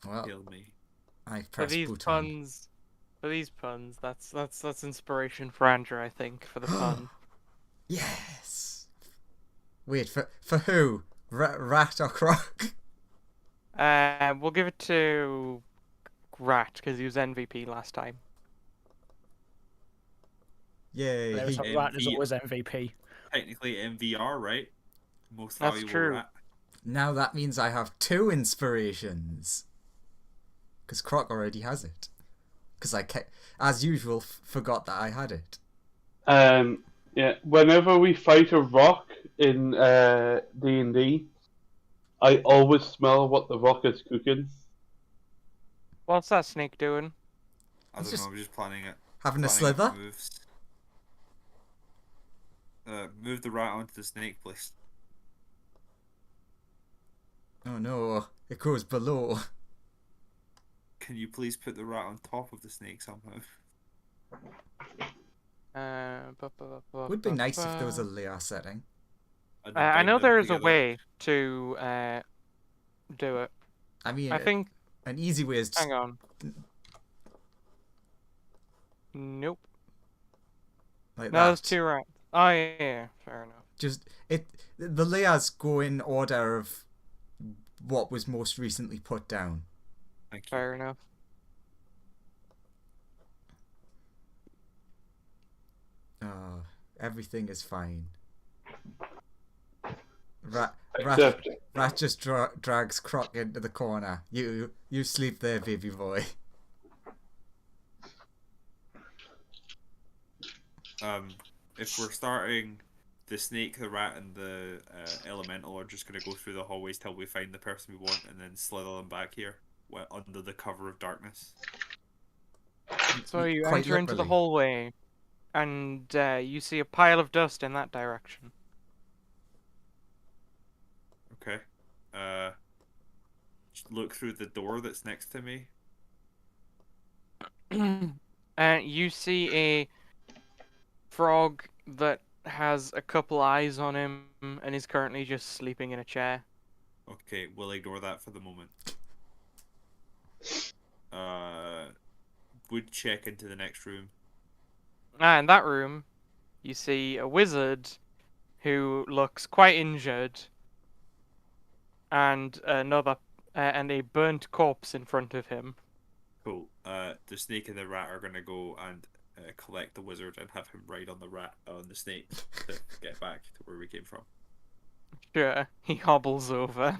Well, Kill me. I For press these button. puns, that's inspiration for Andrew, I think, for the pun. Yes. Wait, for who? Rat or Croc? We'll give it to Rat because he was MVP last time. Yay, There's he... a rat is MV always MVP. Technically MVR, right? Most That's valuable true. rat. Now that means I have 2 inspirations. Because Croc already has it. Because I, as usual, forgot that I had it. Yeah. Whenever we fight a rock in D&D, I always smell what the rock is cooking. What's that snake doing? I It's don't just know, I'm just planning it. having a Planning out slither? moves. Move the rat onto the snake, please. Oh no, it goes below. Can you please put the rat on top of the snake somehow? Would be nice if there was a layer setting. And I then know bind them there is a together. way to do it. I mean, I think. an easy way is just... Hang on. Nope. like No, that. there's 2 rats. Oh yeah, fair enough. Just the layers go in order of what was most recently put down. Thank you. Fair enough. Oh, everything is fine. Rat Except just drags Croc into the corner. You sleep there, baby boy. If we're starting, the snake, the rat, and the elemental are just going to go through the hallways till we find the person we want and then slither them back here under the cover of darkness. So you Quite enter into the literally. hallway, and you see a pile of dust in that direction. Okay. Just look through the door that's next to me. You see a frog that has a couple eyes on him and is currently just sleeping in a chair. Okay, we'll ignore that for the moment. Would check into the next room. In that room, you see a wizard who looks quite injured, and and a burnt corpse in front of him. Cool. The snake and the rat are gonna go and collect the wizard and have him ride on the snake to get back to where we came from. Sure, he hobbles over.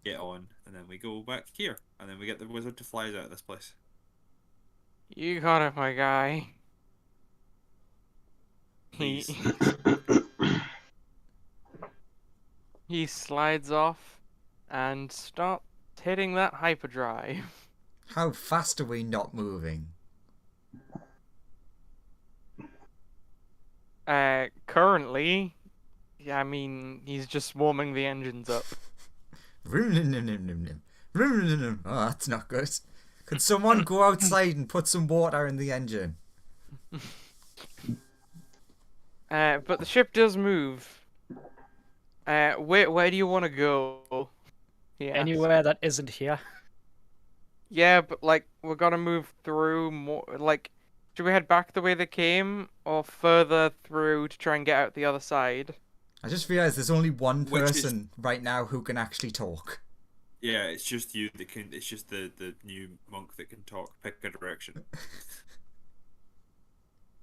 Get on, and then we go back here, and then we get the wizard to fly us out of this place. You got it, my guy. Please. He slides off and starts hitting that hyperdrive. How fast are we not moving? Currently, I mean, he's just warming the engines up. Oh, that's not good. Could someone go outside and put some water in the engine? But the ship does move. Where do you want to go? Yeah. Anywhere that isn't here. Yeah, but like we're gonna move through more. Like, should we head back the way they came, or further through to try and get out the other side? I just realised there's only one Which is- person right now who can actually talk. Yeah, it's just you that can. It's just the new monk that can talk. Pick a direction.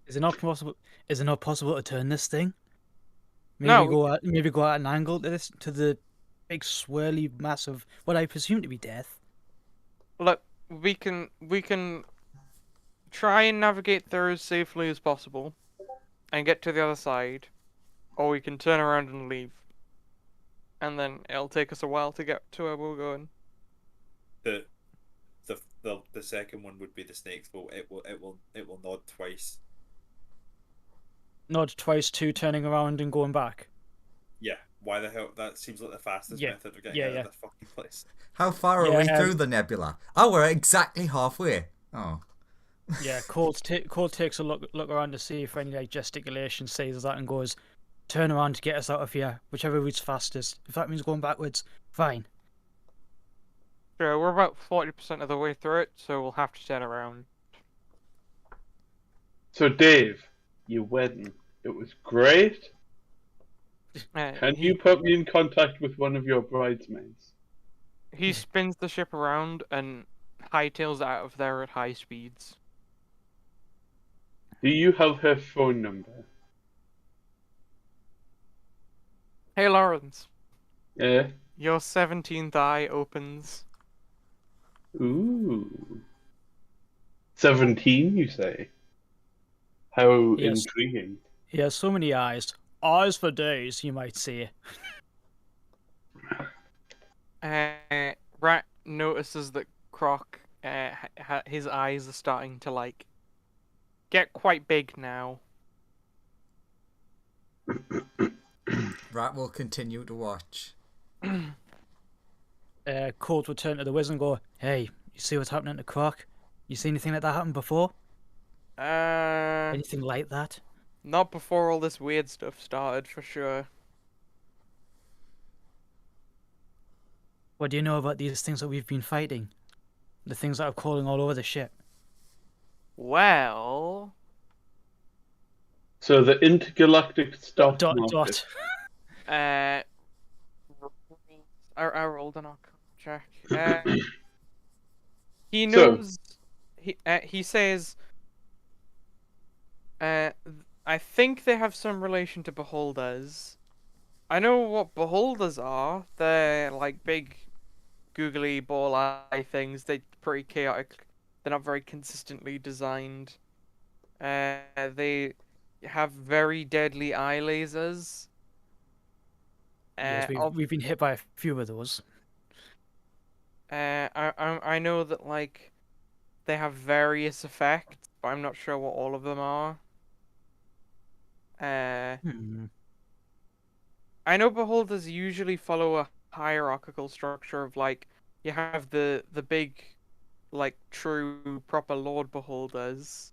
Is it not possible? Is it not possible to turn this thing? Maybe No, maybe go at an angle to the big swirly mass of what I presume to be death. Look, we can try and navigate through as safely as possible, and get to the other side, or we can turn around and leave. And then it'll take us a while to get to where we're going. The second one would be the snakes, but it will nod twice. Nod twice to turning around and going back. Yeah. Why the hell? That seems like the fastest Yeah, method of getting yeah, out yeah. of the fucking place. How far are we Yeah, through the nebula? Oh, we're exactly halfway. Oh. Yeah, Colt takes a look around to see if any like gesticulation says that and goes, "Turn around to get us out of here, whichever route's fastest. If that means going backwards, fine." Sure, we're about 40% of the way through it, so we'll have to turn around. So, Dave, you win. It was great. Can He you put me in contact with one of your bridesmaids? he spins the ship around and hightails out of there at high speeds. Do you have her phone number? Hey Lawrence, Yeah. your 17th eye opens. Ooh. 17, you say? How Yes. intriguing. He has so many eyes. Eyes for days, you might say. Rat notices that Croc, his eyes are starting to like get quite big now. Rat will continue to watch. Colt will turn to the wizard and go, "Hey, you see what's happening to Croc? You see anything like that happen before? Anything like that?" Not before all this weird stuff started, for sure. What do you know about these things that we've been fighting? The things that are crawling all over the ship. Well, So the intergalactic stock Dot market. dot. I rolled an arcana check. He So- knows. He says. I think they have some relation to beholders. I know what beholders are. They're like big, googly ball eye things. They're pretty chaotic. They're not very consistently designed. They have very deadly eye lasers. Yes, we've been hit by a few of those. I know that like they have various effects, but I'm not sure what all of them are. I know beholders usually follow a hierarchical structure of like you have the big, like true proper lord beholders,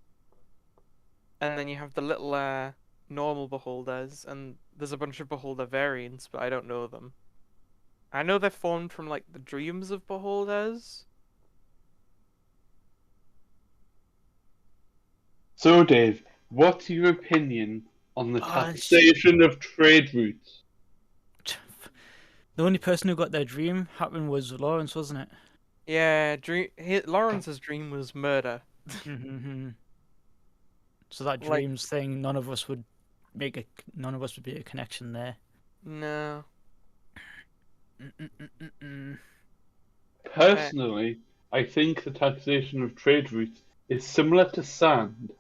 and then you have the little normal beholders, and there's a bunch of beholder variants, but I don't know them. I know they're formed from like the dreams of beholders. So, Dave, what's your opinion on the Ah, taxation of trade routes? The only person who got their dream happen was Lawrence, wasn't it? Yeah, Lawrence's dream was murder. So that Like- dreams thing, none of us would be a connection there. No. Personally, I think the taxation of trade routes is similar to sand.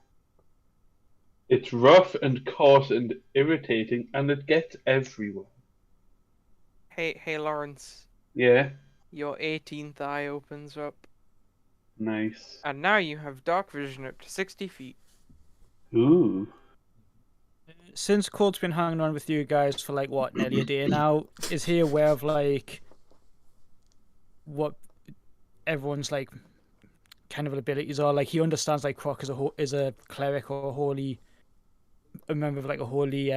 It's rough and coarse and irritating, and it gets everywhere. Hey, Lawrence, Yeah, your 18th eye opens up, nice. and now you have dark vision up to 60 feet. Ooh. Since Colt's been hanging on with you guys for like what, nearly a day now, is he aware of like what everyone's like kind of abilities are? Like he understands like Croc is a cleric or a member of like a holy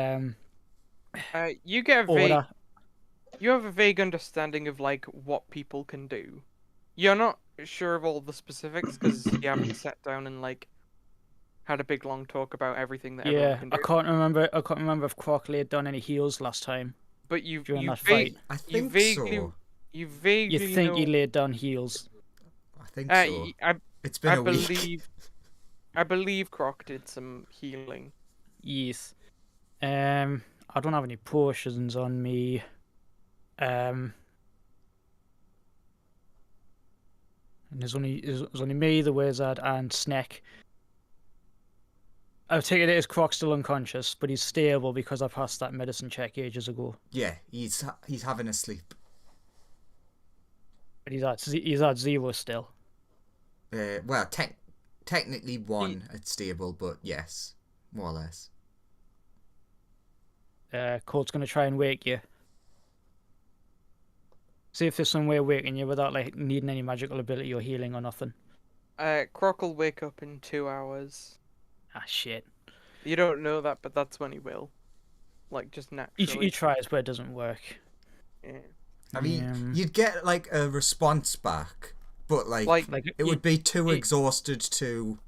You get a vague, order. you have a vague understanding of like what people can do. You're not sure of all the specifics because you haven't sat down and like had a big long talk about everything that everyone Yeah, can do. I can't remember if Croc laid down any heals last time But you during you that vague, fight. I you think vaguely so. you vaguely You think know. he laid down heals? I think so. It's been I a week. believe Croc did some healing. Yes. I don't have any potions on me. And there's only me, the wizard, and Sneck. I've taken it as Croc's still unconscious, but he's stable because I passed that medicine check ages ago. Yeah, he's having a sleep. But he's at 0 still. Well, technically 1 at stable, but yes, more or less. Colt's gonna try and wake you. See if there's some way of waking you without like needing any magical ability or healing or nothing. Croc will wake up in 2 hours. Ah, shit. You don't know that, but that's when he will. Like just naturally. He tries, but it doesn't work. Yeah. I mean, you'd get like a response back, but like it would be too exhausted to.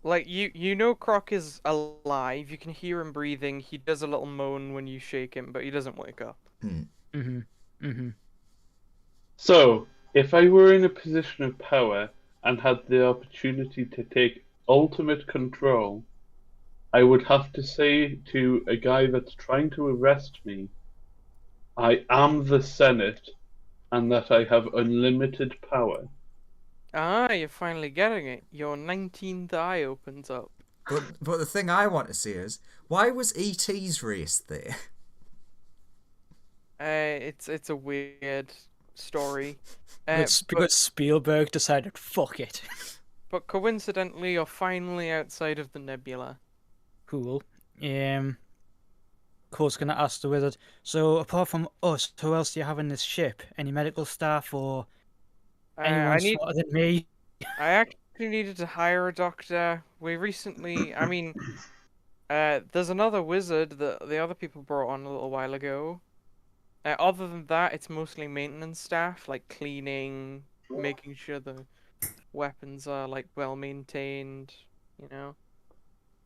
Like you know, Croc is alive. You can hear him breathing. He does a little moan when you shake him, but he doesn't wake up. So, if I were in a position of power and had the opportunity to take ultimate control, I would have to say to a guy that's trying to arrest me, I am the Senate, and that I have unlimited power. Ah, you're finally getting it. Your 19th eye opens up. But the thing I want to see is, why was E.T.'s race there? It's a weird story. Because Spielberg decided, fuck it. But coincidentally, you're finally outside of the nebula. Cool. Cole's gonna ask the wizard, so apart from us, who else do you have in this ship? Any medical staff or anyone smarter than me? I actually needed to hire a doctor. We recently, I mean, there's another wizard that the other people brought on a little while ago. Other than that, it's mostly maintenance staff, like cleaning, making sure the weapons are like well maintained, you know.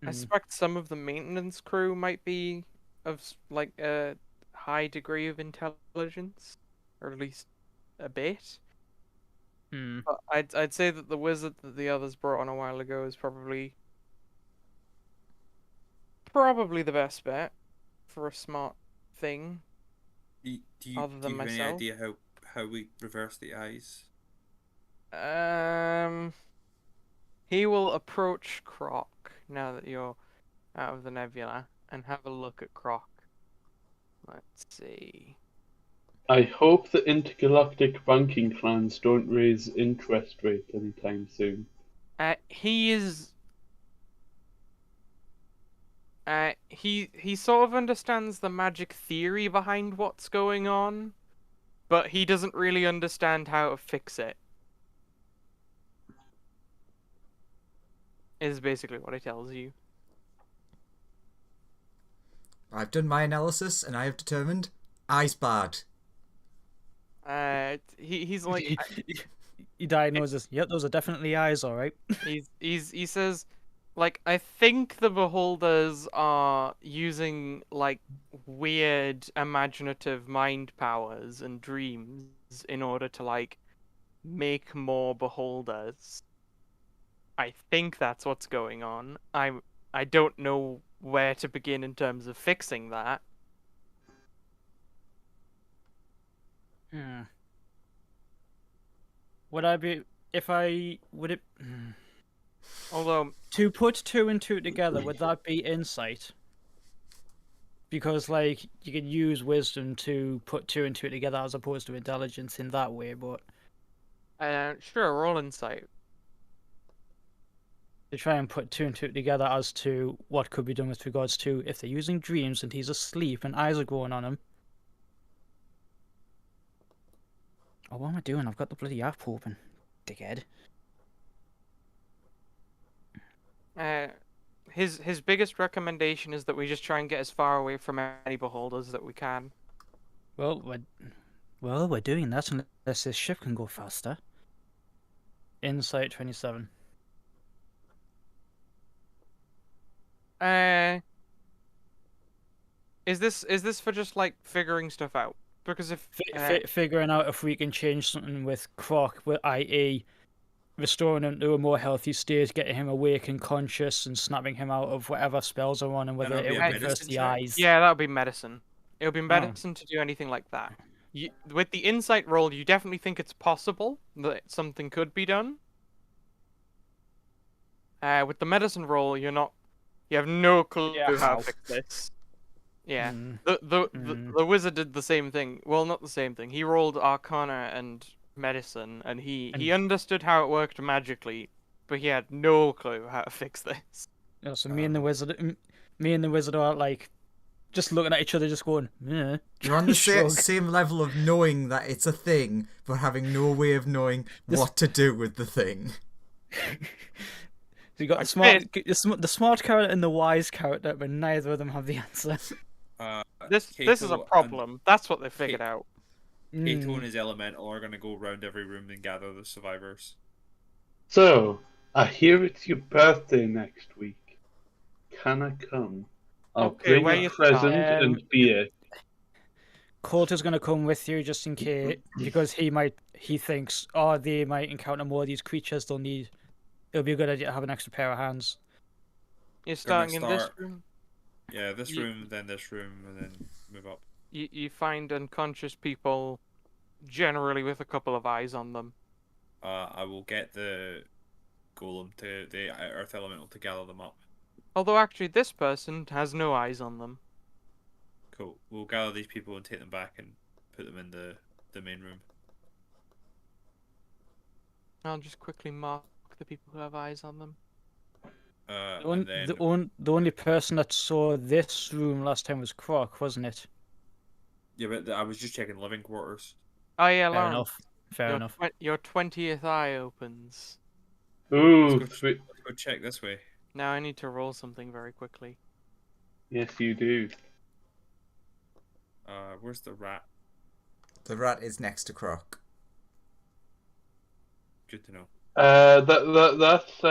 I suspect some of the maintenance crew might be of like a high degree of intelligence, or at least a bit. But I'd say that the wizard that the others brought on a while ago is probably the best bet for a smart thing. Do you Other than have any myself. idea how we reverse the eyes? He will approach Croc now that you're out of the nebula and have a look at Croc. Let's see. I hope the intergalactic banking clans don't raise interest rate anytime soon. He sort of understands the magic theory behind what's going on, but he doesn't really understand how to fix it. Is basically what he tells you. I've done my analysis and I have determined eyes bad. He's like He diagnoses, yep, those are definitely eyes, alright. he says, like, I think the beholders are using like weird imaginative mind powers and dreams in order to like make more beholders. I think that's what's going on. I don't know where to begin in terms of fixing that. Would I be would it Although to put 2 and 2 together, would that be insight? Because like you could use wisdom to put 2 and 2 together as opposed to intelligence in that way, but sure, roll insight. to try and put 2 and 2 together as to what could be done with regards to if they're using dreams and he's asleep and eyes are growing on him. Oh, what am I doing? I've got the bloody app open, dickhead. His biggest recommendation is that we just try and get as far away from any beholders that we can. Well, we're doing that unless this ship can go faster. Insight 27. Is this for just like figuring stuff out? Because if Figuring out if we can change something with Croc, i.e., restoring him to a more healthy state, getting him awake and conscious, and snapping him out of whatever spells are on, and whether That'll it be a would reverse medicine the check? eyes. yeah, that would be medicine. It would be medicine to do anything like that. With the insight roll, you definitely think it's possible that something could be done. With the medicine roll, you have no clue how to fix this. Yeah, the wizard did the same thing. Well, not the same thing. He rolled Arcana and medicine, and he understood how it worked magically, but he had no clue how to fix this. Yeah, so me and the wizard are like just looking at each other, just going, "Eh." You're on the Shrug. same level of knowing that it's a thing, but having no way of knowing what to do with the thing. So you got the smart character and the wise character, but neither of them have the answer. This is a problem. That's what they figured out. Kato and his elemental are going to go round every room and gather the survivors. So, I hear it's your birthday next week. Can I come? I'll Okay, bring where a you present start? and beer. Colt is going to come with you just in case, because he thinks, oh, they might encounter more of these creatures. It'll be a good idea to have an extra pair of hands. You're Gonna starting in this start- room. Yeah, this You- room, then this room, and then move up. You find unconscious people, generally with a couple of eyes on them. I will get the golem to the earth elemental to gather them up. Although actually, this person has no eyes on them. Cool. We'll gather these people and take them back and put them in the main room. I'll just quickly mark the people who have eyes on them. And then The only person that saw this room last time was Croc, wasn't it? yeah, but I was just checking living quarters. Oh yeah, Fair Lauren. enough. Fair enough. Your 20th eye opens. Ooh, Let's go check this way. Now I need to roll something very quickly. yes, you do. Where's the rat? The rat is next to Croc. Good to know. That's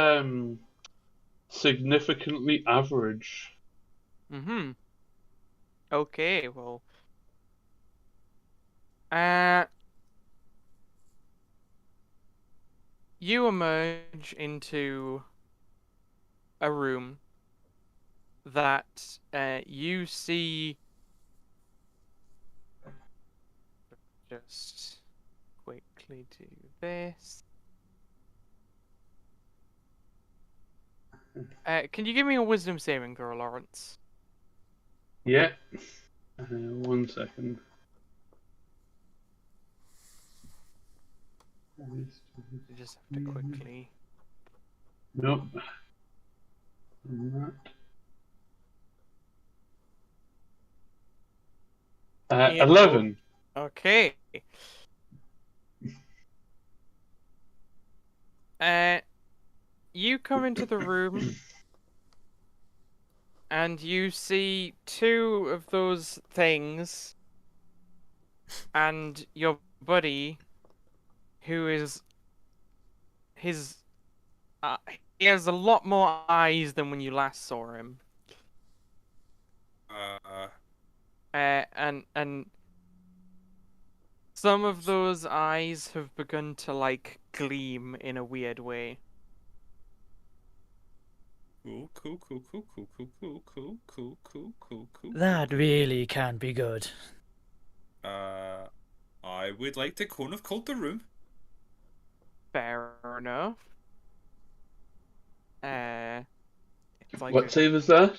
significantly average. Mm-hmm. Okay, well. You emerge into a room that you see. Just quickly do this. Can you give me a wisdom saving throw, Lawrence? Yeah. 1 second. You just have to quickly. Nope. Not. Yeah. 11. Okay. You come into the room and you see two of those things and your buddy who is he has a lot more eyes than when you last saw him. And some of those eyes have begun to like gleam in a weird way. Cool. That really can be good. I would like to cone of cold the room. Fair enough. It's like What save is that?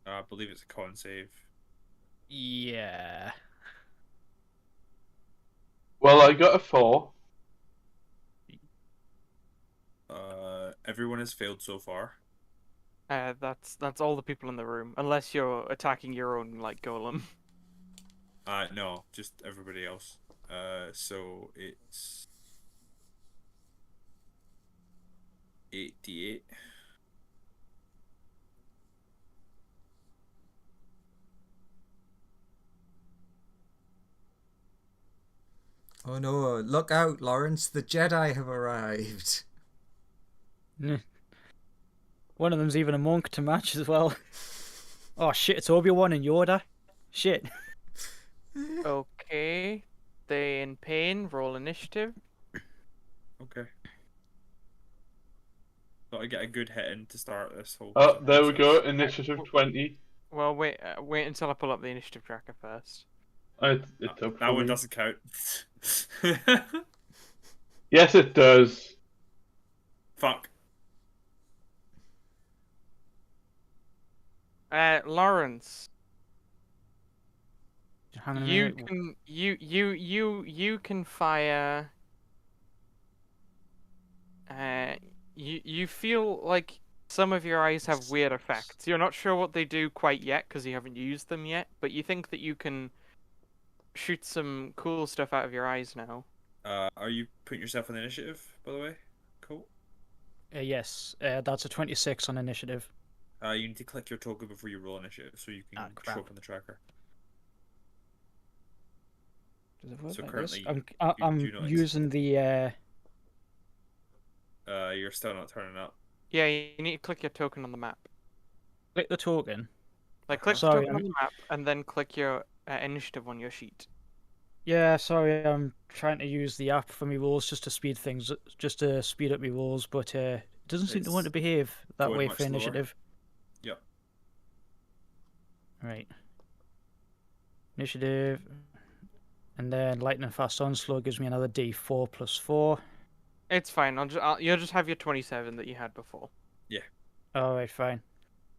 I believe it's a con save. Yeah. Well, I got a 4. Everyone has failed so far. that's all the people in the room, unless you're attacking your own like golem. No, just everybody else. So it's 8d8. Oh no, look out, Lawrence, the Jedi have arrived. One of them's even a monk to match as well. Oh shit, it's Obi-Wan and Yoda. Shit. Okay. They in pain, roll initiative. Okay. Thought I'd get a good hit in to start this whole. Oh, there we process. go. Initiative 20. Well, wait until I pull up the initiative tracker first. It's up That for one me. doesn't count. Yes, it does. Fuck. Lawrence, Hang on a you minute. can you can fire. You feel like some of your eyes have weird effects. You're not sure what they do quite yet because you haven't used them yet, but you think that you can shoot some cool stuff out of your eyes now. Are you putting yourself on the initiative, by the way? Cool. Yes, that's a 26 on initiative. You need to click your token before you roll initiative so you can show crap. up on the tracker. Does it work So like currently this? you I'm do not using the You're still not turning up. Yeah, you need to click your token on the map. click the token. Like, click the Sorry, token on the map, and then click your initiative on your sheet. Yeah, sorry, I'm trying to use the app for my rolls just to speed things, just to speed up my rolls, but it doesn't seem to want to It's behave that going way much for slower. initiative. Yep. Right. Initiative, and then lightning fast onslaught gives me another D4 plus 4. It's fine. You'll just have your 27 that you had before. All right, fine.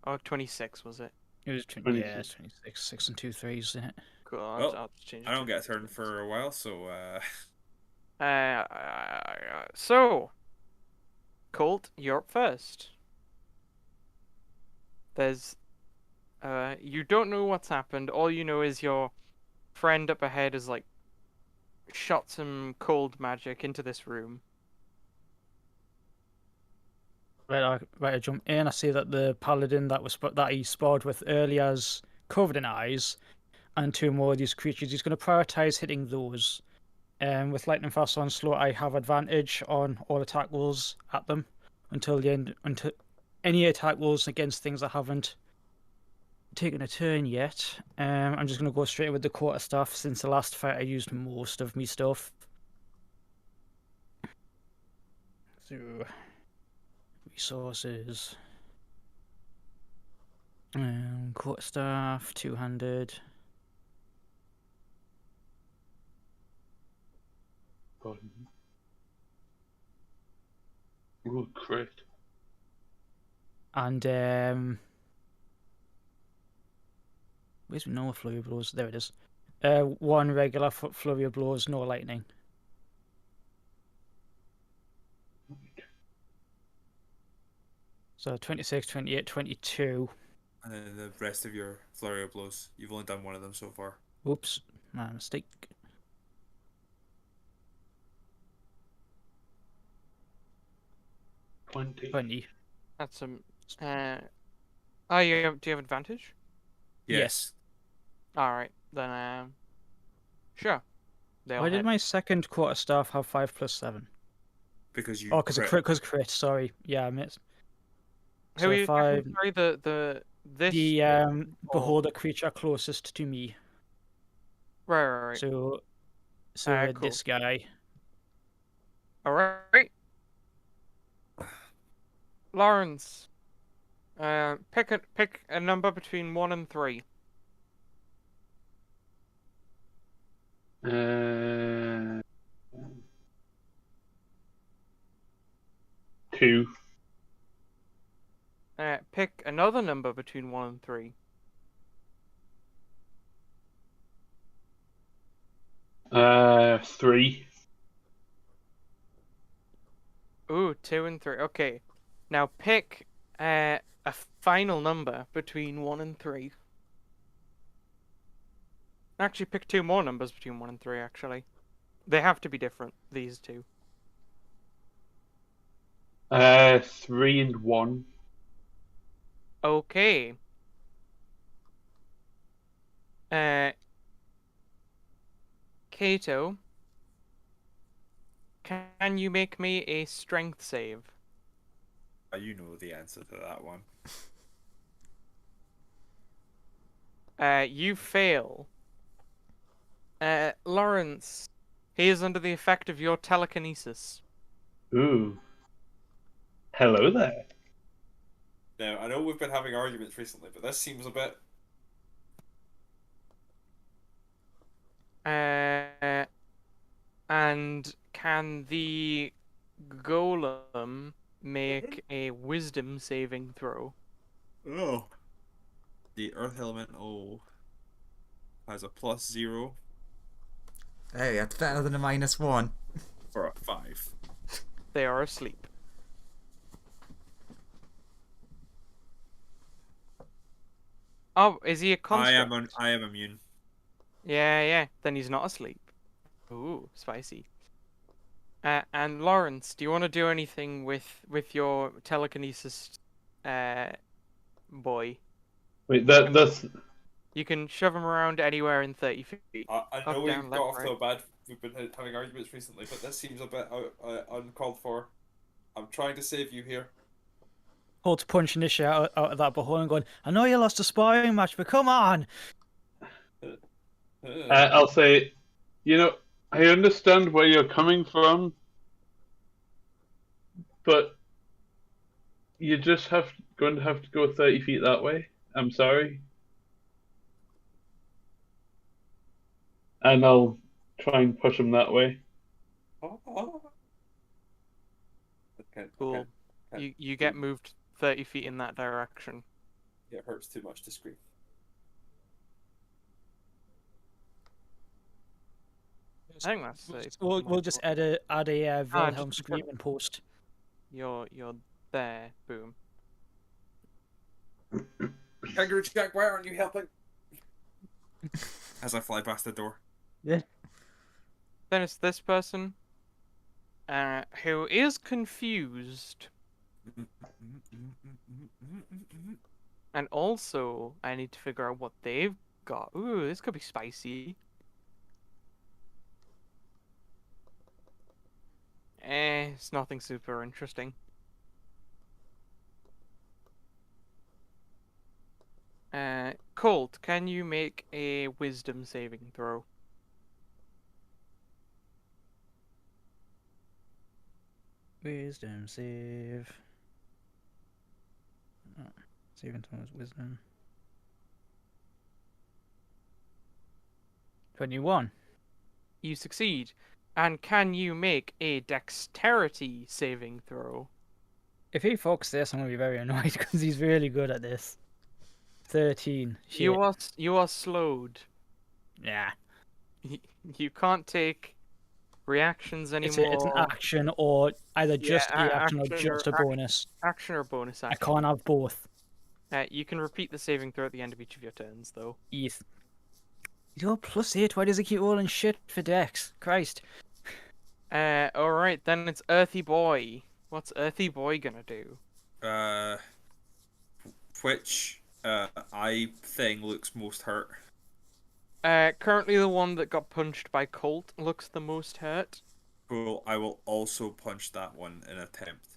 Oh, 26 was it? It was 26. it's 26, 6 and 2 threes, isn't it? Cool. Well, I'll just change it. I don't to get a turn 26. for a while, so So, Colt, you're up first. There's, you don't know what's happened. All you know is your friend up ahead has like shot some cold magic into this room. Right, I jump in. I see that the paladin that he sparred with earlier is covered in eyes, and 2 more of these creatures. He's going to prioritize hitting those. With lightning fast onslaught, I have advantage on all attack rolls at them until the end. Until any attack rolls against things that haven't taken a turn yet. I'm just going to go straight with the quarterstaff since the last fight I used most of me stuff. So resources. Quarterstaff, 200. Oh, crit. And where's no flurry of blows? There it is. 1 regular flurry of blows, no lightning. So 26, 28, 22. and then the rest of your flurry of blows. You've only done one of them so far. Oops, my mistake. 20. That's some. Oh, do you have advantage? Yes. All right, then. Sure. They'll Why did hit. my second quarterstaff have 5 plus 7? Because you Oh, because crit. crit. Sorry, yeah, I missed. Who are you So attacking? 5. Sorry, this. The beholder creature closest to me. Right. So Cool. this guy. All right. Lawrence. Pick a number between 1 and 3. Uh, 2. Pick another number between 1 and 3. 3. Ooh, 2 and 3. Okay. Now pick a final number between 1 and 3. Actually, pick 2 more numbers between 1 and 3, actually. They have to be different, these two. 3 and 1. Okay. Kato, can you make me a strength save? You know the answer to that one. You fail. Lawrence, he is under the effect of your telekinesis. Ooh. Hello there. Now, I know we've been having arguments recently, but this seems a bit... And can the golem make a wisdom saving throw? Oh. The Earth Elemental has a +0 Hey, that's better than a -1. for a 5. They are asleep. Oh, is he a construct? I am immune. Yeah. Then he's not asleep. Ooh, spicy. And Lawrence, do you want to do anything with your telekinesis, boy? Wait, that's You can shove him around anywhere in 30 feet. I Up, know down, we've left, got off to right. a bad. We've been having arguments recently, but this seems a bit uncalled for. I'm trying to save you here. Colt's punching this shit out of that butthole and going, I know you lost a sparring match, but come on! I'll say, I understand where you're coming from, but you just going to have to go 30 feet that way. I'm sorry. And I'll try and push him that way. Okay, Cool. okay. You get moved 30 feet in that direction. It hurts too much to scream. I think that's safe. We'll just add a Wilhelm just- screaming post. You're there. Boom. Kangaroo Jack, why aren't you helping? As I fly past the door. Then it's this person, who is confused, and also I need to figure out what they've got. Ooh, this could be spicy. It's nothing super interesting. Colt, can you make a wisdom saving throw? Wisdom save. Oh, saving throws wisdom. 21. You succeed. And can you make a dexterity saving throw? If he fucks this, I'm gonna be very annoyed because he's really good at this. 13. Shit. You are slowed. Yeah. You can't take reactions It's anymore. an action or either just Yeah, the action or action just a or bonus. Action or bonus I action. can't have both. You can repeat the saving throw at the end of each of your turns, though. Eth. You're +8. Why does he keep rolling shit for dex? Christ. Alright, then it's Earthy Boy. What's Earthy Boy gonna do? Which eye thing looks most hurt? Currently the one that got punched by Colt looks the most hurt. Cool. I will also punch that one in attempt.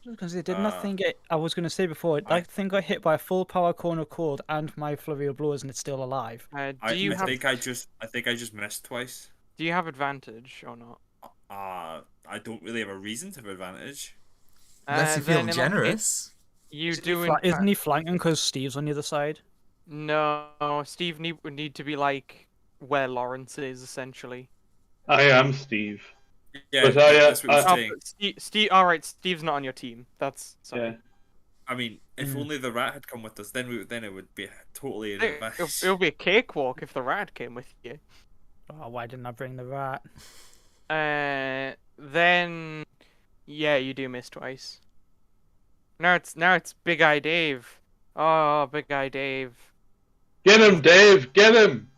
Because it did nothing get. I was going to say before, that thing got hit by a full power cone of cold and my flurry of blows, and it's still alive. I think I just missed twice. Do you have advantage or not? I don't really have a reason to have advantage. Unless you Then feel in that generous. case, you Isn't do. isn't he flanking because Steve's on the other side? No, Steve would need to be like where Lawrence is, essentially. I am Steve. Yeah, But that's what I- I'm Oh, saying. Steve. All right, Steve's not on your team. That's sorry. Yeah. I mean, if only the rat had come with us, then it would be totally an advantage. It would be a cakewalk if the rat came with you. Oh, why didn't I bring the rat? Then, yeah, you do miss twice. Now it's Big Eye Dave. Oh, Big Eye Dave. Get him, Dave! Get him!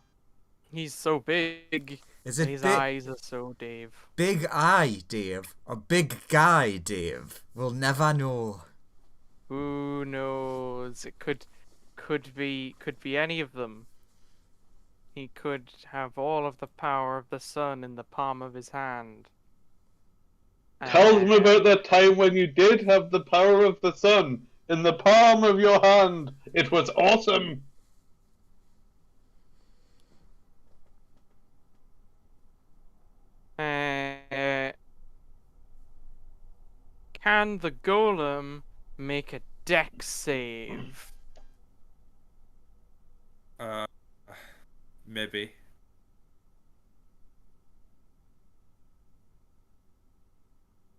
He's so big. Is it His big, eyes are so Dave. big eye, Dave, or big guy, Dave? We'll never know. Who knows? It could be any of them. He could have all of the power of the sun in the palm of his hand. Tell them about that time when you did have the power of the sun in the palm of your hand. It was awesome. Can the golem make a dex save? Maybe.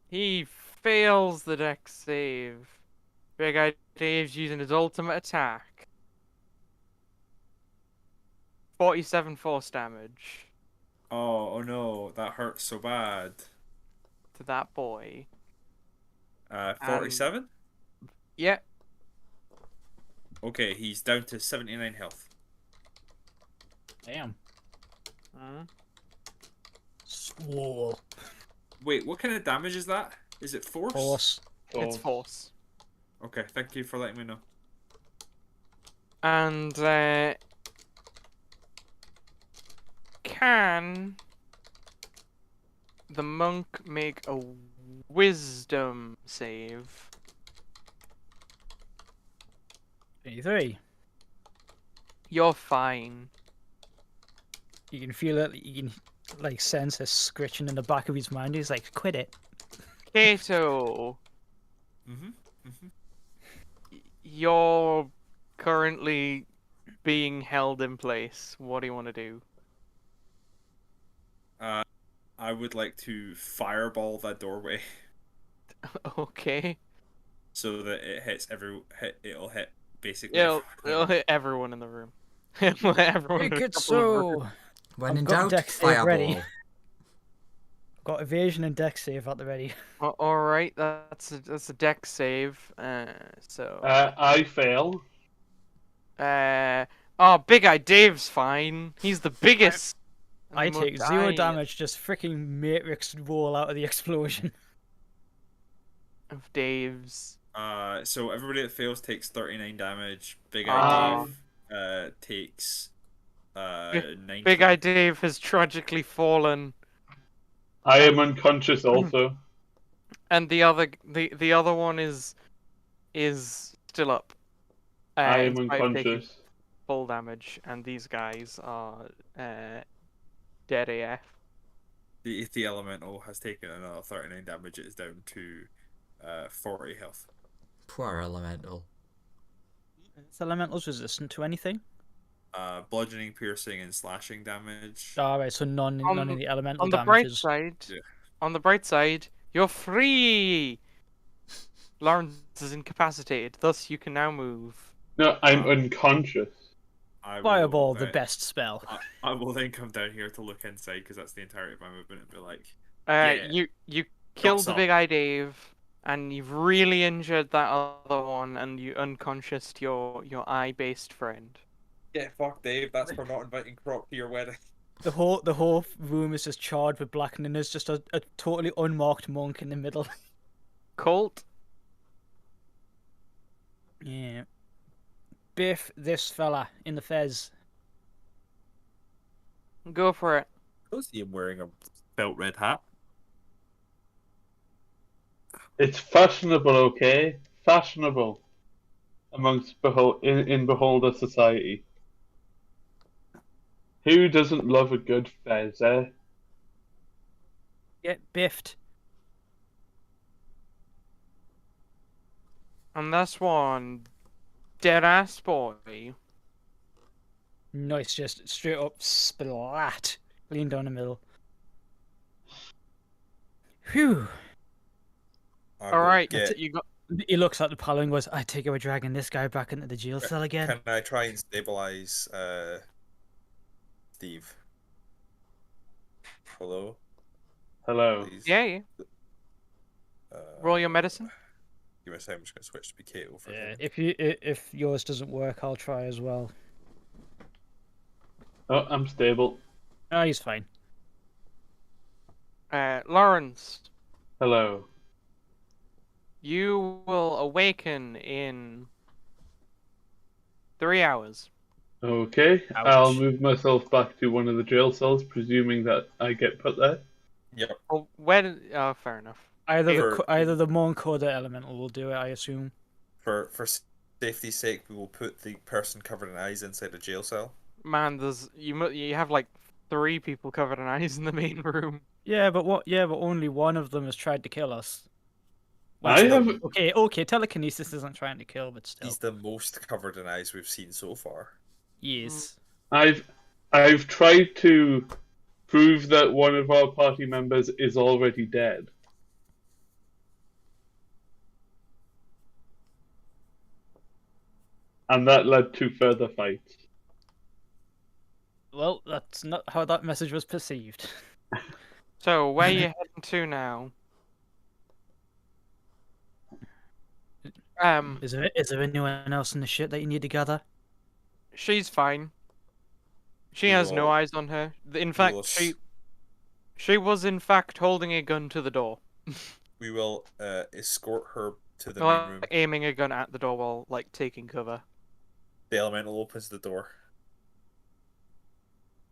He fails the dex save. Big Eye Dave's using his ultimate attack. 47 force damage Oh no, that hurts so bad. to that boy. 47? Yeah. Okay, he's down to 79 health. Damn. Uh, Swole. Wait, what kind of damage is that? Is it force? Force. It's force. Okay, thank you for letting me know. And can the monk make a wisdom save? 23. You're fine. You can feel it. You can like sense a scritching in the back of his mind. He's like, "Quit it." Kato, Mm-hmm. you're currently being held in place. What do you want to do? I would like to fireball that doorway Okay. so that it hits it'll hit basically. It'll hit everyone in the room. It'll hit everyone in Make a it couple of rooms. so. When I've in got doubt, dex save ready. fireball. Got evasion and dex save at the ready. All right, that's a dex save. So. I fail. Oh, Big Eye Dave's fine. He's the biggest. and I the take most 0 eye damage. Just freaking matrix roll out of the explosion. of Dave's. So everybody that fails takes 39 damage. Big Ah. Eye Dave takes 19. Big Eye Dave has tragically fallen, I am unconscious also. and the other one is still up. I am in spite of taking unconscious. full damage, and these guys are dead AF. The elemental has taken another 39 damage. It is down to 40 health. Poor elemental. Is elementals resistant to anything? Bludgeoning, piercing, and slashing damage. Alright, so none of the elemental On the bright damages. side, Yeah. on the bright side, you're free. Lawrence is incapacitated, thus you can now move. No, I'm unconscious. I will Fireball, the then- best spell. I will then come down here to look inside because that's the entirety of my movement and be like, You killed the up. Big Eye Dave, and you've really injured that other one, and you unconscious your eye-based friend. "Yeah, fuck Dave. That's for not inviting Croc to your wedding." The whole room is just charred with black, and then there's just a totally unmarked monk in the middle. Colt, Yeah. Biff this fella in the fez. go for it. I see him wearing a felt red hat. It's fashionable, okay? Fashionable amongst in Beholder society. Who doesn't love a good fez, eh? Get biffed. And that's one dead ass boy. Nice, just straight up splat. Lean down the middle. Whew. All right, you got. He looks at the pal and goes, "I take it we're dragging this guy back into the jail cell again." Can I try and stabilize Steve? Hello? Hello. Please? Yeah. Roll your medicine. Give me a second, I'm just going to switch to be Kato for Yeah, him. if yours doesn't work, I'll try as well. Oh, I'm stable. Oh, he's fine. Lawrence, Hello. you will awaken in 3 hours. Okay, Ouch. I'll move myself back to one of the jail cells, presuming that I get put there. Yep. Oh, fair enough. Either the monk or the elemental will do it, I assume. For safety's sake, we will put the person covered in eyes inside a jail cell. Man, you have like 3 people covered in eyes in the main room. Yeah, but only one of them has tried to kill us. I have. Okay, telekinesis isn't trying to kill, but still. He's the most covered in eyes we've seen so far. Yes. I've tried to prove that one of our party members is already dead. And that led to further fights. Well, that's not how that message was perceived. So, where you heading to now? Is there anyone else in the shit that you need to gather? She's fine. She We has no will- eyes on her. In will fact, s- she was in fact holding a gun to the door. We will escort her to the Like, main room. aiming a gun at the door while like taking cover. The elemental opens the door.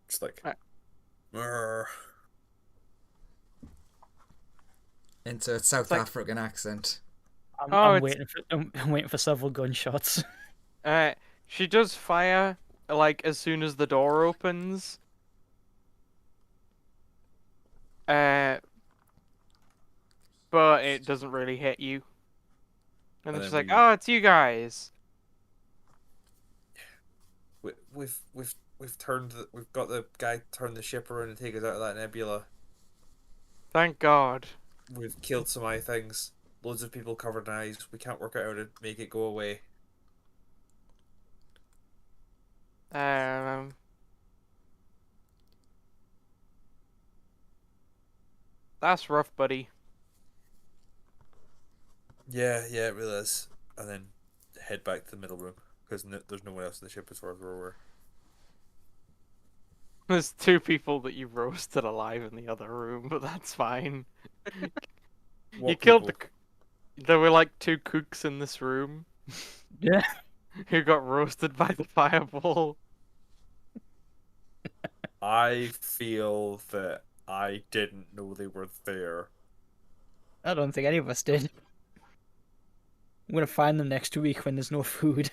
Just like, "Mrrr." Into a South like- African accent. I'm waiting for I'm waiting for several gunshots. She does fire like as soon as the door opens. But it doesn't really hit you. And And it's then like, oh, it's you guys. We've got the guy turn the ship around and take us out of that nebula. Thank God. We've killed some eye things. Loads of people covered in eyes. We can't work out how to make it go away. That's rough, buddy. Yeah, it really is. And then head back to the middle room because there's no one else in the ship as far as we're aware. There's 2 people that you roasted alive in the other room, but that's fine. You killed There were like 2 cooks in this room. Yeah. Who got roasted by the fireball. I feel that I didn't know they were there. I don't think any of us did. I'm gonna find them next week when there's no food.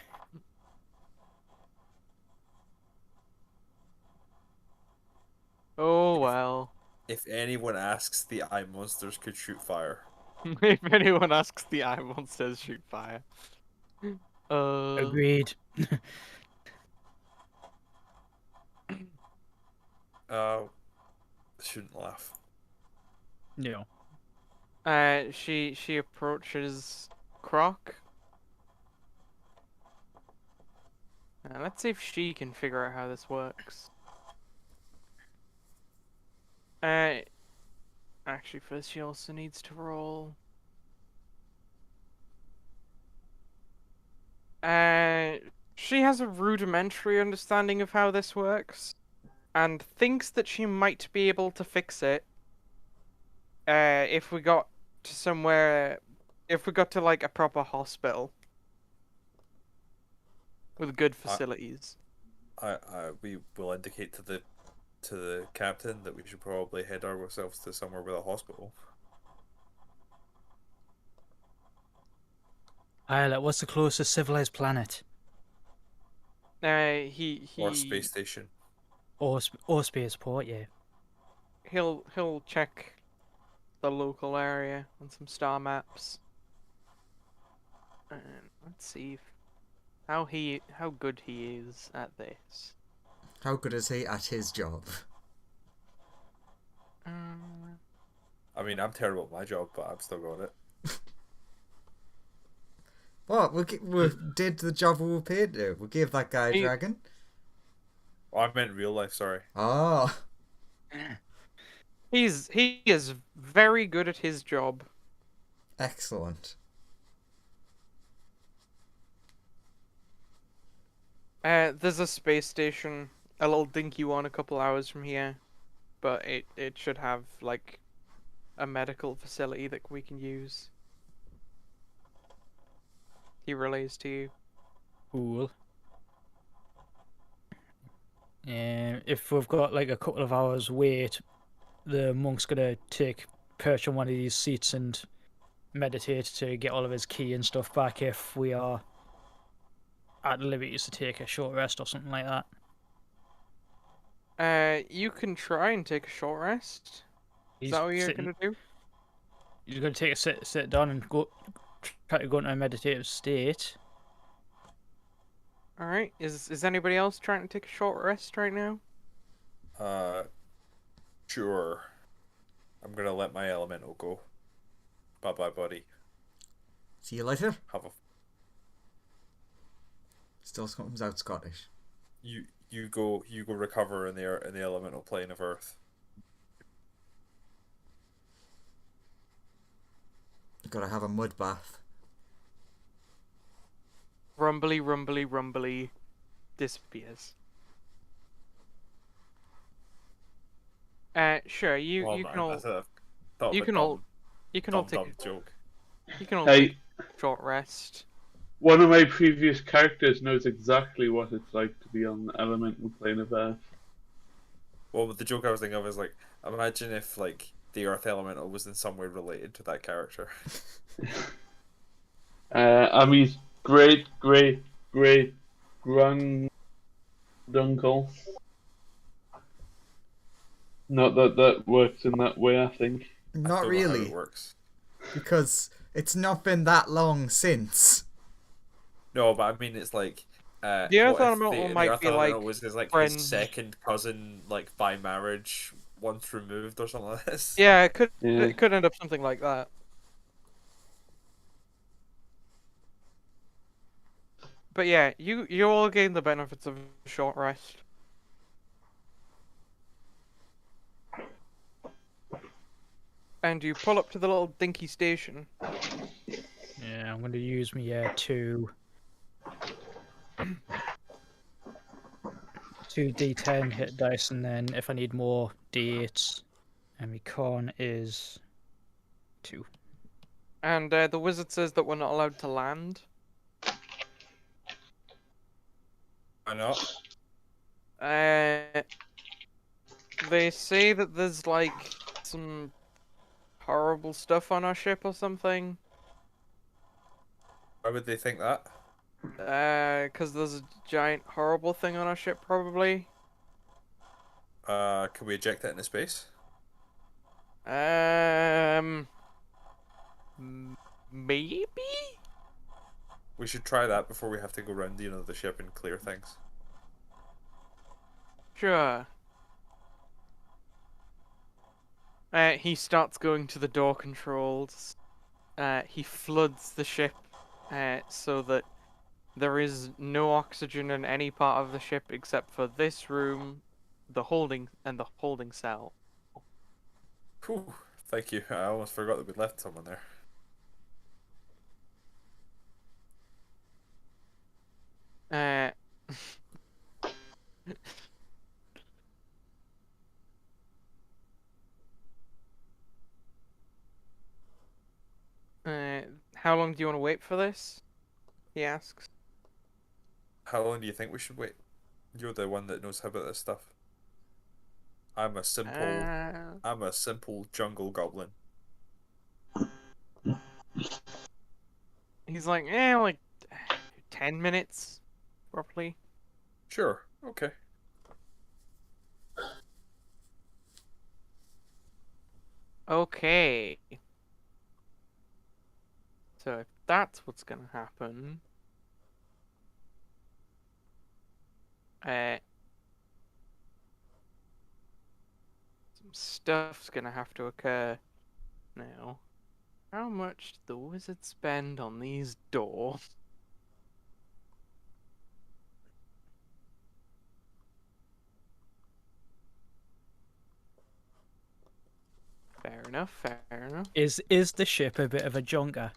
Oh well. If anyone asks, the eye monsters could shoot fire. If anyone asks, the eye monsters shoot fire. Agreed. Shouldn't laugh. No. She approaches Croc. Let's see if she can figure out how this works. Actually, first she also needs to roll. She has a rudimentary understanding of how this works, and thinks that she might be able to fix it. If we got to somewhere, if we got to like a proper hospital with good facilities. We will indicate to the captain that we should probably head ourselves to somewhere with a hospital. Isla, what's the closest civilized planet? He Or space station. Or spaceport, yeah. he'll check the local area on some star maps. And let's see how good he is at this. How good is he at his job? I mean, I'm terrible at my job, but I'm still got it. What? We did the job we were paid to do. We gave that guy a He- dragon. Oh, I meant real life, sorry. Oh. He is very good at his job. Excellent. There's a space station, a little dinky one, a couple hours from here, but it should have like a medical facility that we can use. He relays to you. Cool. If we've got like a couple of hours wait, the monk's gonna take perch on one of these seats and meditate to get all of his key and stuff back if we are at liberties to take a short rest or something like that. You can try and take a short rest. Is that what you're gonna do? He's gonna take a sit down and try to go into a meditative state. All right. Is anybody else trying to take a short rest right now? Sure. I'm gonna let my elemental go. Bye bye, buddy. See you later. Have a Still comes out Scottish. you go recover in the elemental plane of Earth. Gotta have a mud bath. Rumbly, rumbly, rumbly, disappears. Sure. You Oh, you man, can all that's a- that was you a can dumb- all you can all dumb take joke. you can all Hey, take a short rest. One of my previous characters knows exactly what it's like to be on the elemental plane of Earth. Well, the joke I was thinking of is like, imagine if like the Earth Elemental was in some way related to that character. I'm his great granduncle. Not that that works in that way, I think. I Not don't know how it really, works. because it's not been that long since. No, but I mean, it's like, The Earth what if Elemental the might Earth be Elemental like was his like his friends. second cousin, like by marriage, once removed or something like this? Yeah, Yeah. it could end up something like that. But yeah, you all gain the benefits of a short rest. And you pull up to the little dinky station. Yeah, I'm going to use my two D10 hit dice, and then if I need more D8s, and my con is 2. And the wizard says that we're not allowed to land. Why not? They say that there's like some horrible stuff on our ship or something. Why would they think that? 'Cause there's a giant horrible thing on our ship, probably. Can we eject it into space? Maybe? We should try that before we have to go round, the ship and clear things. Sure. He starts going to the door controls. He floods the ship, so that there is no oxygen in any part of the ship except for this room, the holding cell. Whew, thank you. I almost forgot that we'd left someone there. Uh, how long do you want to wait for this? He asks. How long do you think we should wait? You're the one that knows about this stuff. I'm a simple jungle goblin. He's like, like 10 minutes, roughly. Sure, okay. Okay. So if that's what's gonna happen, some stuff's gonna have to occur now. How much did the wizard spend on these doors? Fair enough, fair enough. Is the ship a bit of a junker?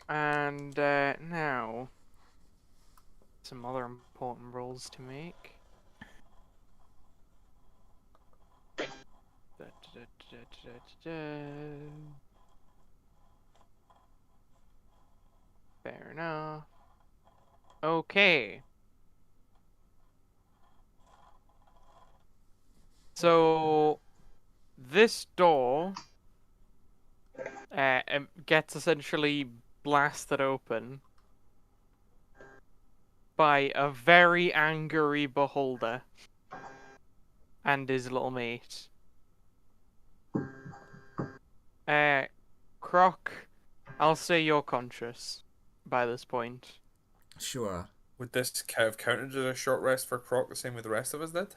And now, some other important rolls to make. Fair enough. Okay. So, this door gets essentially blasted open by a very angry beholder and his little mate. Croc, I'll say you're conscious by this point. Sure. Would this have counted as a short rest for Croc the same way the rest of us did?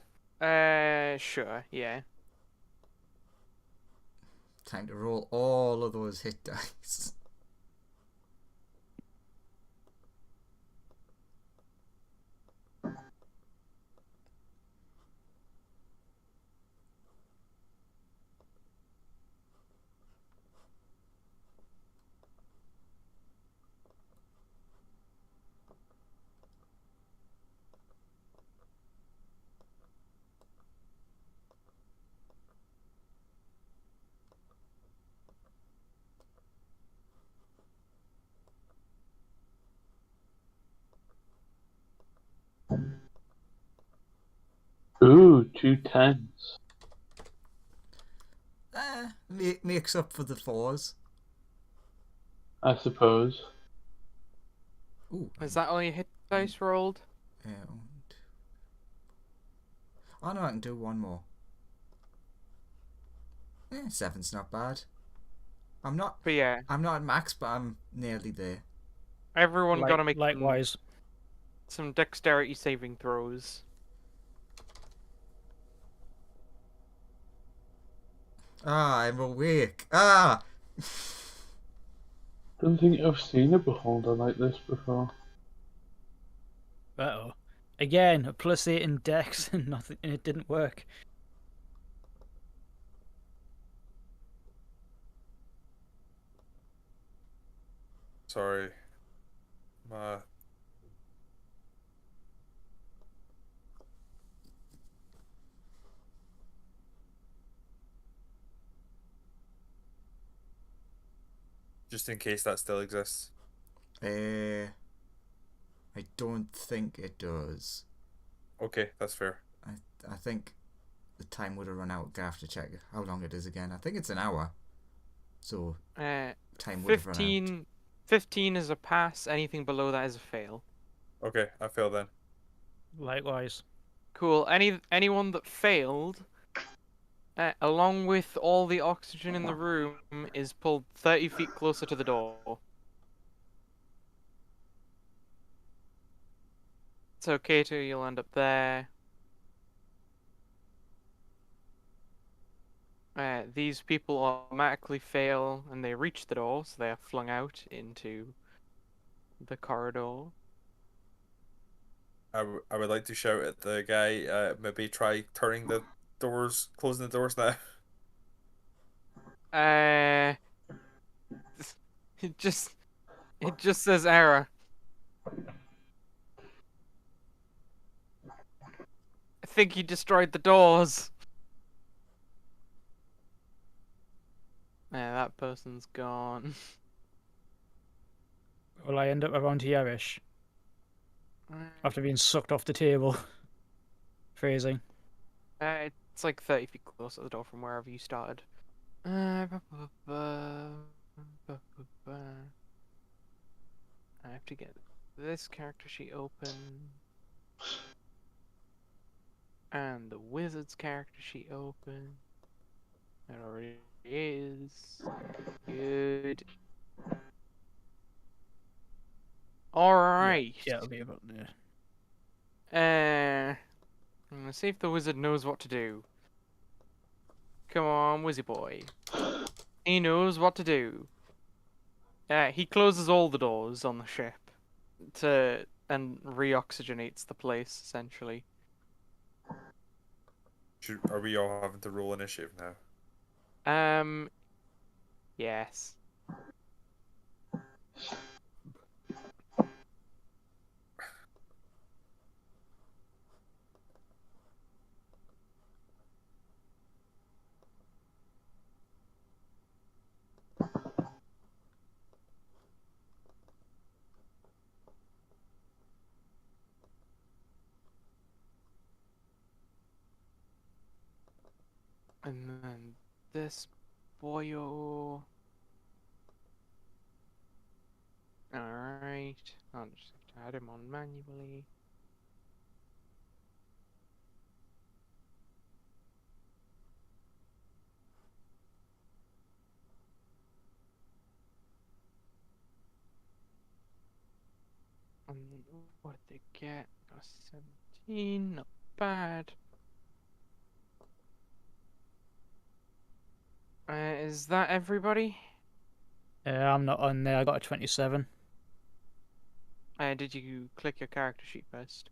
Sure, yeah. Time to roll all of those hit dice. Ooh, 2 10s. Makes up for the 4s. I suppose. Ooh. Is that all your hit dice rolled? Oh no, I can do one more. 7's not bad. I'm not But yeah, at max, but I'm nearly there. everyone gotta make Likewise. some dexterity saving throws. Ah, I'm awake. Ah! Don't think I've seen a beholder like this before. Uh-oh. Again, a +8 in Dex and nothing, and it didn't work. Sorry. My just in case that still exists. I don't think it does. Okay, that's fair. I think the time would have run out. I have to check how long it is again. I think it's an hour. So time would have run out. 15 is a pass. Anything below that is a fail. Okay, I fail then. Likewise. Cool. Anyone that failed, along with all the oxygen in the room, is pulled 30 feet closer to the door. So Kato, you'll end up there. These people automatically fail, and they reach the door, so they are flung out into the corridor. I would like to shout at the guy, maybe try turning the doors, closing the doors now. It just says error. I think he destroyed the doors. That person's gone. Will I end up around here-ish? After being sucked off the table. Phrasing. It's like 30 feet close to the door from wherever you started. I have to get this character sheet open. And the wizard's character sheet open. It already is. Good. Alright. Yeah, it'll be about there. I'm gonna see if the wizard knows what to do. Come on, wizard boy. He knows what to do. He closes all the doors on the ship and reoxygenates the place essentially. Are we all having to roll initiative now? Yes. And then this boyo. Alright. I'll just have to add him on manually. And what did they get? A 17, not bad. Is that everybody? I'm not on there. I got a 27. Did you click your character sheet first?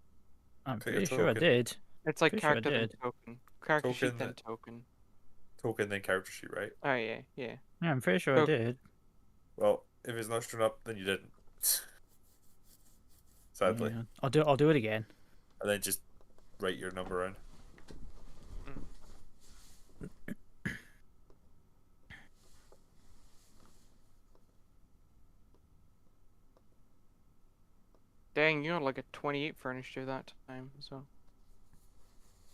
I'm Click pretty a sure I token. did. It's like Pretty sure I character then did. token. Character sheet Token then that- token. Token, then character sheet, right? Oh yeah, yeah. Yeah, I'm pretty sure I Okay. did. Well, if it's not shown up, then you didn't. Sadly. Yeah. I'll do it again. And then just write your number in. Dang, you got like a 28 for initiative that time, so.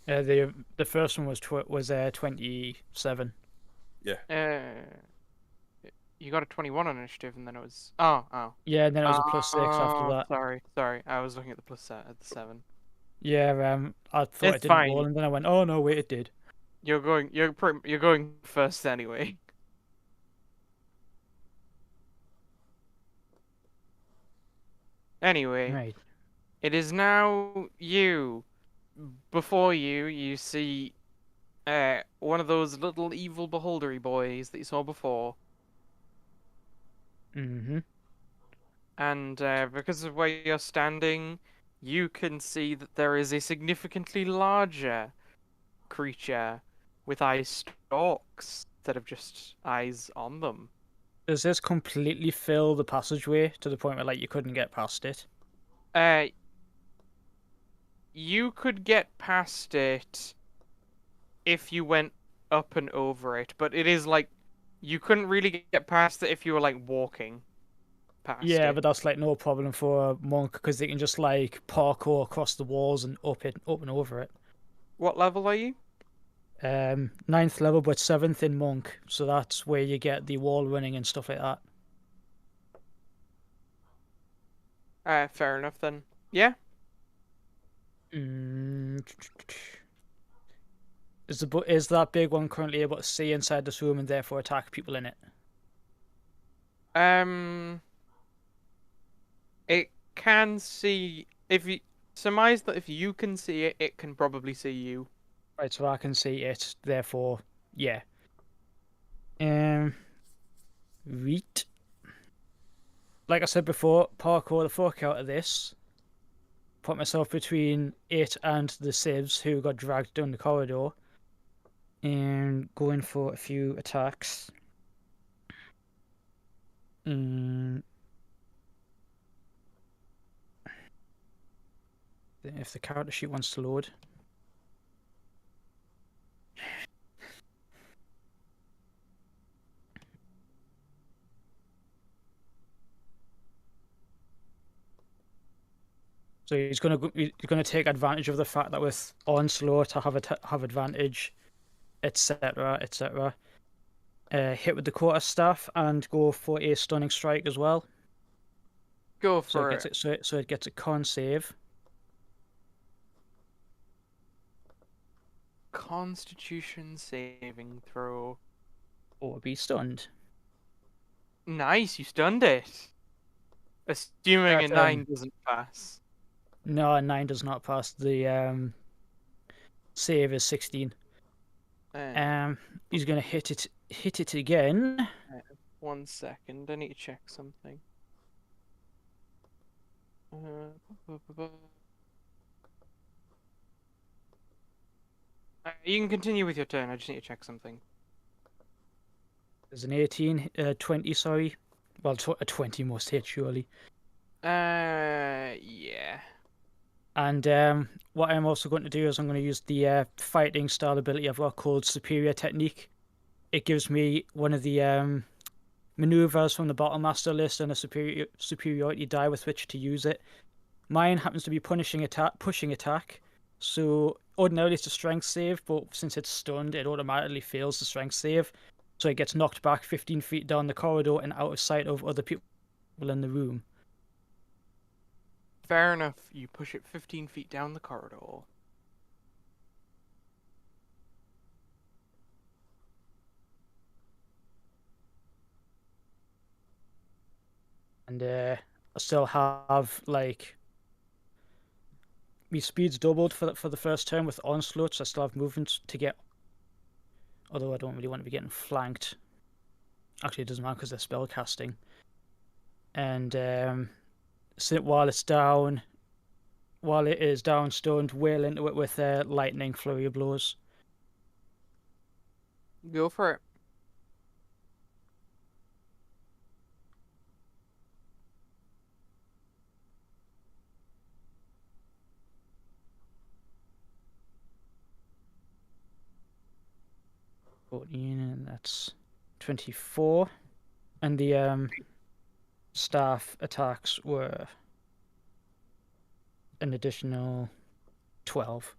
The first one was 27. You got a 21 on initiative, and then it was oh. Yeah, and then it was a +6 after Oh, that. sorry. I was looking at the plus set at the 7. Yeah, I thought it It's didn't fine. roll, and then I went, oh no, wait, it did. You're going first anyway. Anyway, Right. it is now you. Before you, you see one of those little evil beholdery boys that you saw before. Mm-hmm. And because of where you're standing, you can see that there is a significantly larger creature with eye stalks instead of just eyes on them. Does this completely fill the passageway to the point where like you couldn't get past it? You could get past it if you went up and over it, but it is like you couldn't really get past it if you were like walking past Yeah, it. but that's like no problem for a monk because they can just like parkour across the walls and up and over it. What level are you? 9th level, but 7th in monk, so that's where you get the wall running and stuff like that. Fair enough then. Yeah. Is that big one currently able to see inside this room and therefore attack people in it? It can see if you surmise that if you can see it, it can probably see you. Right, so I can see it, therefore, yeah. Reet. Like I said before, parkour the fuck out of this. Put myself between it and the civs who got dragged down the corridor. And go in for a few attacks. If the character sheet wants to load. So he's gonna take advantage of the fact that with onslaught I have advantage, etc., etc. Hit with the quarterstaff and go for a stunning strike as well. Go for it. So it gets a con save. Constitution saving throw. Or be stunned. Nice, you stunned it. Assuming a 9 doesn't pass. No, a 9 does not pass. The save is 16. He's gonna hit it again. 1 second, I need to check something. You can continue with your turn. I just need to check something. There's an 18, 20, sorry. Well, a 20 must hit, surely. Yeah. And what I'm also going to do is I'm going to use the fighting style ability I've got called Superior Technique. It gives me one of the maneuvers from the Battlemaster list and a superiority die with which to use it. Mine happens to be pushing attack. So ordinarily it's a strength save, but since it's stunned, it automatically fails the strength save. So it gets knocked back 15 feet down the corridor and out of sight of other people in the room. Fair enough. You push it 15 feet down the corridor. And I still have like my speed's doubled for the first turn with onslaught, so I still have movement to get. Although I don't really want to be getting flanked. Actually, it doesn't matter because they're spell casting. And while it is down, stunned, wail into it with lightning flurry of blows. Go for it. And that's 24. And the staff attacks were an additional 12.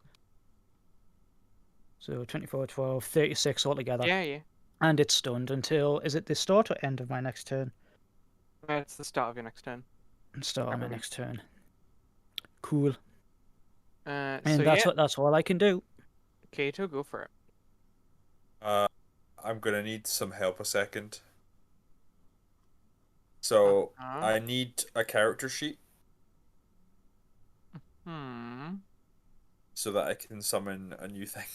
So 24, 12, 36 altogether. Yeah, yeah. And it's stunned until, is it the start or end of my next turn? It's the start of your next turn. Start of my believe. next turn. Cool. So And yeah, that's all I can do. Kato, go for it. I'm gonna need some help a second. So Uh-huh. I need a character sheet so that I can summon a new thing.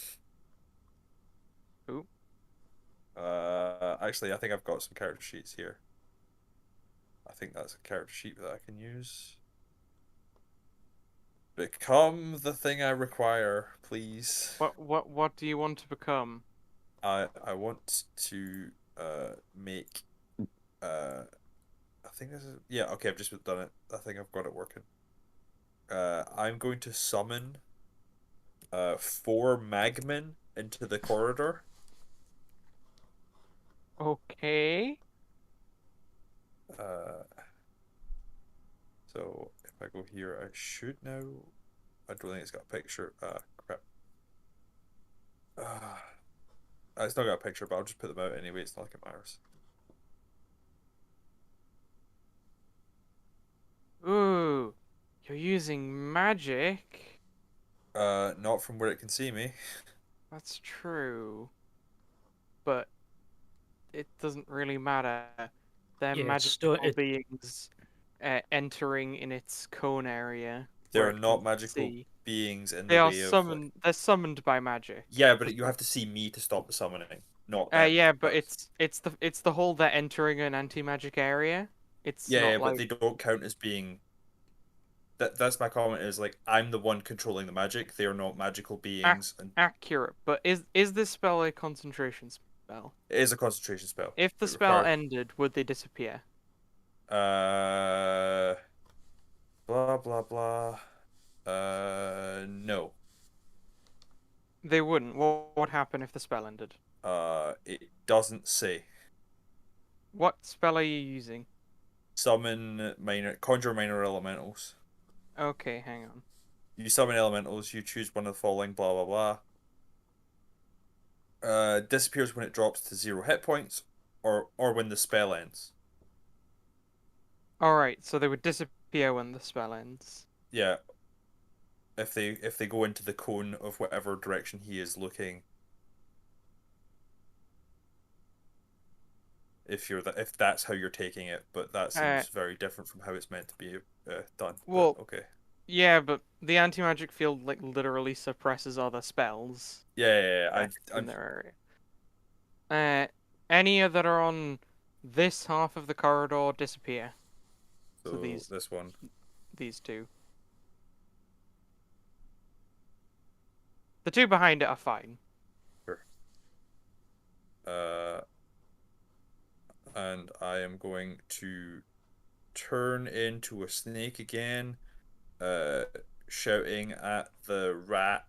Ooh. Actually, I think I've got some character sheets here. I think that's a character sheet that I can use. Become the thing I require, please. What do you want to become? I want to make I think this is yeah, okay, I've just done it. I think I've got it working. I'm going to summon 4 magmen into the corridor. Okay. So if I go here, I should now. I don't think it's got a picture. Crap. It's not got a picture, but I'll just put them out anyway. It's not like it matters. Ooh, you're using magic. Not from where it can see me. That's true. But it doesn't really matter. They're Yeah, magical beings entering in its cone area. There where are it not can magical see. beings in They the are way of. summoned. They're summoned by magic. Yeah, but you have to see me to stop the summoning, not them. Yeah, but it's the whole they're entering an anti-magic area. It's Yeah, not but like they don't count as being. That's my comment. Is like I'm the one controlling the magic. They are not magical beings, and accurate. But is this spell a concentration spell? it is a concentration spell. If the It spell requires- ended, would they disappear? Blah blah blah. No. They wouldn't. What would happen if the spell ended? It doesn't say. What spell are you using? Conjure minor elementals. Okay, hang on. You summon elementals. You choose one of the following. Blah blah blah. Disappears when it drops to 0 hit points, or when the spell ends. All right, so they would disappear when the spell ends. Yeah. If they go into the cone of whatever direction he is looking. If that's how you're taking it, but that seems very different from how it's meant to be done. Well, but okay. Yeah, but the anti-magic field like literally suppresses other spells. Yeah. In their area. Any that are on this half of the corridor disappear. So this one. These two. The two behind it are fine. Sure. And I am going to turn into a snake again, shouting at the rat,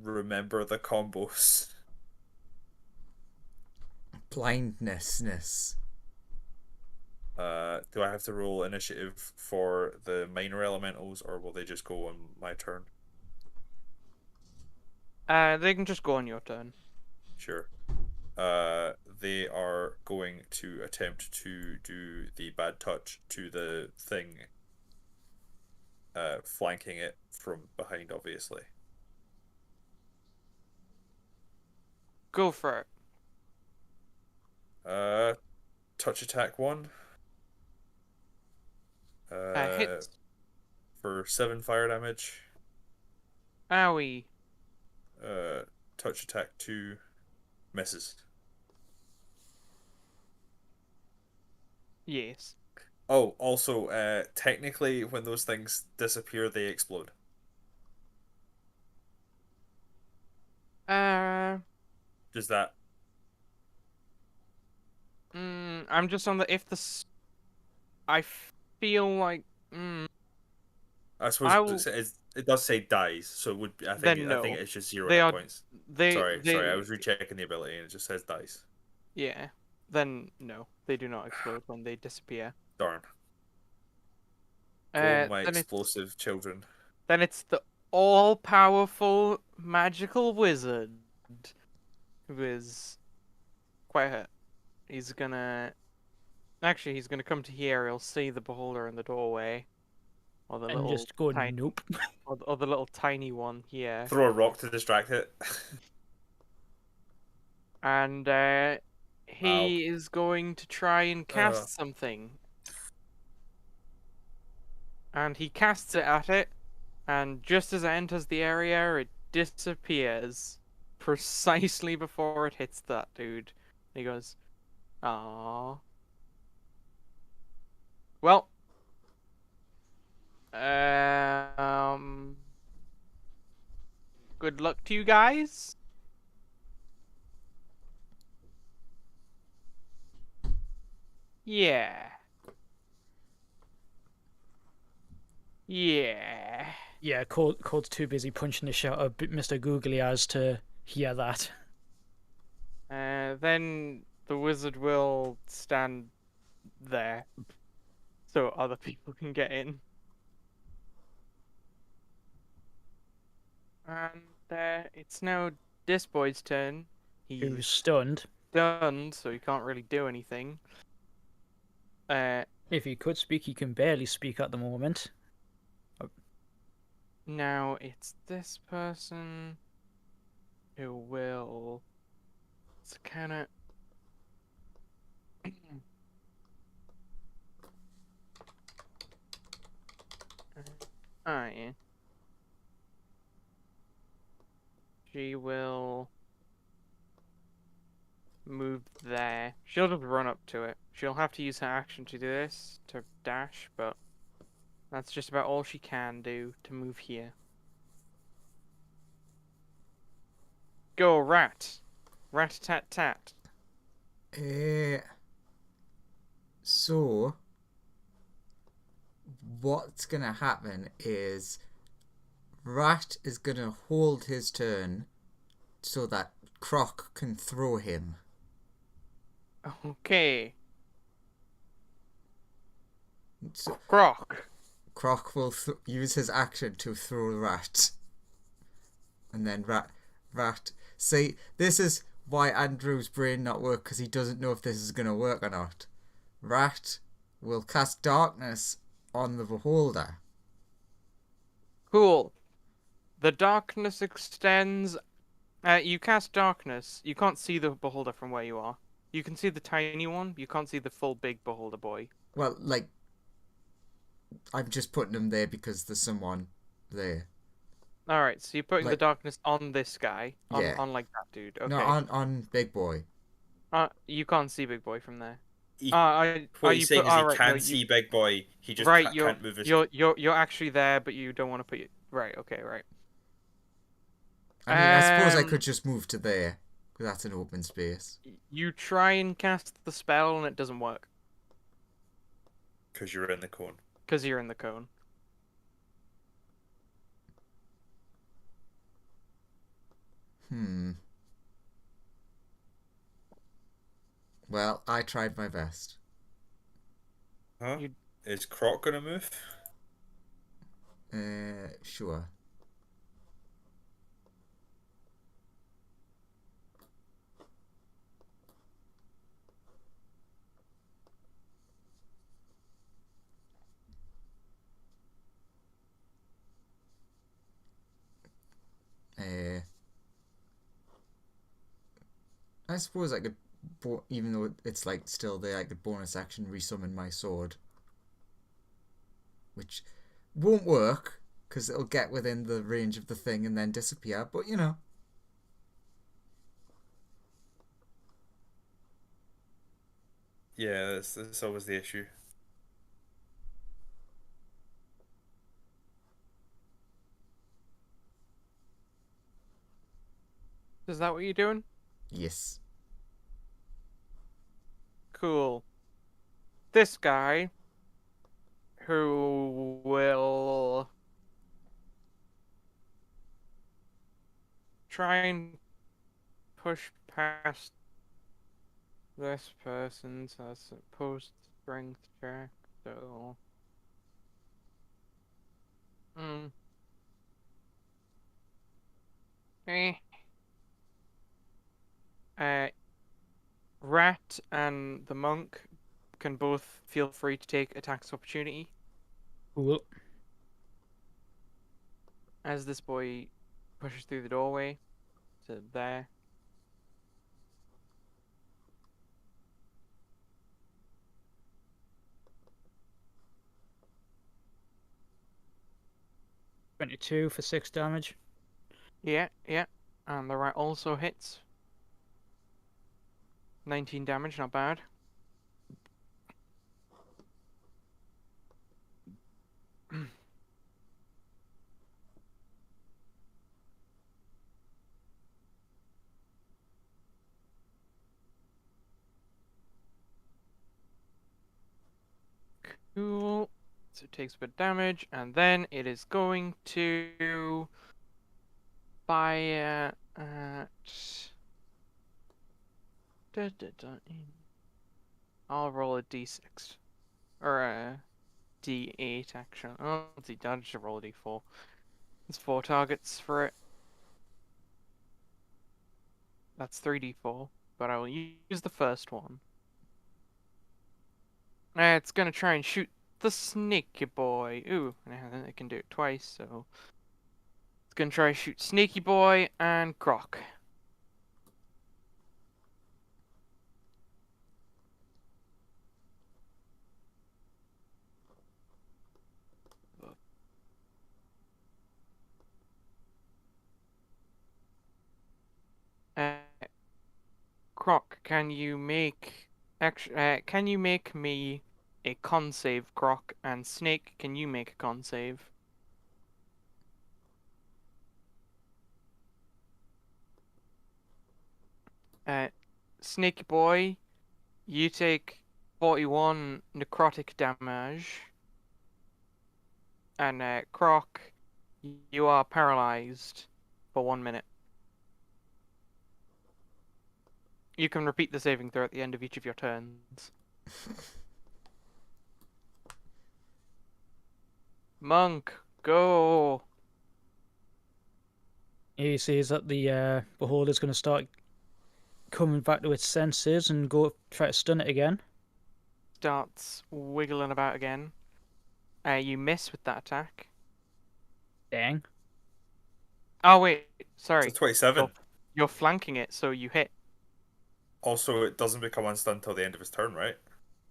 remember the combos. Blindness. Do I have to roll initiative for the minor elementals, or will they just go on my turn? They can just go on your turn. Sure. They are going to attempt to do the bad touch to the thing, flanking it from behind, obviously. Go for it. Touch attack 1. Hits. For 7 fire damage. Owie. Touch attack 2. Misses. Yes. Oh, also, technically, when those things disappear, they explode. Does that? I'm just on the I feel like. I suppose it does say dies, so it would. I think it's just 0 hit points. Sorry, I was rechecking the ability and it just says dice. Yeah. Then no, they do not explode when they disappear. Darn. Go my explosive children. Then it's the all-powerful magical wizard who is quite hurt. He's gonna come to here. He'll see the beholder in the doorway, or the And little just go, tiny, nope. or the little tiny one here, Throw a rock to distract it. and he is going to try and cast something. And he casts it at it, and just as it enters the area, it disappears precisely before it hits that dude. He goes, "Aww." Well, good luck to you guys. Yeah. Yeah. Yeah, Code's too busy punching the shit out of Mr. Googly Eyes to hear that. Then the wizard will stand there so other people can get in. And it's now this boy's turn. Who's He's stunned. stunned, so he can't really do anything. If he could speak, he can barely speak at the moment. Now it's this person who will. It's kind of. Yeah. She will move there. She'll just run up to it. She'll have to use her action to do this, to dash, but that's just about all she can do to move here. Go, rat! Rat-tat-tat. So, what's gonna happen is Rat is gonna hold his turn so that Croc can throw him. Okay. So Croc. Croc will use his action to throw Rat. And then Rat. See, this is why Andrew's brain not work, because he doesn't know if this is going to work or not. Rat will cast darkness on the beholder. Cool. The darkness extends. You cast darkness. You can't see the beholder from where you are. You can see the tiny one. You can't see the full big beholder boy. Well, like, I'm just putting him there because there's someone there. Alright, so you're putting the Like- darkness on this guy. Yeah. On like that dude. Okay. No, on Big Boy. You can't see big boy from there. What he's saying is he right, can no, see Big Boy. He just right, can't move his. You're actually there, but you don't want to put your... Right, okay, right. I mean, I suppose I could just move to there, because that's an open space. You try and cast the spell and it doesn't work. Because you're in the cone. Because you're in the cone. Well, I tried my best. Huh? Is Croc gonna move? Sure. I suppose I could, even though it's like still there, I could bonus action resummon my sword, which won't work because it'll get within the range of the thing and then disappear. But you know, Yeah, that's always the issue. Is that what you're doing? yes. Cool. This guy, who will try and push past this person, so that's a post strength check, so... Eh. Rat and the monk can both feel free to take attacks of opportunity Cool. as this boy pushes through the doorway to there. $22 for 6 damage. Yeah, yeah. And the rat also hits. 19 damage, not bad. Cool. So it takes a bit of damage, and then it is going to fire at. I'll roll a d6. Or a d8, actually. Oh, I should roll a d4. There's 4 targets for it. That's 3d4, but I will use the first one. It's gonna try and shoot the sneaky boy. Ooh, and it can do it twice, so it's gonna try and shoot sneaky boy and Croc. Uh, Croc, can you make can you make me a con save, Croc? And Snake, can you make a con save? Sneaky boy, you take 41 necrotic damage, and Croc, you are paralyzed for 1 minute. You can repeat the saving throw at the end of each of your turns. Monk, go! He sees that the beholder's going to start coming back to its senses and go try to stun it again. Starts wiggling about again. You miss with that attack. Dang. Oh wait, sorry. It's a 27. You're flanking it, so you hit. Also, it doesn't become unstunned until the end of his turn, right?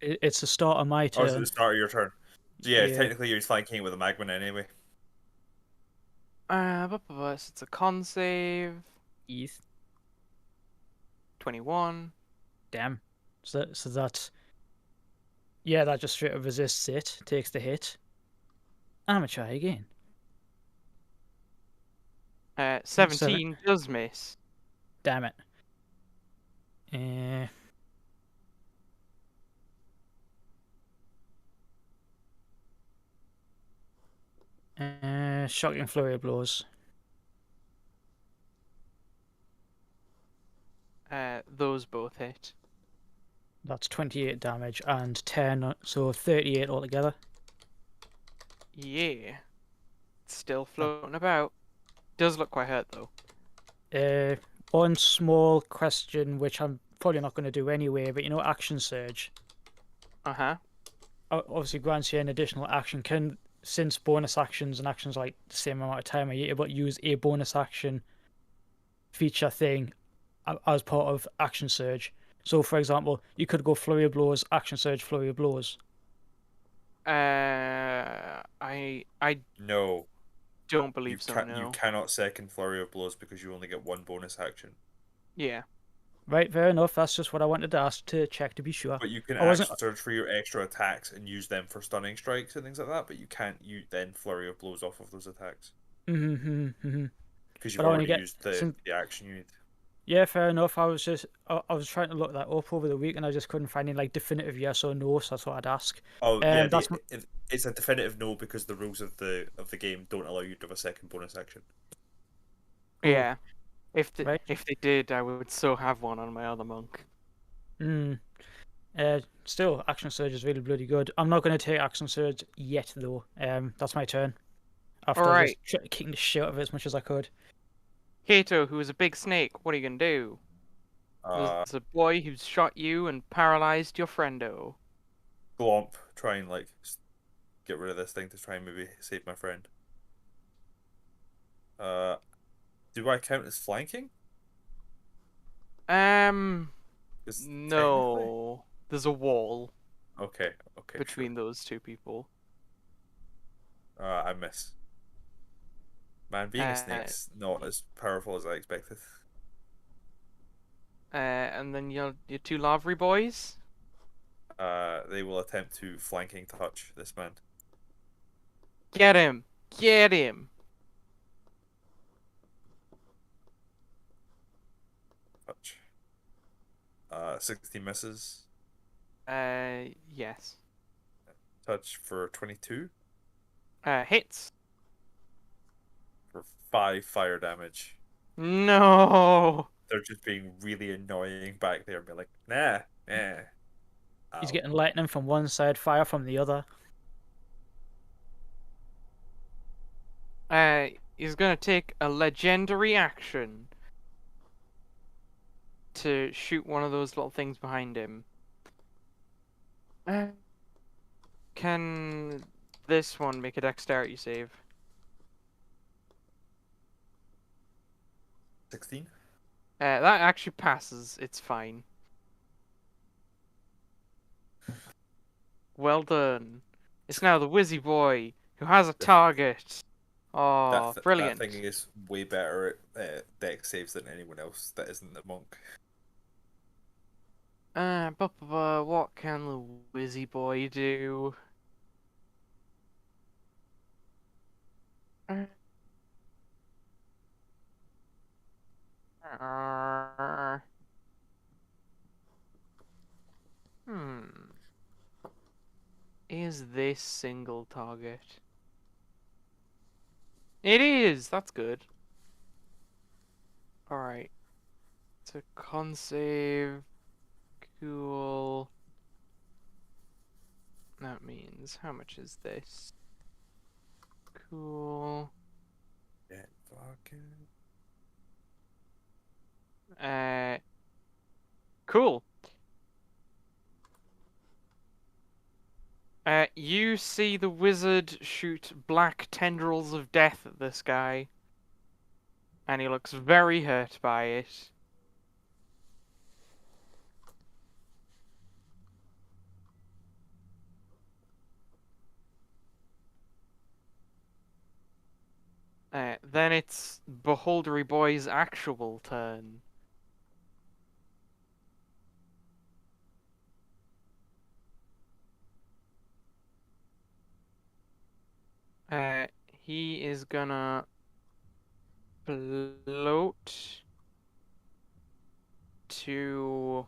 It's the start of my Or turn. is it the start of your turn? So yeah, Yeah. technically you're flanking it with a Magman anyway. So it's a con save. Yes. 21. Damn. So that... Yeah, that just straight up resists it, takes the hit. I'm gonna try again. 17 does miss. Damn it. Shocking flurry of blows. Those both hit. That's 28 damage and 10, so 38 altogether. Yeah. It's still floating about. Does look quite hurt though. One small question, which I'm probably not going to do anyway, but you know, action surge. Uh-huh. Obviously grants you an additional action. Since bonus actions and actions like the same amount of time, are you able to use a bonus action feature thing as part of action surge? So, for example, you could go flurry of blows, action surge, flurry of blows. I No. don't believe so, no. You cannot second flurry of blows because you only get one bonus action. Yeah. Right, fair enough. That's just what I wanted to ask to check to be sure. But you can I wasn't- action surge for your extra attacks and use them for stunning strikes and things like that, but you can't then flurry of blows off of those attacks. Because you've But I only already get used the action you need. Yeah, fair enough. I was trying to look that up over the week and I just couldn't find any like definitive yes or no, so I thought I'd ask. Oh yeah, that's it's a definitive no because the rules of the game don't allow you to have a second bonus action. Yeah. If Right. they did, I would so have one on my other monk. Still, action surge is really bloody good. I'm not going to take action surge yet though. That's my turn. After Alright. just kicking the shit out of it as much as I could. Kato, who is a big snake, what are you gonna do? There's a boy who's shot you and paralyzed your friendo. Glomp, try and like get rid of this thing to try and maybe save my friend. Do I count as flanking? 'Cause No. There's a wall Okay, okay, between sure. those two people. I miss. Man, being a Uh, snake's not as powerful as I expected. And then your two Lavry boys. They will attempt to flanking touch this man. Get him! Get him! Touch. 16 misses. Yes. Touch for 22 Hits. for 5 fire damage. No! They're just being really annoying back there and be like, nah. He's Ow. getting lightning from one side, fire from the other. He's gonna take a legendary action to shoot one of those little things behind him. Can this one make a dexterity save? 16? That actually passes. It's fine. Well done. It's now the Wizzy boy who has a target. Oh, brilliant. That thing is way better at dex saves than anyone else that isn't the monk. What can the Wizzy boy do? Is this single target? It is! That's good. Alright. It's a con save. Cool. That means, how much is this? Cool. Yeah, fucking. Cool. You see the wizard shoot black tendrils of death at this guy. And he looks very hurt by it. Then it's Beholdery Boy's actual turn. He is gonna float to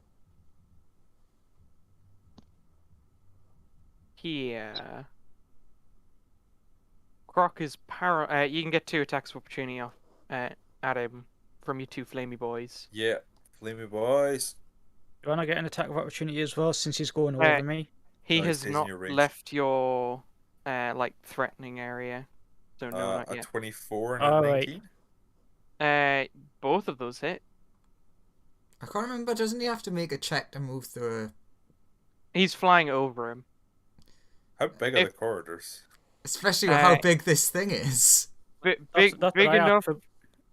here. Croc is you can get 2 attacks of opportunity off at him from your 2 flamey boys. Yeah, flamey boys. Do I not get an attack of opportunity as well since he's going over me? He No, he has stays in not your range. left your like threatening area. So no, not A yet. 24 and All a right. 19. Both of those hit. I can't remember. Doesn't he have to make a check to move through? He's flying over him. How big are the corridors? Especially with how big this thing is. Big That's what I have enough. to-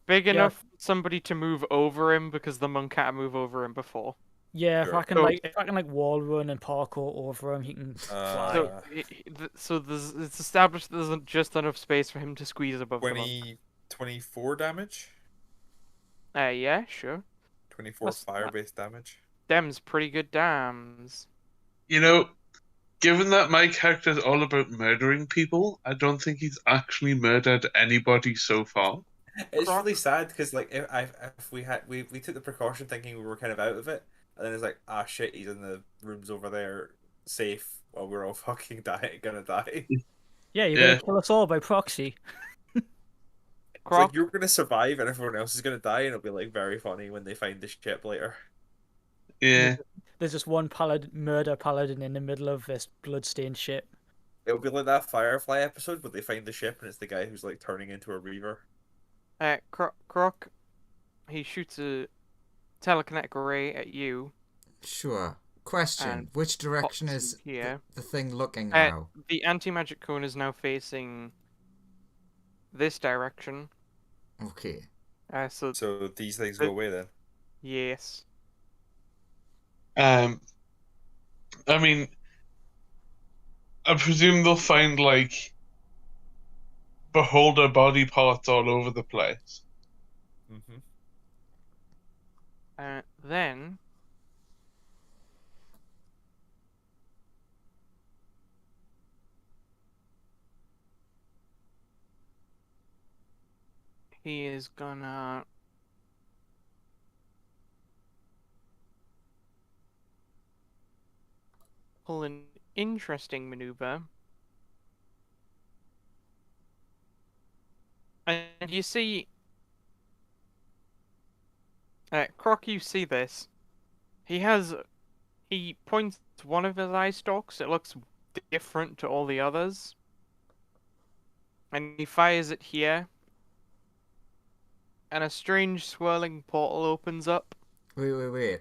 Big Yeah. enough for somebody to move over him because the monk had to move over him before. Yeah, if Sure. I can like wall run and parkour over him, he can fly. So it's established there's just enough space for him to squeeze above the monk. 24 damage? Yeah, sure. 24 That's- fire-based damage? Them's pretty good dams. You know, given that my character is all about murdering people, I don't think he's actually murdered anybody so far. It's Croc. really sad because like if we took the precaution thinking we were kind of out of it, and then it's like, ah shit, he's in the rooms over there safe while we're all fucking gonna die. Yeah, you're Yeah. gonna kill us all by proxy. It's Croc, like you're gonna survive and everyone else is gonna die, and it'll be like very funny when they find the ship later. Yeah. There's just one murder paladin in the middle of this bloodstained ship. It'll be like that Firefly episode where they find the ship and it's the guy who's like turning into a reaver. Croc, he shoots a telekinetic ray at you. Sure. Question: And which direction pops is in here. the thing looking Uh, now? the anti-magic cone is now facing this direction. Okay. So So these things go away then. yes. I mean, I presume they'll find like beholder body parts all over the place. Mm-hmm. Then he is gonna pull an interesting maneuver. And you see, Croc, you see this. He points to one of his eye stalks. It looks different to all the others. And he fires it here. And a strange swirling portal opens up. Wait.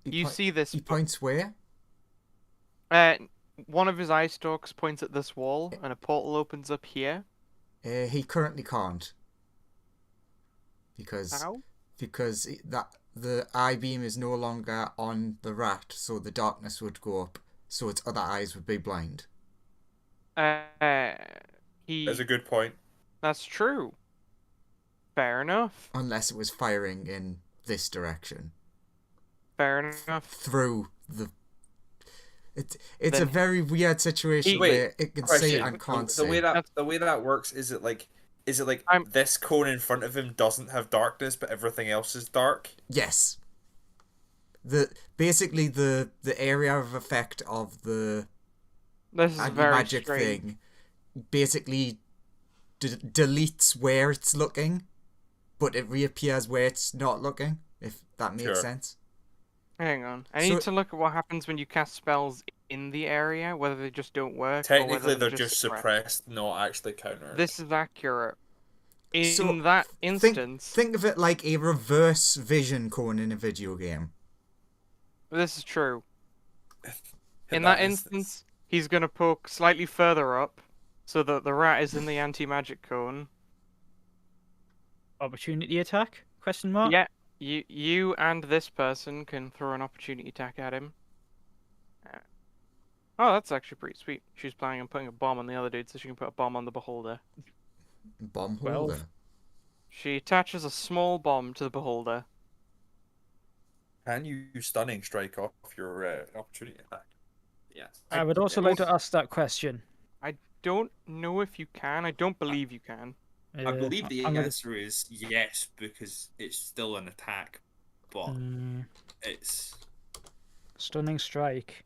You see this. He points where? One of his eye stalks points at this wall, and a portal opens up here. He currently can't. Because How? the eye beam is no longer on the rat, so the darkness would go up, so its other eyes would be blind. That's a good point. That's true. Fair enough. Unless it was firing in this direction. Fair enough. Through the... It's Then a very weird situation where it can see and can't see. The way that works is it like I'm- this cone in front of him doesn't have darkness, but everything else is dark? Yes. Basically the area of effect of the This is very magic strange. thing basically deletes where it's looking, but it reappears where it's not looking, if that makes Sure. sense. Hang on. I need to look at what happens when you cast spells in the area, whether they just don't work. or Technically, whether they're just suppressed, not actually countered. This is accurate. In So, that instance, Think of it like a reverse vision cone in a video game. this is true. In that instance, he's going to poke slightly further up, so that the rat is in the anti-magic cone. Opportunity attack? Question mark? Yeah, you and this person can throw an opportunity attack at him. Oh, that's actually pretty sweet. She's planning on putting a bomb on the other dude, so she can put a bomb on the beholder. Bomb 12. holder. She attaches a small bomb to the beholder. Can you stunning strike off your opportunity attack? Yes. I would also like to ask that question. I don't know if you can. I don't believe you can. I believe the I'm gonna- answer is yes, because it's still an attack, but it's Stunning strike.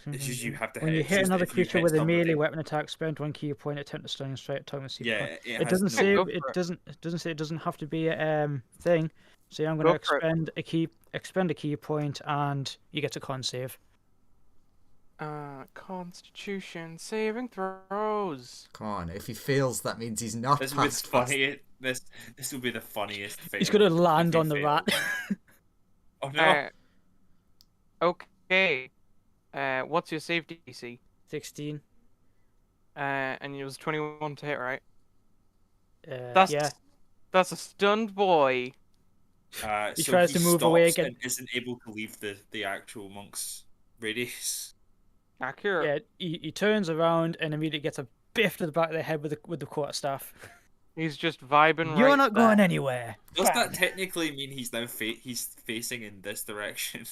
just you have to When hit. you It's hit just another if you creature hit with a somebody- melee weapon attack, spend 1 key point, attempt a stunning strike, target C. Yeah, It doesn't has say Go it for it. doesn't say it doesn't have to be a thing. So I'm going Go to for it. expend a key point, and you get a con save. Constitution saving throws. Come on, if he fails, that means he's not This will be the past funniest. This will be the funniest fail. He's going to if land he on the rat. fails. Oh no! Okay. What's your save DC? 16. And it was 21 to hit, right? Yeah. That's a stunned boy. He So tries to move away stops again. and isn't able to leave the actual monk's radius. Accurate. Yeah, he turns around and immediately gets a biff to the back of the head with the quarterstaff. He's just vibing You're right not there. going anywhere. Does Bang. that technically mean he's now he's facing in this direction?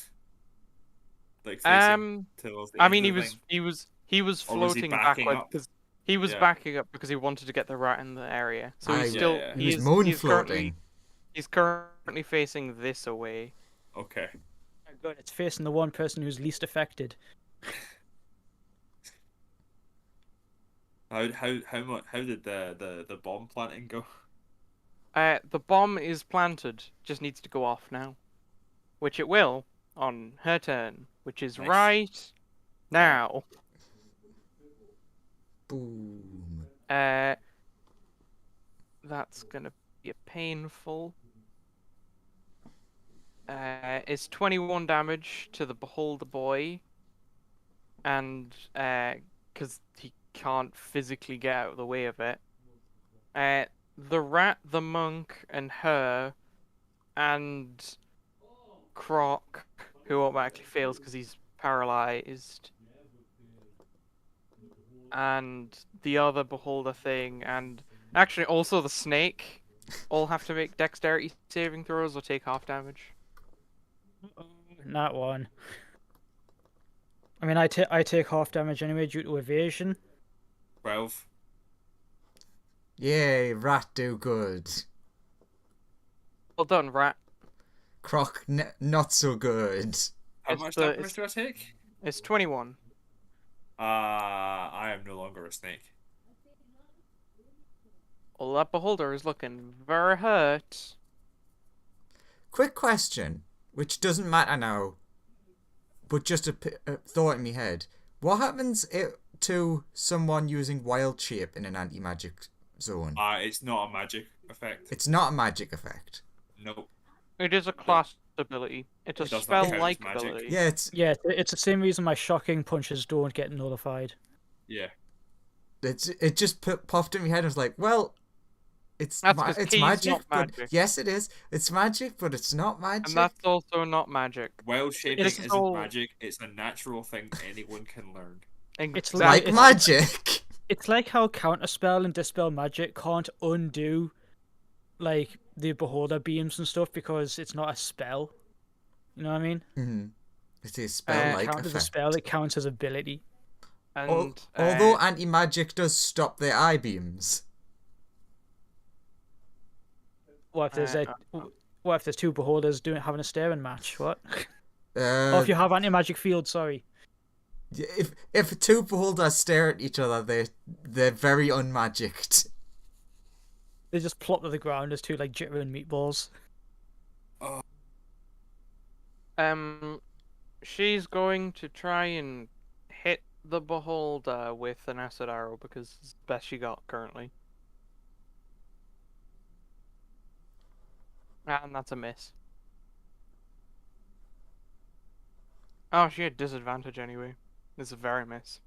Like towards the I end mean, of the thing? he was Or was he floating backing backward up? because he was Yeah. backing up because he wanted to get the rat in the area. So he's Aye, still yeah. He was he's moon he's currently floating. he's currently facing this away. Okay. Oh, God, it's facing the one person who's least affected. How did the bomb planting go? The bomb is planted. Just needs to go off now, which it will on her turn, which is Nice. right now. Boom. That's gonna painful. It's 21 damage to the Beholder boy, and because he can't physically get out of the way of it. The rat, the monk, and her, and Croc, who automatically fails because he's paralyzed, and the other Beholder thing, and actually also the snake, all have to make dexterity saving throws or take half damage. Not one. I mean, I take half damage anyway due to evasion. 12. Yay, rat do good. Well done, rat. Croc not so good. How It's much the- damage do I take? It's 21. I am no longer a snake. Well, that Beholder is looking very hurt. Quick question, which doesn't matter now, but just a thought in my head. What happens to someone using wild shape in an anti-magic zone? It's not a magic effect. It's not a magic effect. Nope. It is a class ability. It's a It does not count as spell-like magic. ability. Yeah, it's Yeah, it's the same reason my shocking punches don't get nullified. Yeah. it just popped in my head. I was like, well, it's That's 'cause it's P's magic, not but magic. yes, it is. It's magic, but it's not magic. And that's also not magic. Wild shaping It's isn't all- magic. It's a natural thing anyone can learn. It's like it's- magic. It's like how counterspell and dispel magic can't undo, like, the Beholder beams and stuff because it's not a spell. You know what I mean? Mm-hmm. It is It spell-like counts as a effect. spell. It counts as ability. And Although anti-magic does stop their eye beams. What if there's what if there's two Beholders having a staring match? What? Or Uh, if you have anti-magic field, sorry. if two beholders stare at each other, they're very unmagicked. They just plop to the ground as two like jittering meatballs. she's going to try and hit the Beholder with an acid arrow because it's the best she got currently. And that's a miss. Oh, she had disadvantage anyway. It's a very miss.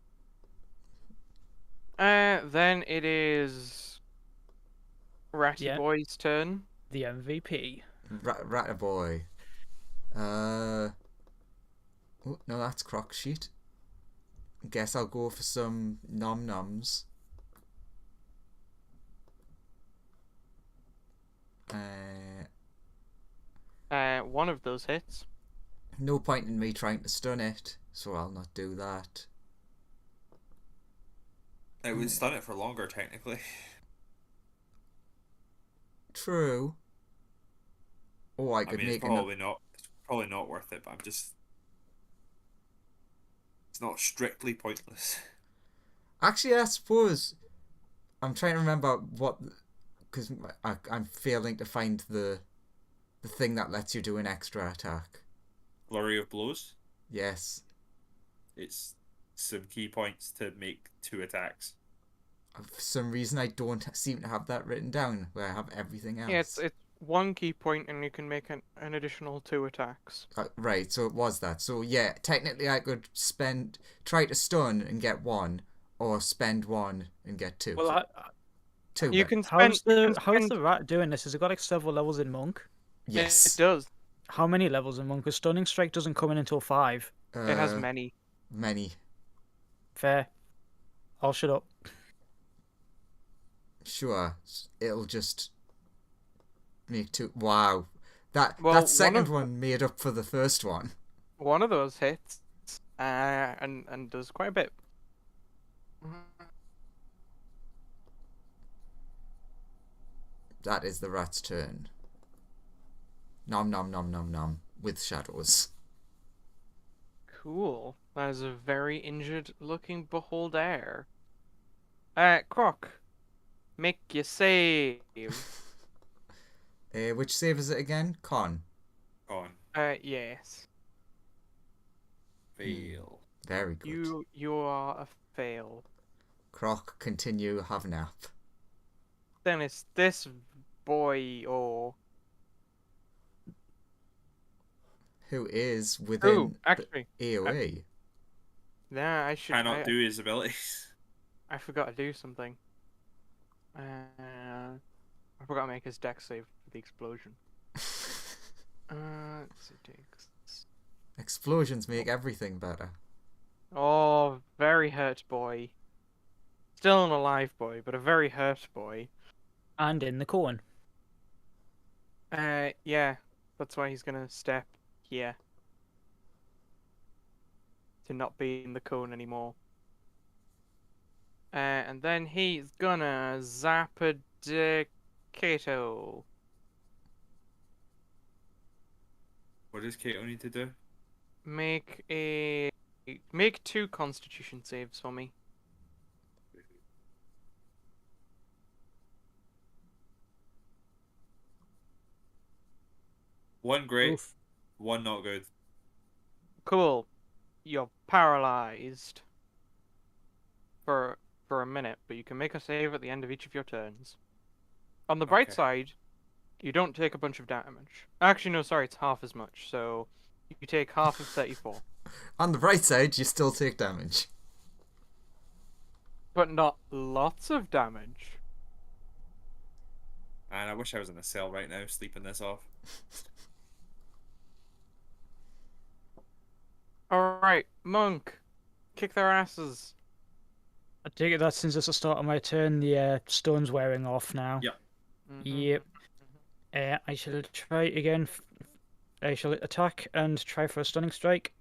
Then it is Ratty Yeah. Boy's turn. The MVP. Rat boy. Oh, no, that's Croc sheet. Guess I'll go for some nom noms. One of those hits. No point in me trying to stun it, so I'll not do that. It would stun it for longer, technically. True. Oh, I I could mean, make it's probably not worth it, but I'm just... It's not strictly pointless. Actually, I suppose I'm trying to remember what, because I'm failing to find the thing that lets you do an extra attack. Flurry of blows. Yes. It's some key points to make 2 attacks. For some reason, I don't seem to have that written down where I have everything else. Yeah, it's one key point and you can make an additional 2 attacks. Right, so it was that. So yeah, technically I could try to stun and get 1, or spend 1 and get 2. Well, So 2. You then. can spend. how's the rat doing this? Has it got like several levels in Monk? Yes. It does. How many levels in Monk? Because Stunning Strike doesn't come in until 5. It has many. Many. Fair. I'll shut up. Sure, it'll just make 2. Wow, that Well, second one made up for the first one. One of those hits, and does quite a bit. That is the rat's turn. Nom nom nom nom nom with shadows. Cool. That is a very injured-looking Beholder. Croc, make your save. Which save is it again? Con. On. Yes. Fail. Very good. You are a fail. Croc, continue, have nap. Then it's this boy or Who is who within actually? the AoE? Nah, I should. Cannot do his abilities. I forgot to do something. I forgot to make his deck save for the explosion. Let's see, takes. Explosions make everything better. Oh, very hurt boy. Still an alive boy, but a very hurt boy. And in the cone. Yeah, that's why he's gonna step here. To not be in the cone anymore. And then he's gonna Zapadicato. What does Kato need to do? Make 2 Constitution saves for me. One great, Oof. one not good. Cool. You're paralyzed for a minute, but you can make a save at the end of each of your turns. On the bright Okay. side, you don't take a bunch of damage. Actually, no, sorry, it's half as much. So you take half of 34, On the bright side, you still take damage. but not lots of damage. And I wish I was in a cell right now, sleeping this off. All right, monk, kick their asses. I take it that since it's the start of my turn, the stone's wearing off now. Yep. Yep. I shall try again. I shall attack and try for a stunning strike.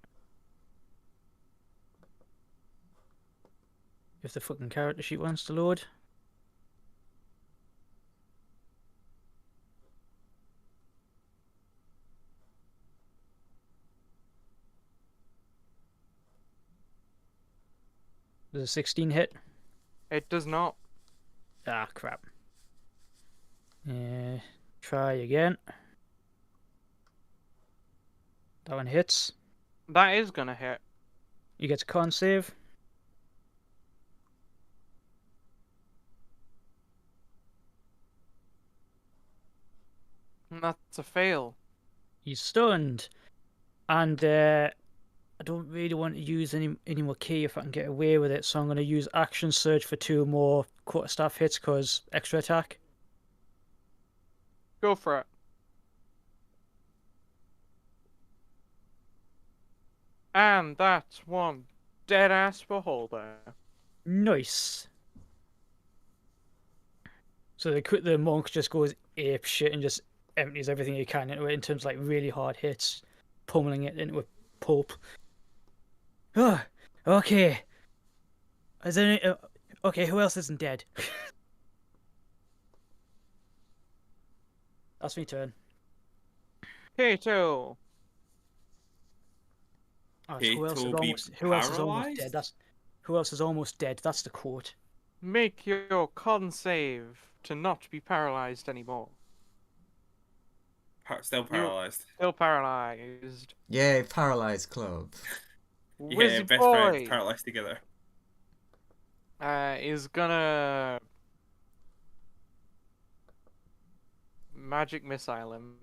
If the fucking character sheet wants to load. Does a 16 hit? It does not. Ah, crap. Try again. That one hits. That is gonna hit. You get a con save. That's a fail. He's stunned. And I don't really want to use any more key if I can get away with it, so I'm going to use action surge for 2 more quarterstaff hits because extra attack. Go for it. And that's one dead ass beholder. Nice. So the monk just goes ape shit and just empties everything he can into it in terms of like really hard hits, pummeling it into a pulp. Oh, okay. Is there any, okay, who else isn't dead? That's my turn. Kato. Oh, so who else is Kato be almost almost paralyzed? dead? Who else is almost dead? That's the quote. Make your con save to not be paralyzed anymore. Still paralyzed. Still paralyzed. Yay, paralyzed club. Yeah, Wizzy best boy friends paralyzed together. is gonna magic missile him.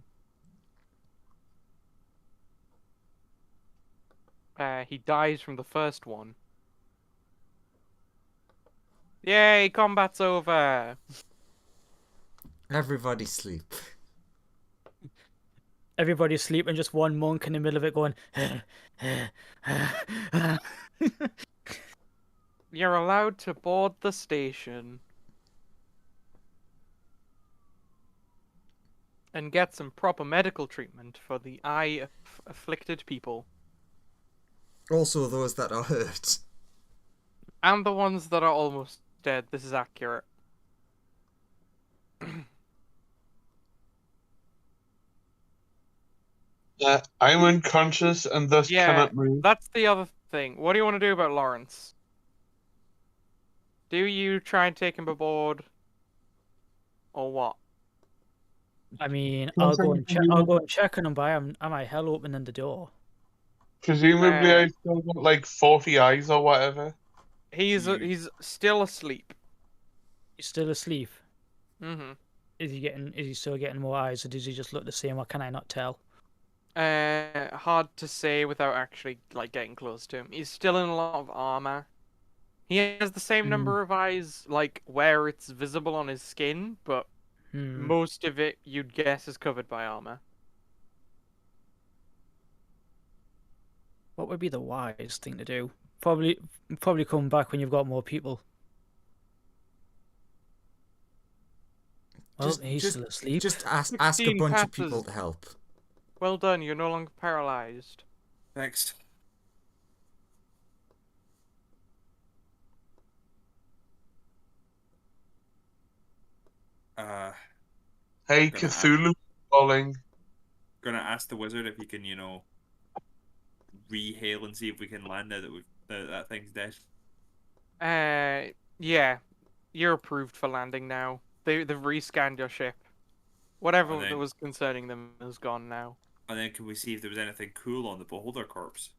He dies from the first one. Yay, combat's over. Everybody sleep. Everybody's sleeping, just one monk in the middle of it going. You're allowed to board the station and get some proper medical treatment for the eye-afflicted people. Also those that are hurt. And the ones that are almost dead. This is accurate. I'm unconscious and thus Yeah, cannot move. that's the other thing. What do you want to do about Lawrence? Do you try and take him aboard? Or what? I mean, One I'll go and second, check. I'll go and check on him. But am I hell opening the door? Presumably, I've still got like 40 eyes or whatever. He's You- he's still asleep. He's still asleep. Mm-hmm. Is he still getting more eyes, or does he just look the same, or can I not tell? Hard to say without actually like getting close to him. He's still in a lot of armor. He has the same Hmm. number of eyes, like where it's visible on his skin, but most of it you'd guess is covered by armor. What would be the wise thing to do? Probably come back when you've got more people. Well, he's still asleep. Just ask a 16 bunch of passes. people to help. Well done, you're no longer paralyzed. Thanks. Hey, Gonna Cthulhu calling. Gonna ask the wizard if he can, re-hail and see if we can land now that that thing's dead. Yeah, you're approved for landing now. They've rescanned your ship. Whatever And then- that was concerning them is gone now. And then can we see if there was anything cool on the beholder corpse?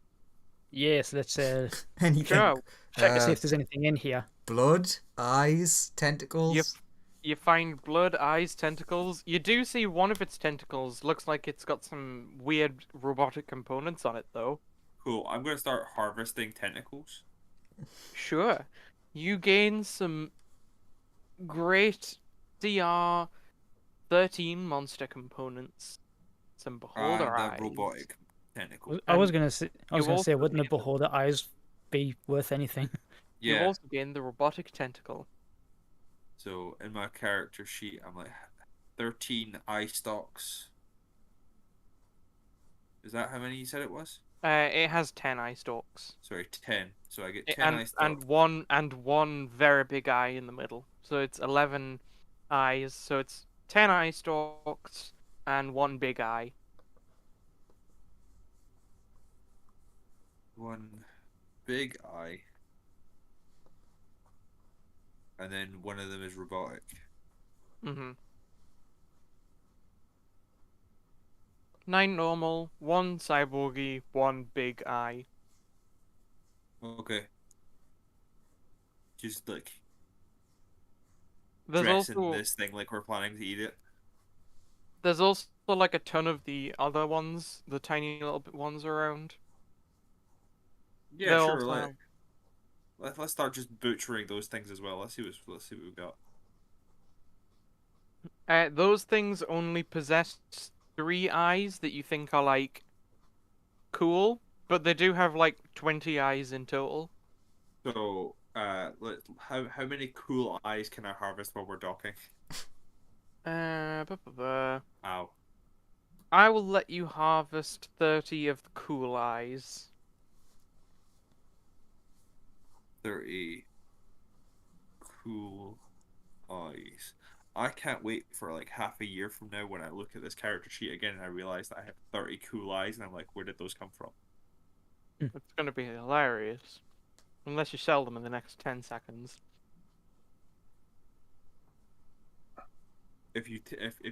Yes, let's Anything. Sure. check to see Uh, if there's anything in here. Blood, eyes, tentacles. You find blood, eyes, tentacles. You do see one of its tentacles looks like it's got some weird robotic components on it, though. Cool. I'm gonna start harvesting tentacles. Sure. You gain some great DR13 monster components. Some beholder And eyes. the robotic tentacles. I was And gonna say, you also wouldn't the gain- beholder eyes be worth anything? You've Yeah. also gained the robotic tentacle. So in my character sheet, I'm like 13 eye stalks. Is that how many you said it was? It has 10 eye stalks. Sorry, 10. So I get 10 eye And stalks. one very big eye in the middle. So it's 11 eyes. So it's 10 eye stalks and one big eye. One big eye. And then one of them is robotic. Mm-hmm. 9 normal, 1 cyborgy, 1 big eye. Okay. Just like There's dressing also this thing like we're planning to eat it. there's also like a ton of the other ones, the tiny little ones around. Yeah, They sure. also Like, have- let's start just butchering those things as well. Let's see what we've got. Those things only possess 3 eyes that you think are like cool, but they do have like 20 eyes in total. So, how many cool eyes can I harvest while we're docking? I Ow. will let you harvest 30 of the cool eyes. 30 cool eyes. I can't wait for like half a year from now when I look at this character sheet again and I realize that I have 30 cool eyes and I'm like, where did those come from? It's gonna be hilarious. Unless you sell them in the next 10 seconds. If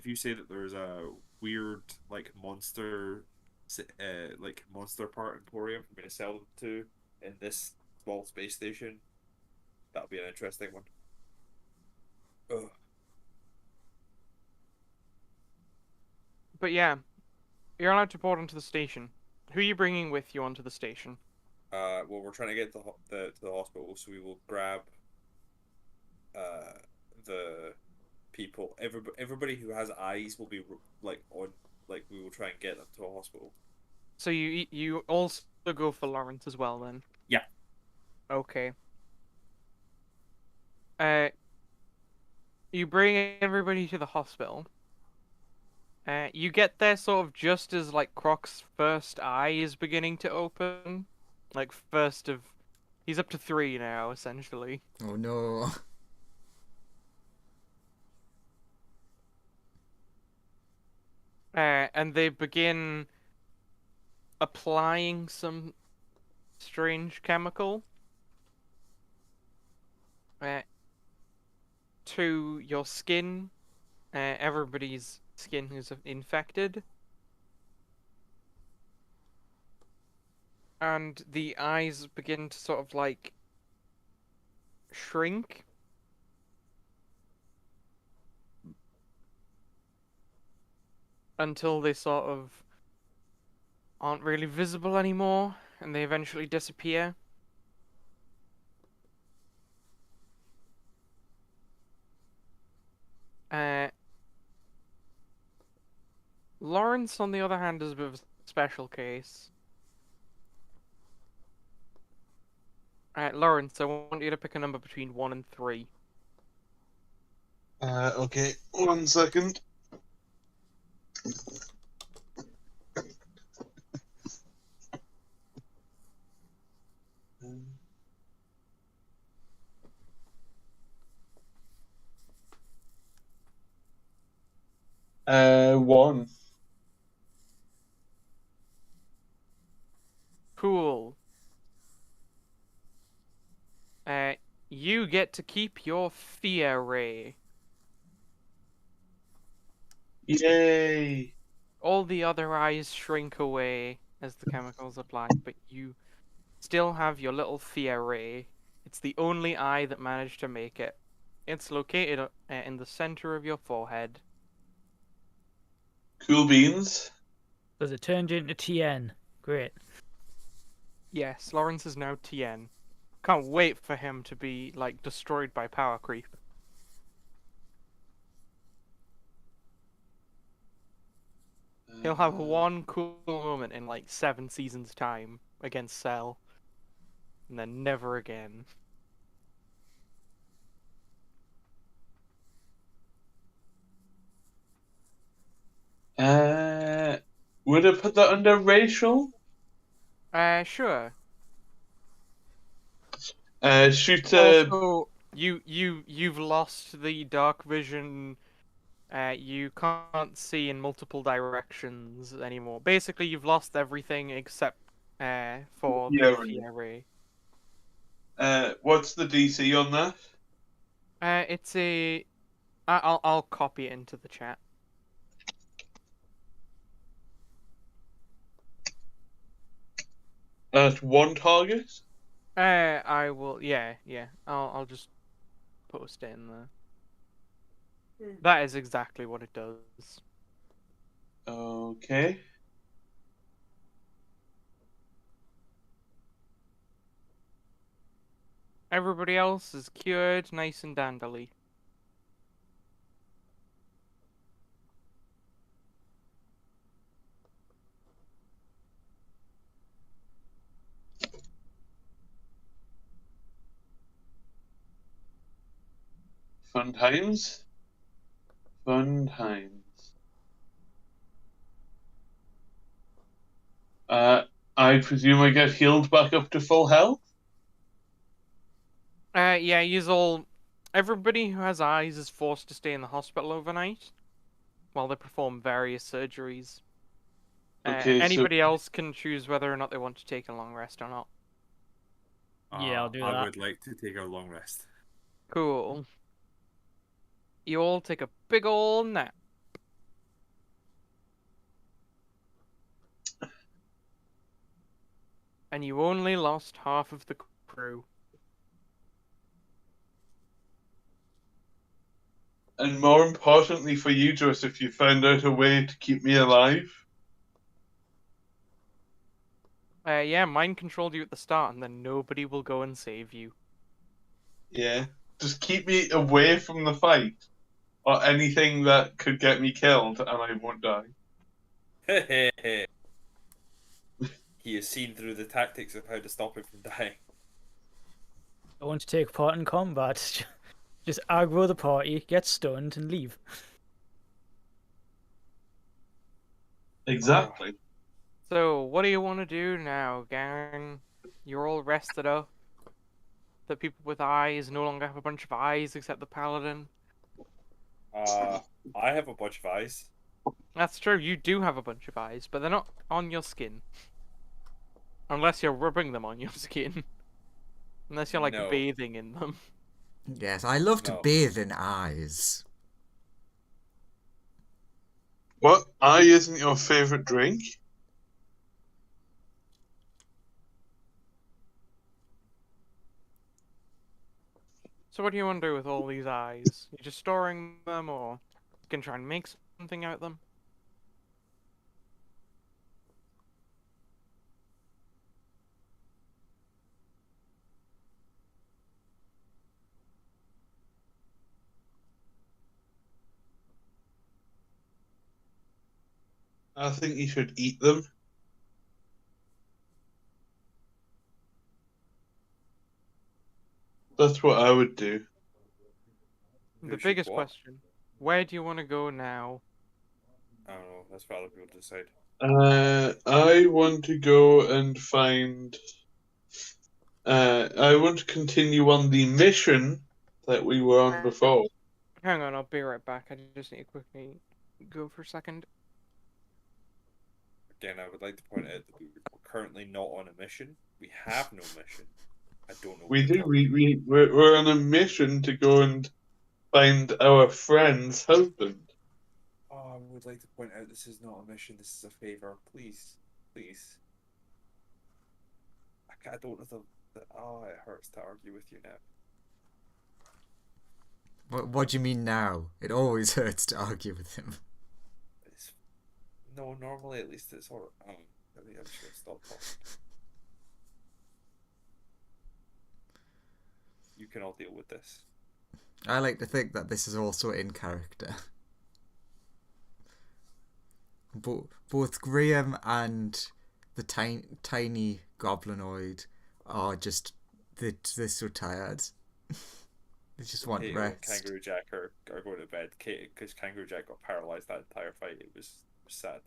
you say that there's a weird like monster part emporium for me to sell them to in this small space station, that'll be an interesting one. Ugh. But yeah, you're allowed to board onto the station. Who are you bringing with you onto the station? Well, we're trying to get to the hospital, so we will grab the people. Everybody who has eyes will be we will try and get them to a hospital. So you also go for Lawrence as well then? Yeah. Okay. You bring everybody to the hospital. You get there sort of just as like Croc's first eye is beginning to open. Like he's up to 3 now, essentially. Oh no. And they begin applying some strange chemical to your skin. Everybody's skin who's infected. And the eyes begin to sort of like shrink. until they sort of aren't really visible anymore, and they eventually disappear. Uh, Lawrence, on the other hand, is a bit of a special case. Lawrence, I want you to pick a number between 1 and 3. Okay, 1 second. One. Cool. You get to keep your fear ray. Yay! All the other eyes shrink away as the chemicals apply, but you still have your little fear ray. It's the only eye that managed to make it. It's located in the center of your forehead. Cool beans. Does it turn you into TN? Great. Yes, Lawrence is now TN. Can't wait for him to be, like, destroyed by power creep. He'll have one cool moment in, like, 7 seasons' time against Cell. And then never again. Would I put that under racial? Sure. Shoot. Also, you've lost the dark vision. You can't see in multiple directions anymore. Basically, you've lost everything except for Yeah, the right. fear ray. What's the DC on that? It's a. I'll copy it into the chat. At one target. I will. Yeah. I'll just post it in there. That is exactly what it does. Okay. Everybody else is cured, nice and dandily. Fun times. Fun times. I presume I get healed back up to full health? Yeah, use all. Everybody who has eyes is forced to stay in the hospital overnight while they perform various surgeries. Okay, Anybody else can choose whether or not they want to take a long rest or not. Yeah, I'll do I that. would like to take a long rest. Cool. You all take a big ol' nap. And you only lost half of the crew. And more importantly for you, Joseph, you found out a way to keep me alive? Yeah, mind controlled you at the start, and then nobody will go and save you. Yeah. Just keep me away from the fight. Or anything that could get me killed, and I won't die. He has seen through the tactics of how to stop him from dying. I want to take part in combat. Just aggro the party, get stunned, and leave. Exactly. So, what do you want to do now, gang? You're all rested up. The people with eyes no longer have a bunch of eyes except the paladin. I have a bunch of eyes. That's true, you do have a bunch of eyes, but they're not on your skin. Unless you're rubbing them on your skin. Unless you're, like, No. bathing in them. Yes, I love to No. bathe in eyes. What? Eye isn't your favourite drink? So what do you want to do with all these eyes? You just storing them, or you can try and make something out of them? I think you should eat them. That's what I would do. The Who should biggest what? question: where do you want to go now? I don't know. That's for other people to decide. I want to go and find. I want to continue on the mission that we were on before. Hang on, I'll be right back. I just need to quickly go for a second. Again, I would like to point out that we're currently not on a mission. We have no mission. I don't know. We what you're do. talking We're on a mission to go and find our friend's husband. about. Oh, I would like to point out this is not a mission. This is a favor. Please, please. I don't know oh, it hurts to argue with you now. What do you mean now? It always hurts to argue with him. No, normally at least it's alright. I'm just gonna stop talking. You can all deal with this. I like to think that this is also in character. Both Graham and the tiny goblinoid are they're so tired. They just want Kate rest. and Kangaroo Jack are going to bed. Kate, because Kangaroo Jack got paralyzed that entire fight. It was sad.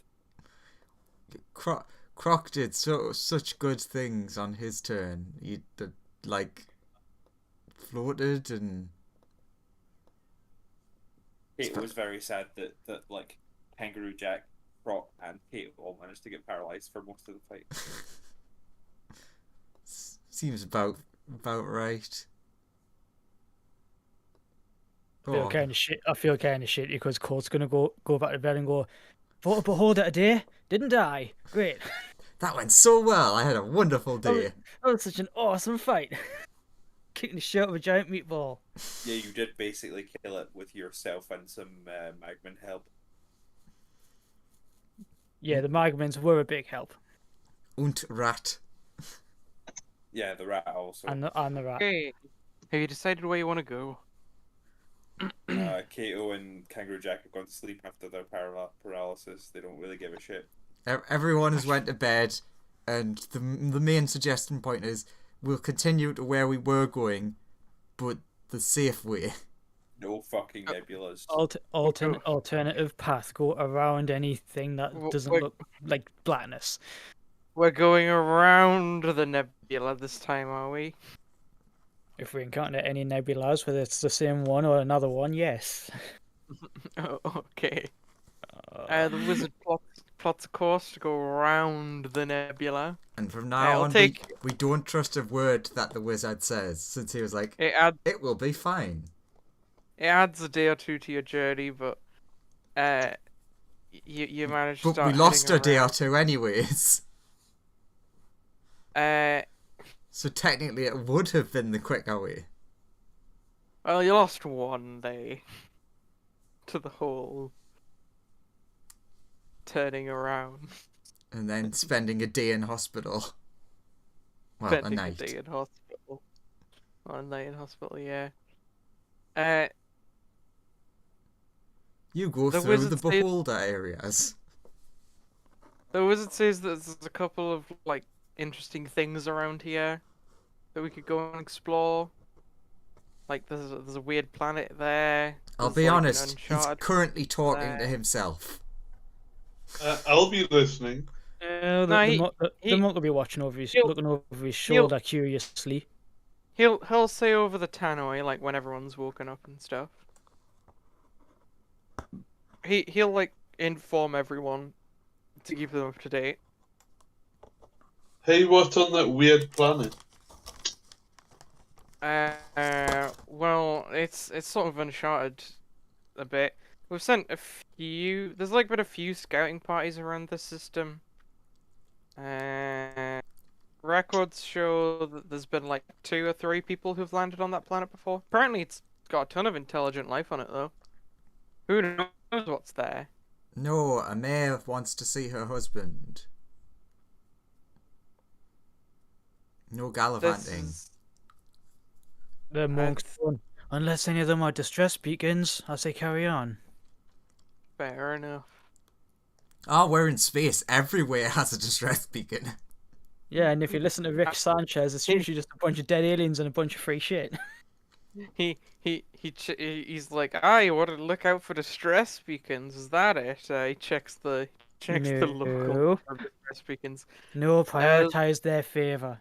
Croc did such good things on his turn. He floated and. Kate was very sad that like Kangaroo Jack, Croc, and Kate all managed to get paralyzed for most of the fight. Seems about right. I feel kind of shit because Court's gonna go back to bed and go, "Fought a beholder today, didn't I? Great. That went so well. I had a wonderful day." That was such an awesome fight. Kicking the shit out of a giant meatball. Yeah, you did basically kill it with yourself and some Magman help. Yeah, the Magmans were a big help. Und Rat. Yeah, the rat also. And the rat. Okay, have you decided where you want to go? Kato and Kangaroo Jack have gone to sleep after their paralysis. They don't really give a shit. Everyone has went to bed, and the main suggestion point is we'll continue to where we were going, but the safe way. No fucking nebulas. Alternative path. Go around anything that doesn't look like blackness. We're going around the nebula this time, are we? If we encounter any nebulas, whether it's the same one or another one, yes. Oh, okay. The wizard plots a course to go around the nebula. And from now on, we don't trust a word that the wizard says, since he was like, it will be fine. It adds a day or two to your journey, but you managed to But start we lost a heading day or around. two anyways. So technically it would have been the quicker way. Well, you lost one day to the whole turning around. And then spending a day in hospital. Well, Spending a night. day in hospital. Well, a night in hospital, yeah. You go The through wizard the said- beholder areas. The wizard says that there's a couple of like interesting things around here that we could go and explore. Like there's a weird planet there. I'll There's, be like, an honest, he's uncharted currently talking to there. himself. I'll be listening. No, The monk will be watching over looking over his shoulder curiously. He'll say over the tannoy like when everyone's woken up and stuff. He'll like inform everyone to keep them up to date. Hey, what's on that weird planet? Well, it's sort of uncharted a bit. We've sent a few. There's like been a few scouting parties around the system. Records show that there's been like 2 or 3 people who've landed on that planet before. Apparently, it's got a ton of intelligent life on it though. Who knows what's there? No, a mayor wants to see her husband. No gallivanting. The monk's going, unless any of them are distress beacons, as they carry on. Fair enough. Oh, we're in space. Everywhere has a distress beacon. Yeah, and if you listen to Rick Sanchez, it's usually just a bunch of dead aliens and a bunch of free shit. He's like, ah, you want to look out for distress beacons? Is that it? He checks the local No. distress beacons. No, prioritize their favor.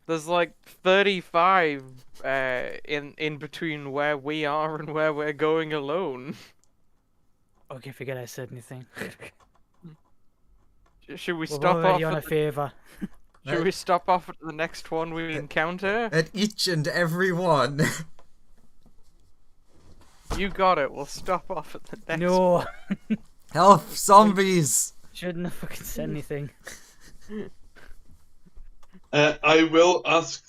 There's like 35 in between where we are and where we're going alone. Okay, forget I said anything. Should we We're stop already off on a at the, favor. should we stop off at the next one we encounter? At each and every one. You got it. We'll stop off at the next No, Help, zombies! shouldn't have fucking said anything. I will ask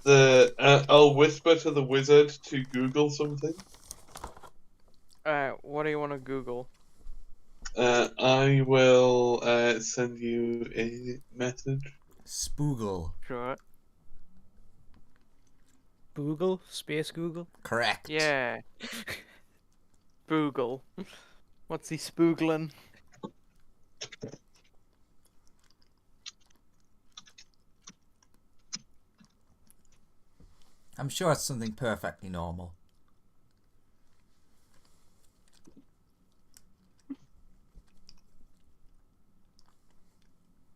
I'll whisper to the wizard to Google something. What do you want to Google? I will send you a message. Spoogle. Sure. Google? Space Google? Correct. Yeah. Spoogle. What's he spoogling? I'm sure it's something perfectly normal.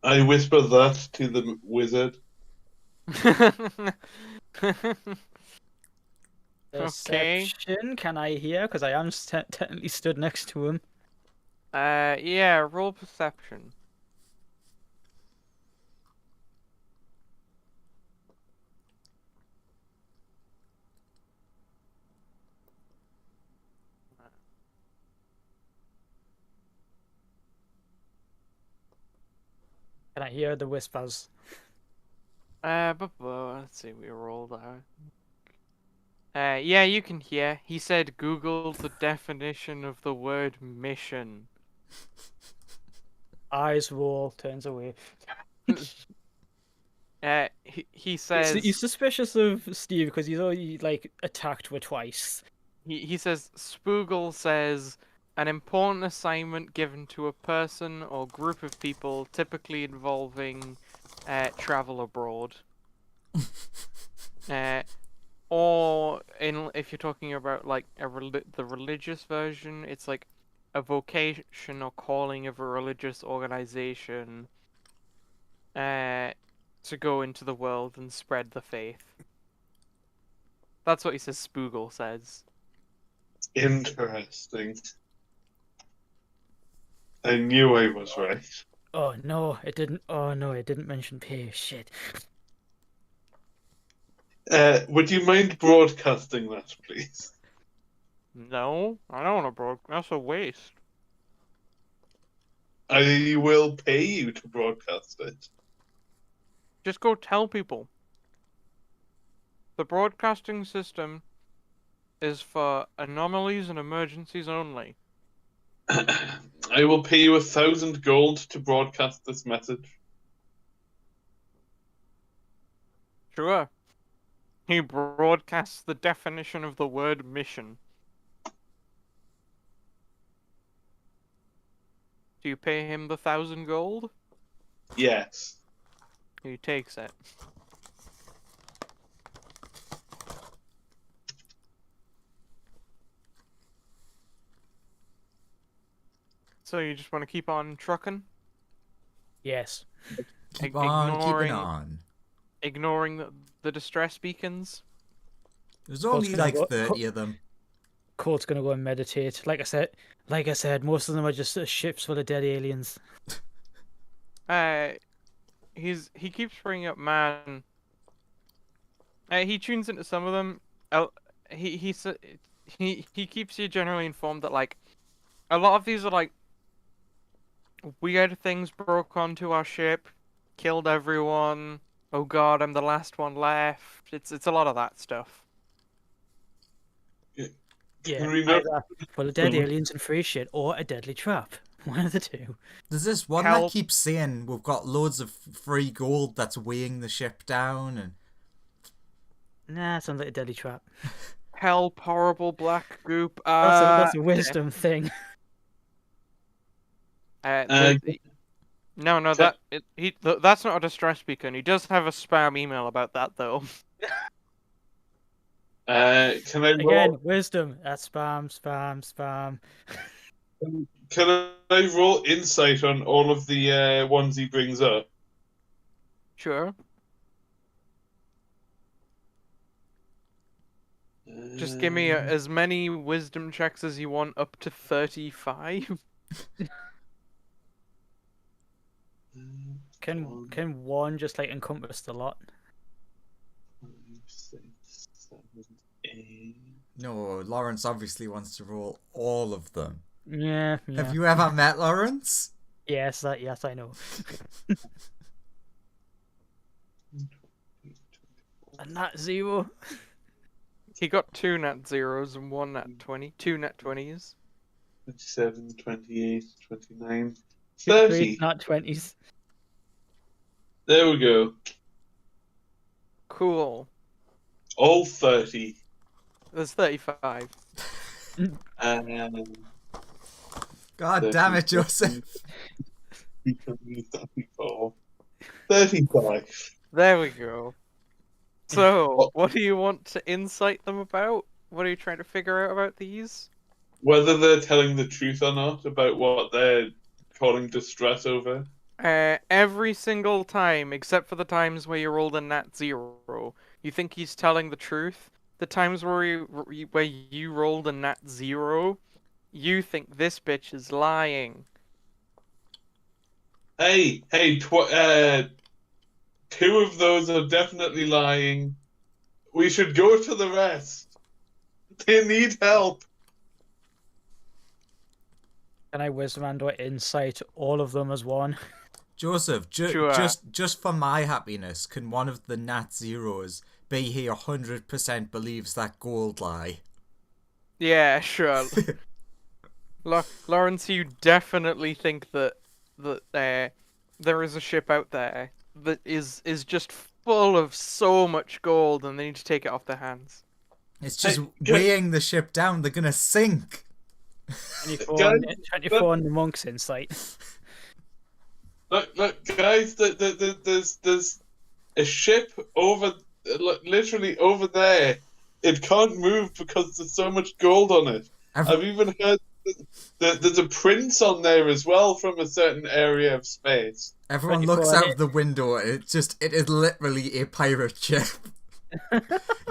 I whisper that to the wizard. Okay. Perception, can I hear? Because I am technically stood next to him. Yeah, roll perception. Can I hear the whispers? Let's see, we rolled that. Yeah, you can hear. He said Google the definition of the word mission. Eyes roll, turns away. He says He's suspicious of Steve because he's already like attacked her twice. he says Spoogle says an important assignment given to a person or group of people, typically involving travel abroad. Or if you're talking about like the religious version, it's like a vocation or calling of a religious organization to go into the world and spread the faith. That's what he says. Spoogle says. Interesting. I knew I was right. Oh no, it didn't. Oh no, it didn't mention pay. Shit. Would you mind broadcasting that, please? No, I don't want to broadcast. That's a waste. I will pay you to broadcast it. Just go tell people. The broadcasting system is for anomalies and emergencies only. I will pay you 1,000 gold to broadcast this message. Sure. He broadcasts the definition of the word mission. Do you pay him the 1,000 gold? Yes. He takes it. So you just want to keep on trucking? Yes. Keep on keeping ignoring- on. Ignoring the distress beacons? There's only gonna like go- 30 of them. Court's gonna go and meditate. Like I said, most of them are just ships full of dead aliens. He keeps bringing up man. He tunes into some of them. He keeps you generally informed that like a lot of these are like weird things broke onto our ship, killed everyone. Oh god, I'm the last one left. It's a lot of that stuff. Yeah, Remember- either full of dead aliens and free shit, or a deadly trap. One of the two. There's this one Help. that keeps saying we've got loads of free gold that's weighing the ship down, and Nah, sounds like a deadly trap. Help, horrible black goop. That's a wisdom thing. Uh, No, check- that's not a distress beacon. He does have a spam email about that though. can I Again, roll? wisdom. That's spam, spam, spam. Can I roll insight on all of the ones he brings up? Sure. Just give me as many wisdom checks as you want, up to 35. Can one just like encompass the lot? 5, 6, 7, 8. No, Lawrence obviously wants to roll all of them. Yeah. Have you ever met Lawrence? Yes, I know. And that 0. He got 2 nat zeros and 1 nat 20. 2 nat 20s. 27, 28, 29, 3 30. not 20s. There we go. Cool. All 30. There's 35. Um, God damn it, 30, Joseph. 34, 35. There we go. So, what do you want to insight them about? What are you trying to figure out about these? Whether they're telling the truth or not about what they're calling distress over. Every single time, except for the times where you rolled a nat 0, you think he's telling the truth. The times where you rolled a nat 0, you think this bitch is lying. Hey, 2 of those are definitely lying. We should go to the rest. They need help. Can I wisdom and or insight all of them as one? Joseph, Sure. just for my happiness, can one of the nat zeros be he 100% believes that gold lie? Yeah, sure. Lawrence, you definitely think that there is a ship out there that is just full of so much gold, and they need to take it off their hands. It's just Hey, weighing the ship down. They're gonna sink. 24 on the monk's insight. Look, guys, there's a ship over, literally over there. It can't move because there's so much gold on it. I've even heard that there's a prince on there as well from a certain area of space. Everyone 24 looks on out it. of the window. It is literally a pirate ship.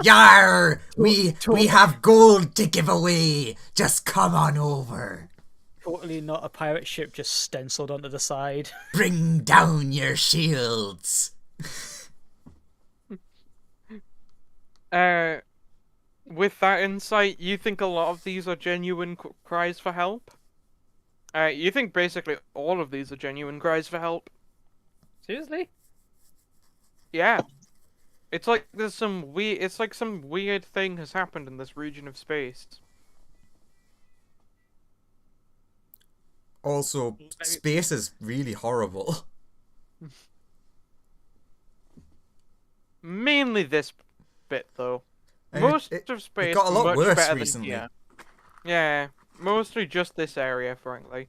Yar! We have gold to give away. Just come on over. Totally not a pirate ship, just stenciled onto the side. Bring down your shields. With that insight, you think a lot of these are genuine cries for help? You think basically all of these are genuine cries for help? Seriously? Yeah. It's like there's some weird thing has happened in this region of space. Also, space is really horrible. Mainly this bit though. I mean, Most it of space got a lot much worse better recently. than here. Yeah, mostly just this area, frankly.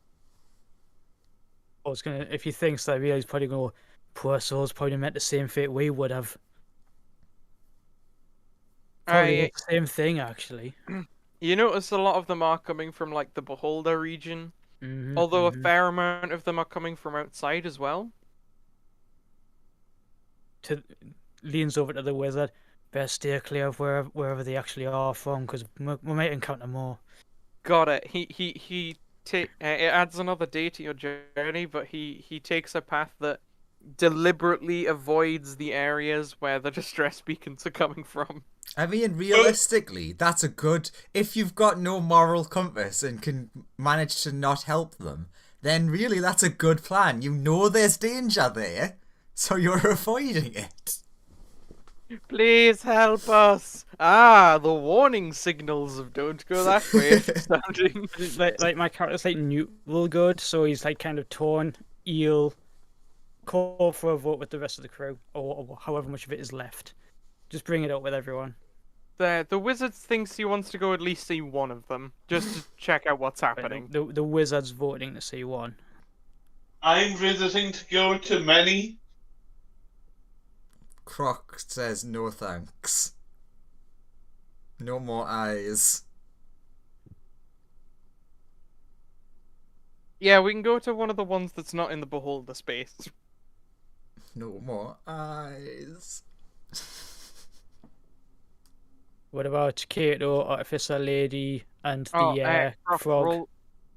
I was gonna, if he thinks that, he's probably gonna go, poor souls probably meant the same fate we would have. Probably I- the same thing, actually. You notice a lot of them are coming from like the Beholder region, Mhm, although mhm. a fair amount of them are coming from outside as well. Leans over to the wizard. Best steer clear of wherever they actually are from, because we might encounter more. Got it. It adds another day to your journey, but he takes a path that deliberately avoids the areas where the distress beacons are coming from. I mean, realistically, that's a good... If you've got no moral compass and can manage to not help them, then really that's a good plan. You know there's danger there, so you're avoiding it. Please help us! Ah, the warning signals of don't go that way sounding. Like my character's like neutral good, so he's like kind of torn, eel, call for a vote with the rest of the crew, or however much of it is left. Just bring it up with everyone. The wizard thinks he wants to go at least see one of them, just to check out what's happening. The wizard's voting to see one. I'm visiting to go to many. Croc says no thanks. No more eyes. Yeah, we can go to one of the ones that's not in the beholder space. No more eyes. What about Kato, Artificer Lady, and Oh, the Croc, frog?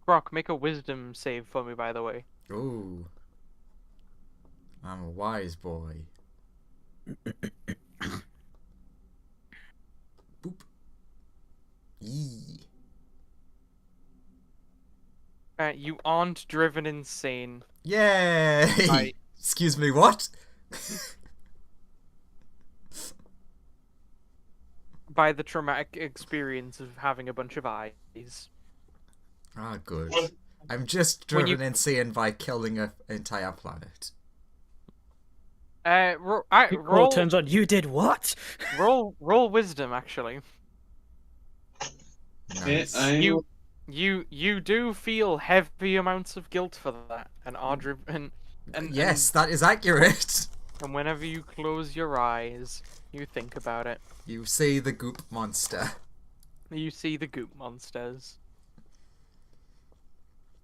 Croc, make a wisdom save for me, by the way. Ooh. I'm a wise boy. Boop. Yee. You aren't driven insane. Yay! Right. Excuse me, what? By the traumatic experience of having a bunch of eyes. Ah, good. What? I'm just When you- driven insane by killing an entire planet. Cole Roll turns on. You did what? roll wisdom, actually. Nice. I You do feel heavy amounts of guilt for that, and are driven. And Yes, that is accurate. and whenever you close your eyes, you think about it. You see the goop monster. You see the goop monsters.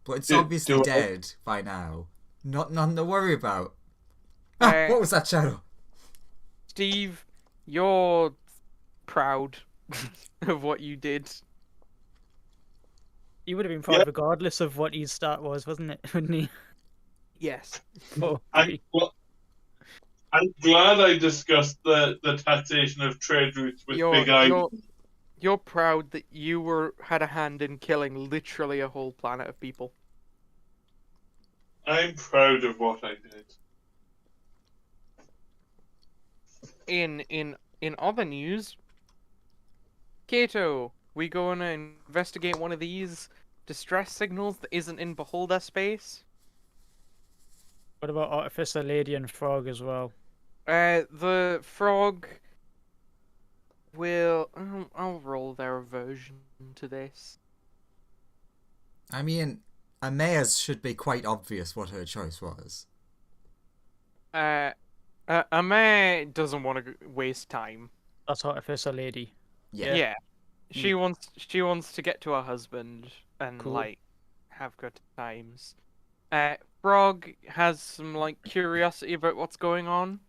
But it's Do- obviously do I- dead by now. Nothing to worry about. Ah, what was that shadow? Steve, you're proud of what you did. He would have been proud Yep. regardless of what his start was, wasn't it? Wouldn't he? Yes. Oh, I'm glad I discussed the taxation of trade routes with Big Eye. You're proud that you had a hand in killing literally a whole planet of people. I'm proud of what I did. In other news, Kato, we going to investigate one of these distress signals that isn't in beholder space? what about Artificer Lady and Frog as well? The frog will. I'll roll their aversion to this. I mean, Amaya's should be quite obvious what her choice was. Ame doesn't want to waste time. That's Artificer Lady. Yeah. Yeah. She wants to get to her husband and Cool. like have good times. Frog has some like curiosity about what's going on.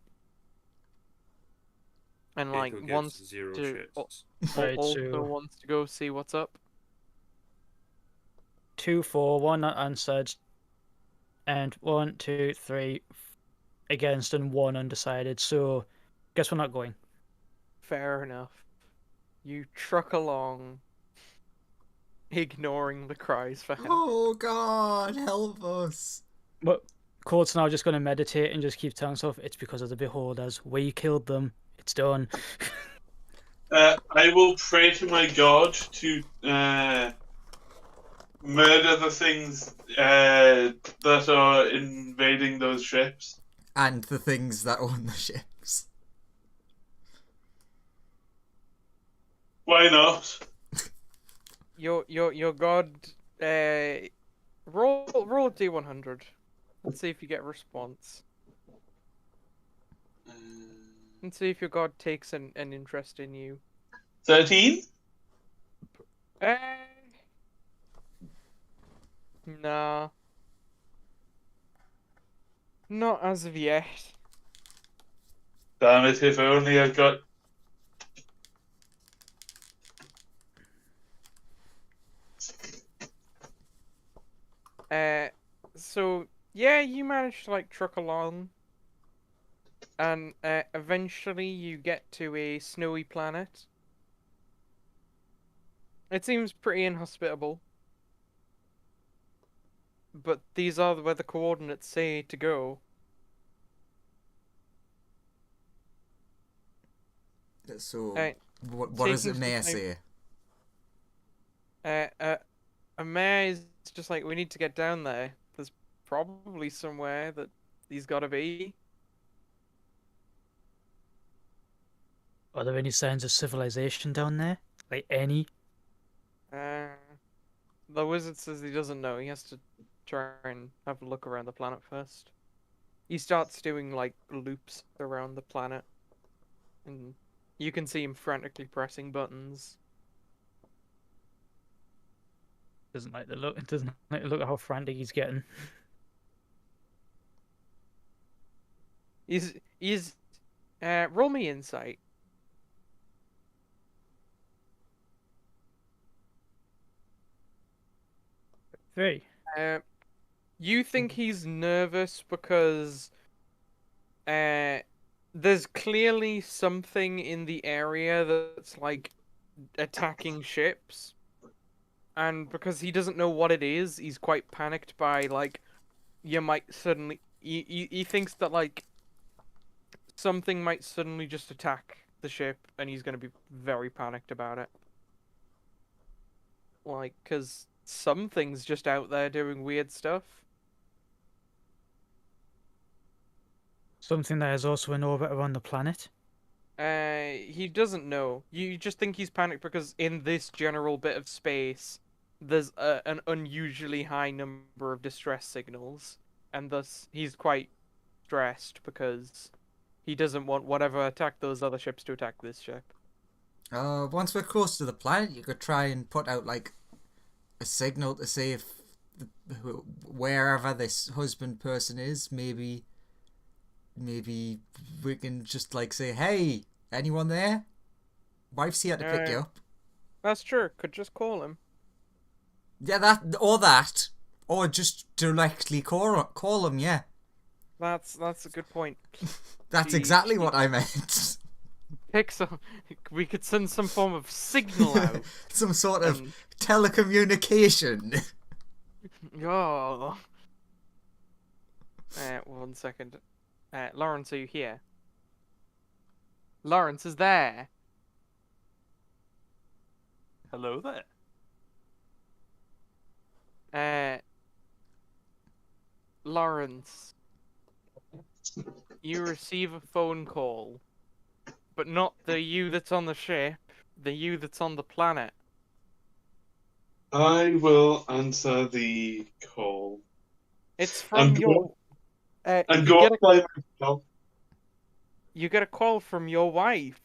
And like Keiko gets wants 0 to shits. Right, also so wants to go see what's up. 2, 4, 1 not answered, and 1, 2, 3 against, and 1 undecided. So, guess we're not going. Fair enough. You truck along, ignoring the cries for help. Oh God, help us! But Court's now just going to meditate and just keep telling himself it's because of the beholders. We killed them. It's done. I will pray to my god to murder the things that are invading those ships. And the things that own the ships. Why not? Your god. Roll a d100. Let's see if you get a response. And see if your god takes an interest in you. 13? Nah. Not as of yet. Damn it, if only I got... So yeah, you managed to like truck along, and eventually you get to a snowy planet. It seems pretty inhospitable, but these are where the coordinates say to go. So, Uh, what does taking Amaya some say? A mayor is just like, we need to get down there. There's probably somewhere that he's gotta be. Are there any signs of civilization down there? Like any? The wizard says he doesn't know. He has to try and have a look around the planet first. He starts doing like loops around the planet, and you can see him frantically pressing buttons. Doesn't like the look. Doesn't like the look at how frantic he's getting. He's roll me insight. Three. You think he's nervous because there's clearly something in the area that's like attacking ships, and because he doesn't know what it is, he's quite panicked by like you might suddenly. He thinks that like something might suddenly just attack the ship, and he's gonna be very panicked about it. Like, cause something's just out there doing weird stuff. Something that is also in orbit around the planet. He doesn't know. You just think he's panicked because in this general bit of space, there's an unusually high number of distress signals, and thus he's quite stressed because he doesn't want whatever attacked those other ships to attack this ship. Once we're close to the planet, you could try and put out like a signal to see if wherever this husband person is, maybe we can just like say, "Hey, anyone there? Wife's here to pick you up." That's true. Could just call him. Yeah, or just directly call him. Yeah, That's a good point. that's exactly what I meant. Pick some. We could send some form of signal out. Some sort of telecommunication. Oh. 1 second. Lawrence, are you here? Lawrence is there. Hello there. Lawrence, you receive a phone call, but not the you that's on the ship, the you that's on the planet. I will answer the call. It's from your. And you go get up by myself. You get a call from your wife.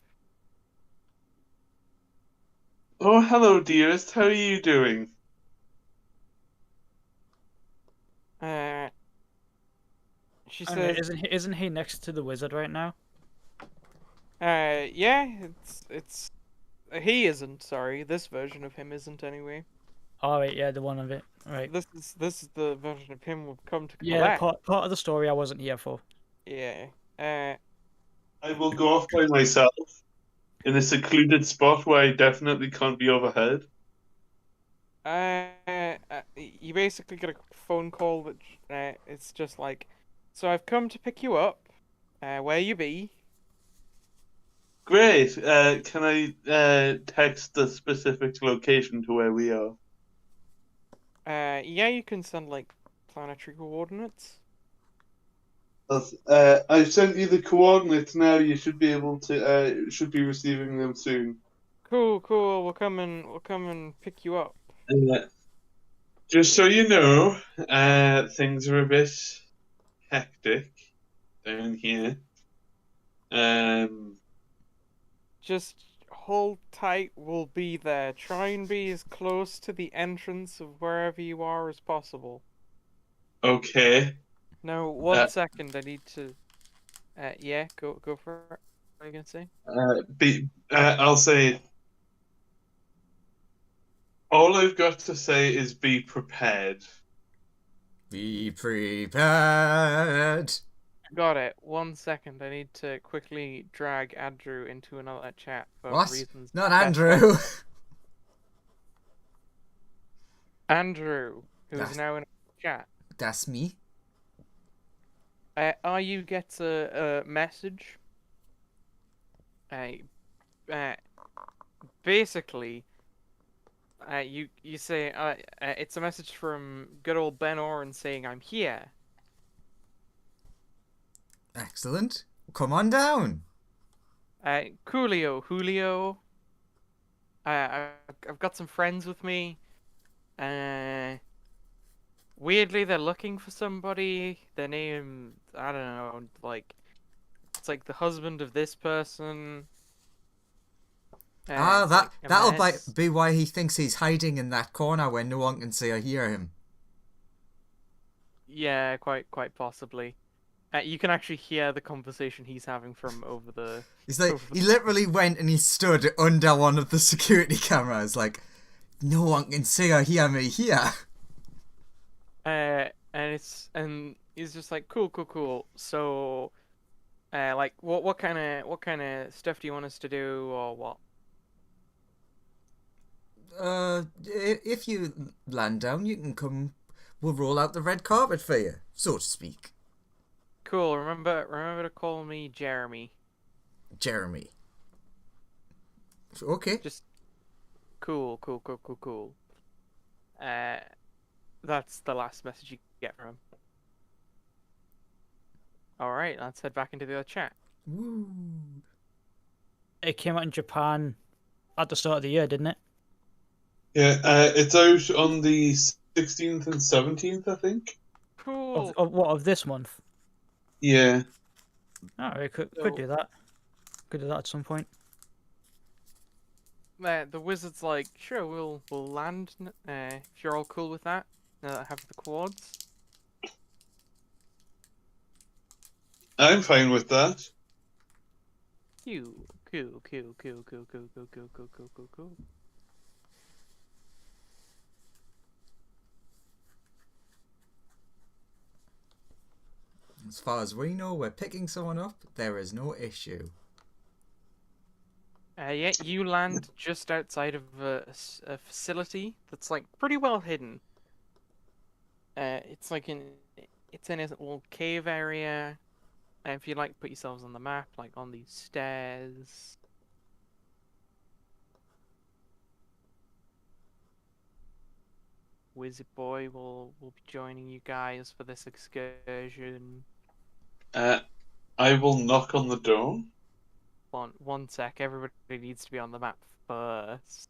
Oh, hello, dearest. How are you doing? She I mean, says, isn't he next to the wizard right now? yeah, it's. He isn't. Sorry, this version of him isn't anyway. Oh, right, yeah, the one of it. Right. This is the version of him we've come to Yeah, collect. part of the story I wasn't here for. Yeah. I will go off by myself in a secluded spot where I definitely can't be overheard. You basically get a phone call that it's just like, so I've come to pick you up. Where you be? Great. Can I text the specific location to where we are? Yeah, you can send like planetary coordinates. I've sent you the coordinates now. You should be able to. Should be receiving them soon. Cool. We'll come and pick you up. Just so you know, things are a bit hectic down here. Just hold tight. We'll be there. Try and be as close to the entrance of wherever you are as possible. Okay. Now, 1 second. I need to. Yeah, go for it. What are you gonna say? I'll say. All I've got to say is be prepared. Be prepared. Got it. 1 second. I need to quickly drag Andrew into another chat for What? reasons. Not best Andrew. Andrew, who's That's- now in a chat. That's me. You get a message. Basically, you say it's a message from good old Ben Oren saying I'm here. Excellent. Come on down. Julio. I've got some friends with me. weirdly, they're looking for somebody. Their name, I don't know, like it's like the husband of this person. It's like a That'll mess. be why he thinks he's hiding in that corner where no one can see or hear him. Yeah, quite possibly. You can actually hear the conversation he's having from over the. He's like, over the- he literally went and he stood under one of the security cameras, like, no one can see or hear me here. and he's just like, cool. So, like, what kind of stuff do you want us to do, or what? If you land down, you can come. We'll roll out the red carpet for you, so to speak. Cool. Remember to call me Jeremy. Jeremy. Okay. Just cool. That's the last message you get from him. All right, let's head back into the other chat. Woo. It came out in Japan at the start of the year, didn't it? Yeah, it's out on the 16th and 17th, I think. Cool. Of this month? Yeah. Oh, we could So- do that. Could do that at some point. The wizard's like, sure, we'll land. If you're all cool with that. Now that I have the quads. I'm fine with that. Cool. As far as we know, we're picking someone up. There is no issue. Yeah, you land just outside of a facility that's like pretty well hidden. It's like it's in a little cave area. If you like, put yourselves on the map, like on these stairs. Wizard Boy will be joining you guys for this excursion. I will knock on the door. One sec, everybody needs to be on the map first.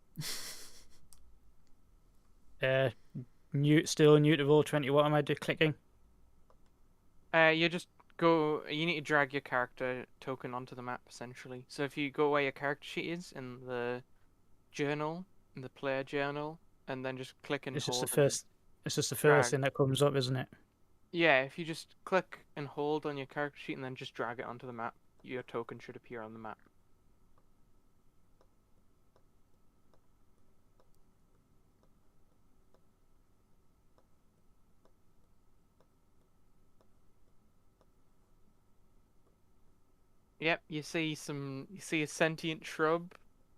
Still new to Roll20. What am I clicking? You just go. You need to drag your character token onto the map essentially. So if you go where your character sheet is in the journal, in the player journal, and then just click and It's just hold. the first. It's just the drag. first thing that comes up, isn't it? Yeah, if you just click and hold on your character sheet and then just drag it onto the map, your token should appear on the map. Yep, you see a sentient shrub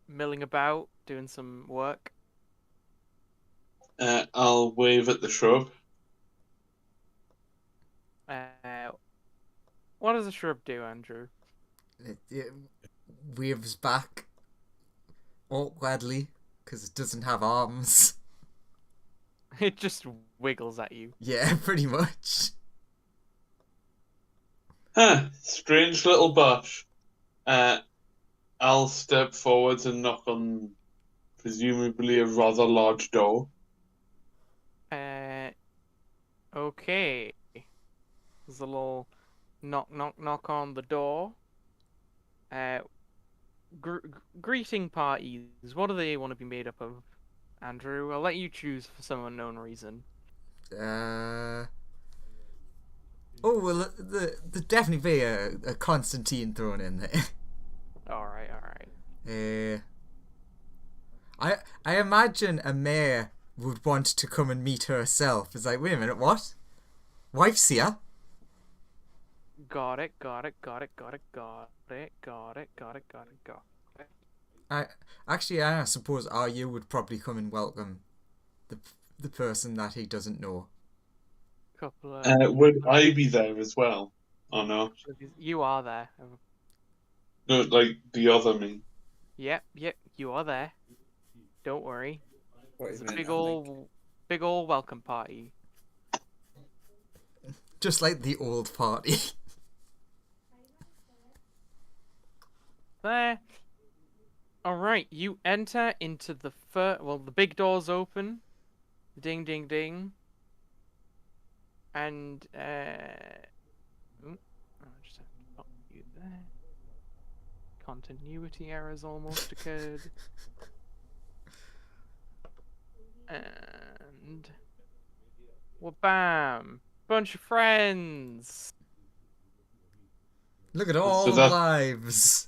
milling about, doing some work. I'll wave at the shrub. What does a shrub do, Andrew? It waves back awkwardly because it doesn't have arms. It just wiggles at you. Yeah, pretty much. Huh, strange little bush. I'll step forwards and knock on presumably a rather large door. Okay. There's a little knock on the door. Greeting parties. What do they want to be made up of, Andrew? I'll let you choose for some unknown reason. Oh well, the definitely be a Constantine thrown in there. All right. I imagine a mayor would want to come and meet herself. It's like, wait a minute, what? Wife's here? Got it. I suppose Aryu would probably come and welcome the person that he doesn't know. Couple of. Would I be there as well? Or no? You are there. No, like the other me. Yep, you are there. Don't worry. What It's is a it? big ol' welcome party. Just like the old party. There. Alright, you enter into the the big doors open. Ding, ding, ding. And I'll just have to pop you there. Continuity errors almost occurred. And well, bam! Bunch of friends. Look at all So the that- lives.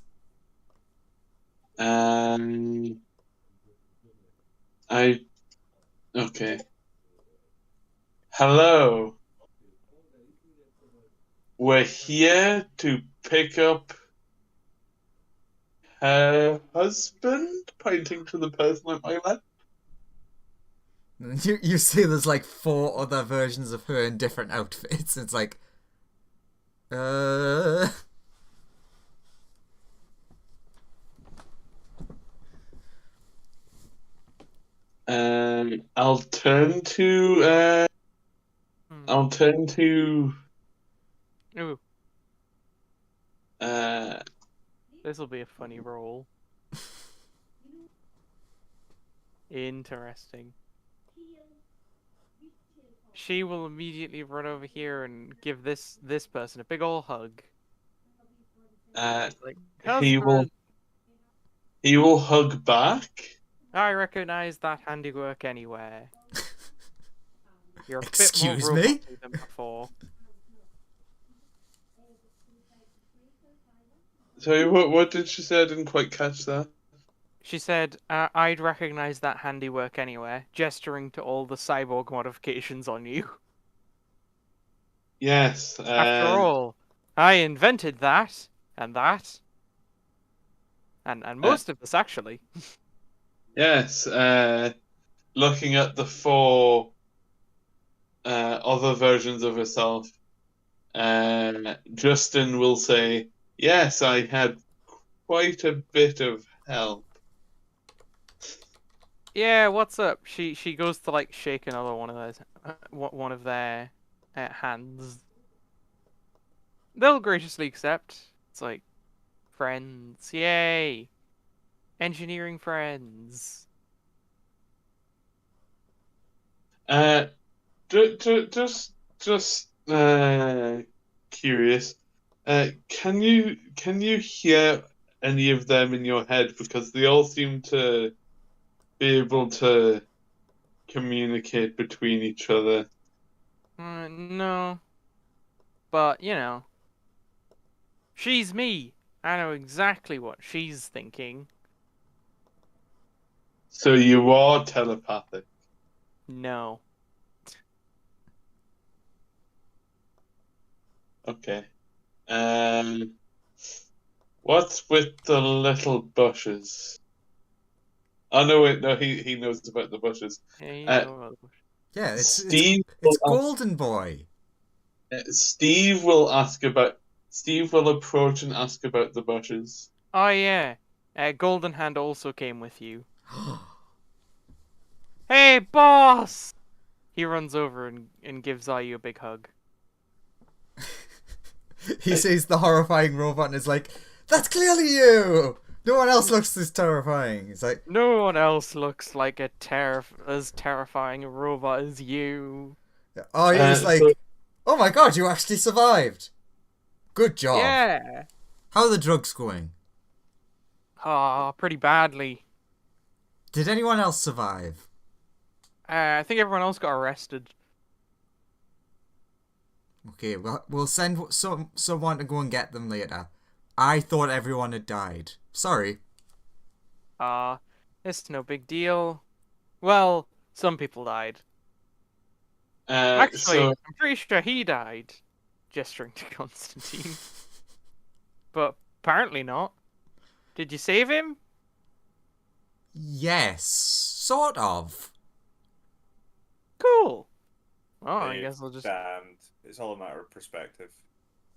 Okay. Hello. We're here to pick up her husband, pointing to the person at my left. You see there's like 4 other versions of her in different outfits. It's like, I'll turn to Ooh, uh this'll be a funny roll. Interesting. She will immediately run over here and give this person a big ol' hug. Like, he will husband, hug back. I recognize that handiwork anywhere. You're a bit more Excuse me? roboty than before. Sorry, what did she say? I didn't quite catch that. She said, I'd recognize that handiwork anywhere, gesturing to all the cyborg modifications on you. Yes. After all, I invented that, and that, and most of this, actually. Yes. Looking at the 4 other versions of herself, Justin will say, "Yes, I had quite a bit of help." Yeah, what's up? She goes to, like, shake another one of those, one of their hands. They'll graciously accept. It's like, friends, yay! Engineering friends. Just curious. Can you hear any of them in your head, because they all seem to be able to communicate between each other? No. But, you know. She's me. I know exactly what she's thinking. So you are telepathic. No. Okay. What's with the little bushes? Oh no, wait, no, he knows about the bushes. Hey, yeah, it's Steve Golden Boy. Steve will approach and ask about the bushes. oh, yeah. Golden Hand also came with you. Hey, boss! He runs over and gives Ayu a big hug. He sees the horrifying robot and is like, "That's clearly you! No one else looks this terrifying." He's like, No one else looks like as terrifying a robot as you. oh, he's like, so- "Oh my god, you actually survived! Good job." Yeah. How are the drugs going? Ah, pretty badly. Did anyone else survive? I think everyone else got arrested. Okay, we'll send someone to go and get them later. I thought everyone had died. Sorry. It's no big deal. Well, some people died. Uh, Actually, so I'm pretty sure he died, gesturing to Constantine. But apparently not. Did you save him? Yes, sort of. Cool. Well, I Dave, guess I'll just damned. It's all a matter of perspective.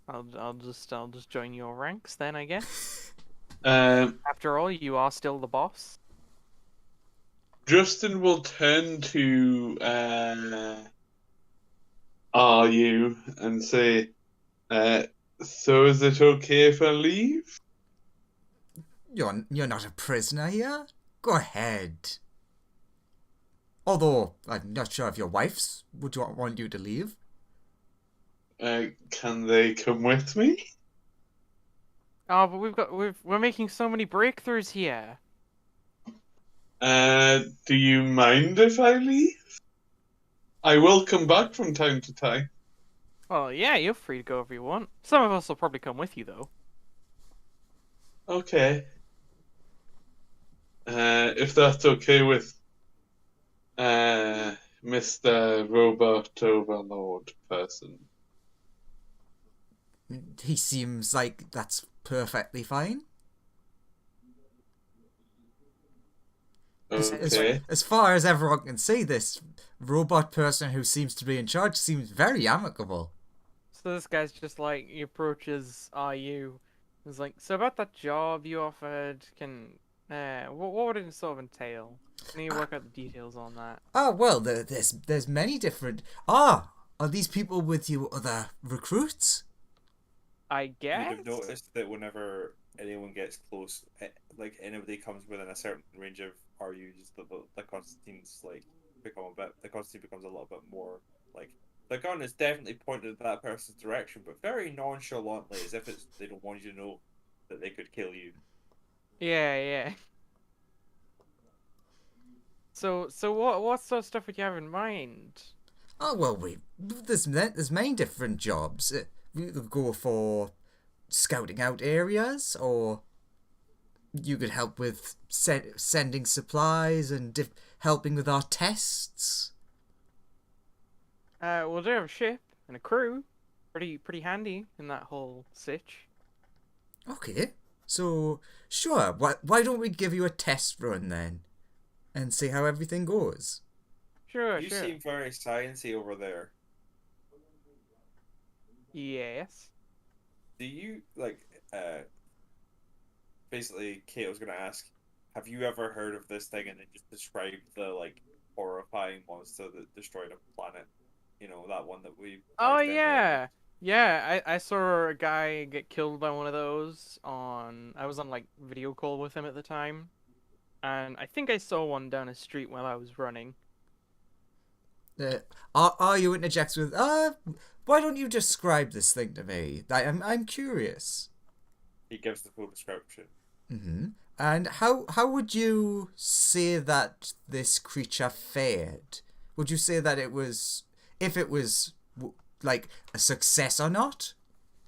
I'll just join your ranks then, I guess. um, After all, you are still the boss. Justin will turn to are you and say, so is it okay if I leave? You're not a prisoner here. Go ahead. Although I'm not sure if your wife's would want you to leave. Can they come with me? Oh, but we're making so many breakthroughs here. Do you mind if I leave? I will come back from time to time. Well, yeah, you're free to go if you want. Some of us will probably come with you, though. Okay. If that's okay with Mr. Robot Overlord person. He seems like that's perfectly fine. Okay. As far as everyone can see, this robot person who seems to be in charge seems very amicable. So this guy's just like, he approaches RU. He's like, so about that job you offered, what would it sort of entail? Can you work out the details on that? Ah, well, there's many different. Are these people with you other recruits? I You'd guess? have noticed that whenever anyone gets close, like anybody comes within a certain range of RUs, the Constantine's like the Constantine becomes a little bit more like the gun is definitely pointed in that person's direction, but very nonchalantly, as if they don't want you to know that they could kill you. Yeah. So what sort of stuff would you have in mind? Oh well, there's many different jobs. We could go for scouting out areas, or you could help with sending supplies and helping with our tests. We'll do have a ship and a crew. Pretty handy in that whole sitch. Okay, so sure. Why don't we give you a test run then, and see how everything goes? Sure. You seem very sciencey over there. Yes. Do you like basically Kate was gonna ask, have you ever heard of this thing and then just describe the like horrifying monster that destroyed a planet? You know, that one that we Oh accidentally- yeah. I saw a guy get killed by one of those I was on like video call with him at the time, and I think I saw one down a street while I was running. Are you interjects with why don't you describe this thing to me? I'm curious. He gives the full description. Mm-hmm. And how would you say that this creature fared? Would you say that it was like a success or not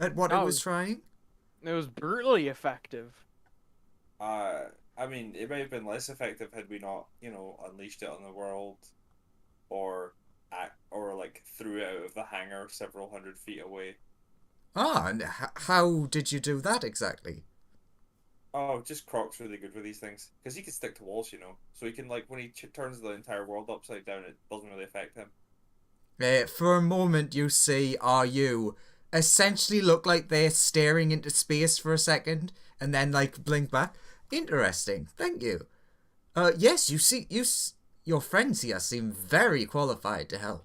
at what it was trying? It was brutally effective. I mean, it may have been less effective had we not, unleashed it on the world, or like threw it out of the hangar several hundred feet away. And how did you do that exactly? Oh, just Croc's really good for these things because he can stick to walls, So he can like when he turns the entire world upside down, it doesn't really affect him. For a moment, you see RU essentially look like they're staring into space for a second, and then like blink back. Interesting, thank you. Yes, your friends here seem very qualified to help.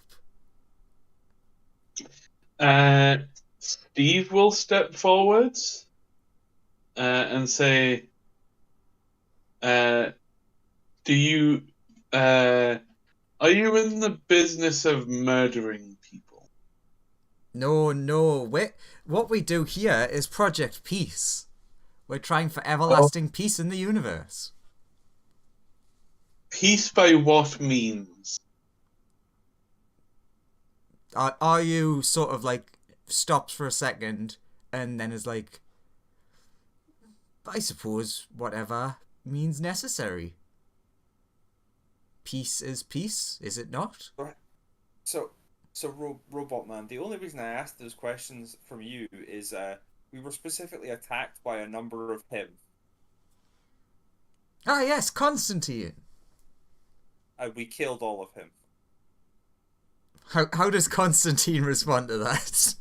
Steve will step forwards and say, are you in the business of murdering people? No. What we do here is Project Peace. We're trying for everlasting peace in the universe. Peace by what means? Are you sort of like stops for a second and then is like, I suppose whatever means necessary. Peace is peace, is it not? So Robot Man, the only reason I asked those questions from you is we were specifically attacked by a number of him. Ah yes, Constantine. And we killed all of him. How does Constantine respond to that?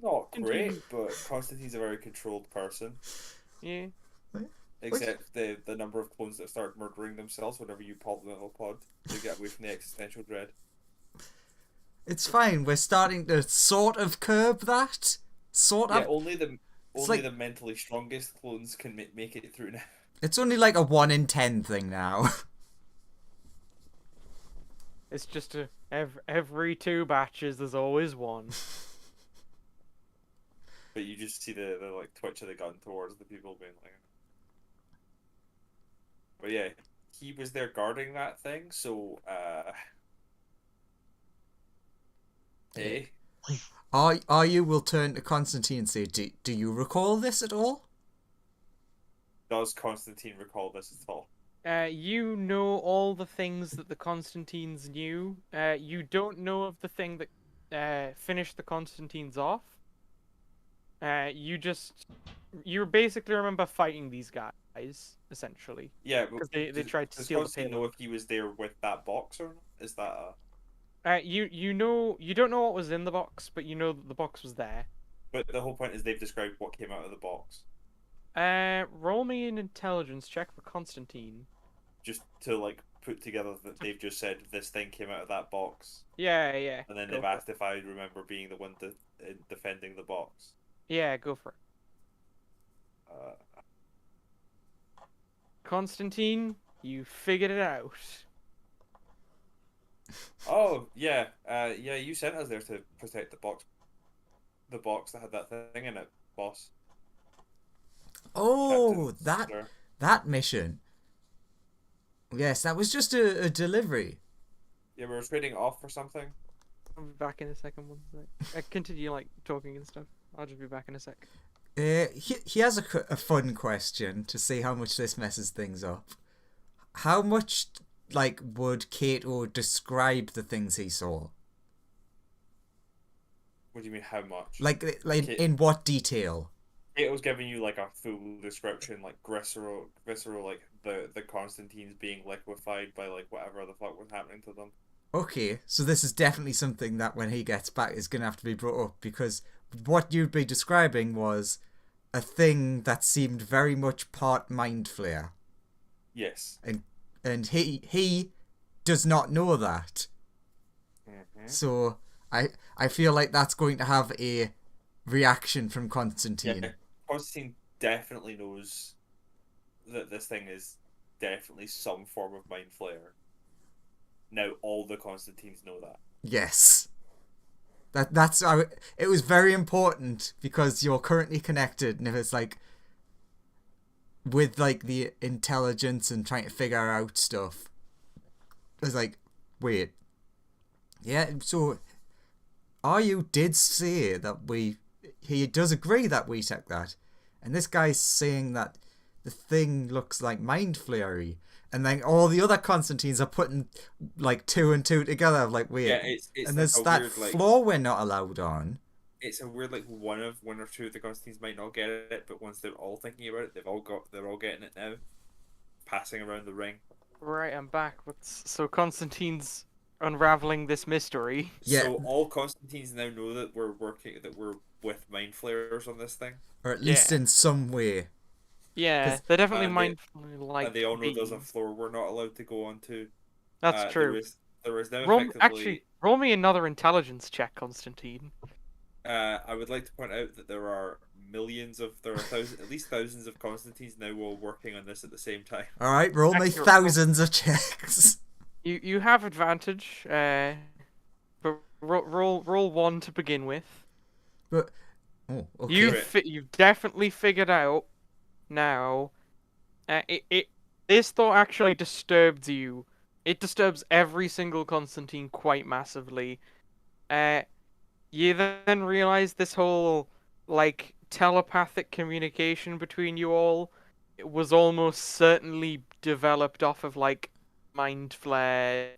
Not great, but Constantine's a very controlled person. Yeah. Except the number of clones that start murdering themselves whenever you pop the little pod to get away from the existential dread. It's fine. We're starting to sort of curb that. Yeah, only the mentally strongest clones can make it through now. It's only like a 1 in 10 thing now. It's just every 2 batches, there's always one. But you just see the like twitch of the gun towards the people being like. But yeah, he was there guarding that thing, so eh? Are you will turn to Constantine and say, do you recall this at all? Does Constantine recall this at all? You know all the things that the Constantines knew. You don't know of the thing that finished the Constantines off. You basically remember fighting these guys, essentially. Yeah, Because they tried to does steal the Constantine know payload. if he was there with that box or not? Is that a... You don't know what was in the box, but you know that the box was there. But the whole point is they've described what came out of the box. Roll me an intelligence check for Constantine. Just to like put together that they've just said this thing came out of that box. Yeah. And then Go they've for it. asked if I remember being the one defending the box. Yeah, go for it. Uh, Constantine, you figured it out. oh yeah, yeah. You sent us there to protect the box. The box that had that thing in it, boss. Oh, Captain, sir. that mission. Yes, that was just a delivery. Yeah, we were trading off for something. I'll be back in a second. One sec. Continue like talking and stuff. I'll just be back in a sec. He has a fun question to see how much this messes things up. How much like would Kato describe the things he saw? What do you mean? How much? Like in what detail? It was giving you like a full description, like visceral, like the Constantines being liquefied by like whatever the fuck was happening to them. Okay, so this is definitely something that when he gets back is going to have to be brought up, because what you'd be describing was a thing that seemed very much part mind flare. Yes. And he does not know that. Mm-hmm. So I feel like that's going to have a reaction from Constantine. Yeah. Constantine definitely knows that this thing is definitely some form of mind flare. Now all the Constantines know that. Yes. That's how it was very important, because you're currently connected, and if it's like with like the intelligence and trying to figure out stuff, it's like, wait, yeah. So Ryu did say that he does agree that we took that, and this guy's saying that the thing looks like mind flarery. And then all the other Constantines are putting like 2 and 2 together, like weird. Yeah, it's and like there's a that weird, like, flaw we're not allowed on. It's a weird like one or two of the Constantines might not get it, but once they're all thinking about it, they're all getting it now. Passing around the ring. Right, I'm back. So Constantine's unraveling this mystery. Yeah. So all Constantines now know that we're with mind flares on this thing. Or at least in some way. Yeah, they're definitely and mindfully like. And they all know there's a floor we're not allowed to go onto. That's true. There is now Roll, effectively. actually, roll me another intelligence check, Constantine. I would like to point out that there are at least thousands of Constantines now all working on this at the same time. All right, roll me thousands of checks. You have advantage, but roll 1 to begin with. But okay. You've definitely figured out now. This thought actually disturbs you. It disturbs every single Constantine quite massively. You then realize this whole like telepathic communication between you all was almost certainly developed off of like mind flare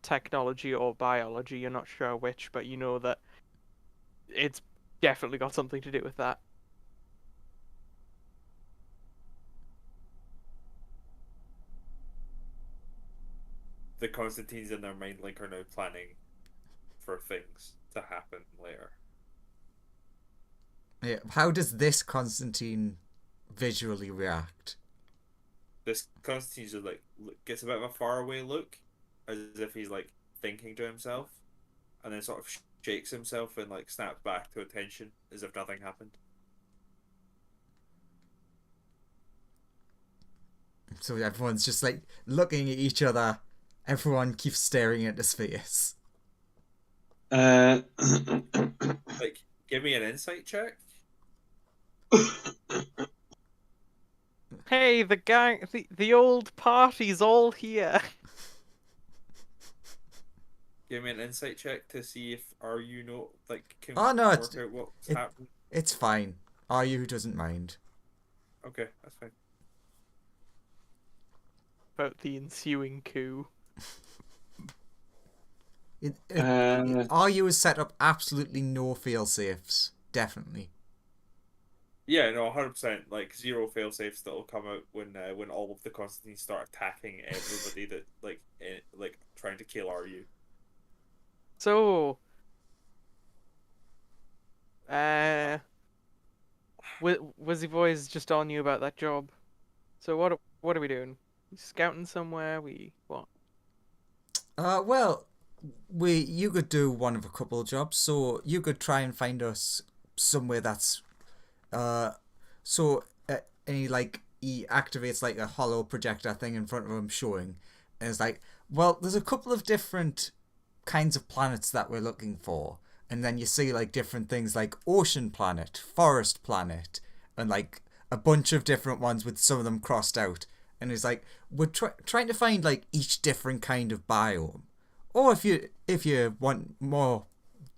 technology or biology. You're not sure which, but you know that it's definitely got something to do with that. The Constantines in their mind link are now planning for things to happen later. Yeah, how does this Constantine visually react? This Constantine's just like gets a bit of a faraway look, as if he's like thinking to himself, and then sort of shakes himself and like snaps back to attention as if nothing happened. So everyone's just like looking at each other, Everyone keeps staring at his face. Like, give me an insight check. Hey, the gang, the old party's all here. Give me an insight check to see if can Oh, no, work out what's happening. It's fine. Are you doesn't mind? Okay, that's fine. About the ensuing coup. RU has set up absolutely no fail-safes. Definitely. Yeah, no, 100%. Like, zero failsafes that'll come out when all of the Constantines start attacking everybody that trying to kill RU. So, Wizzy Boy's just on you about that job. So what are we doing? We scouting somewhere? What? Well, you could do one of a couple of jobs. So you could try and find us somewhere that's, and he activates like a hollow projector thing in front of him showing, and it's like, well, there's a couple of different kinds of planets that we're looking for, and then you see like different things like ocean planet, forest planet, and like a bunch of different ones with some of them crossed out. And it's like, we're trying to find like each different kind of biome. Or if you want more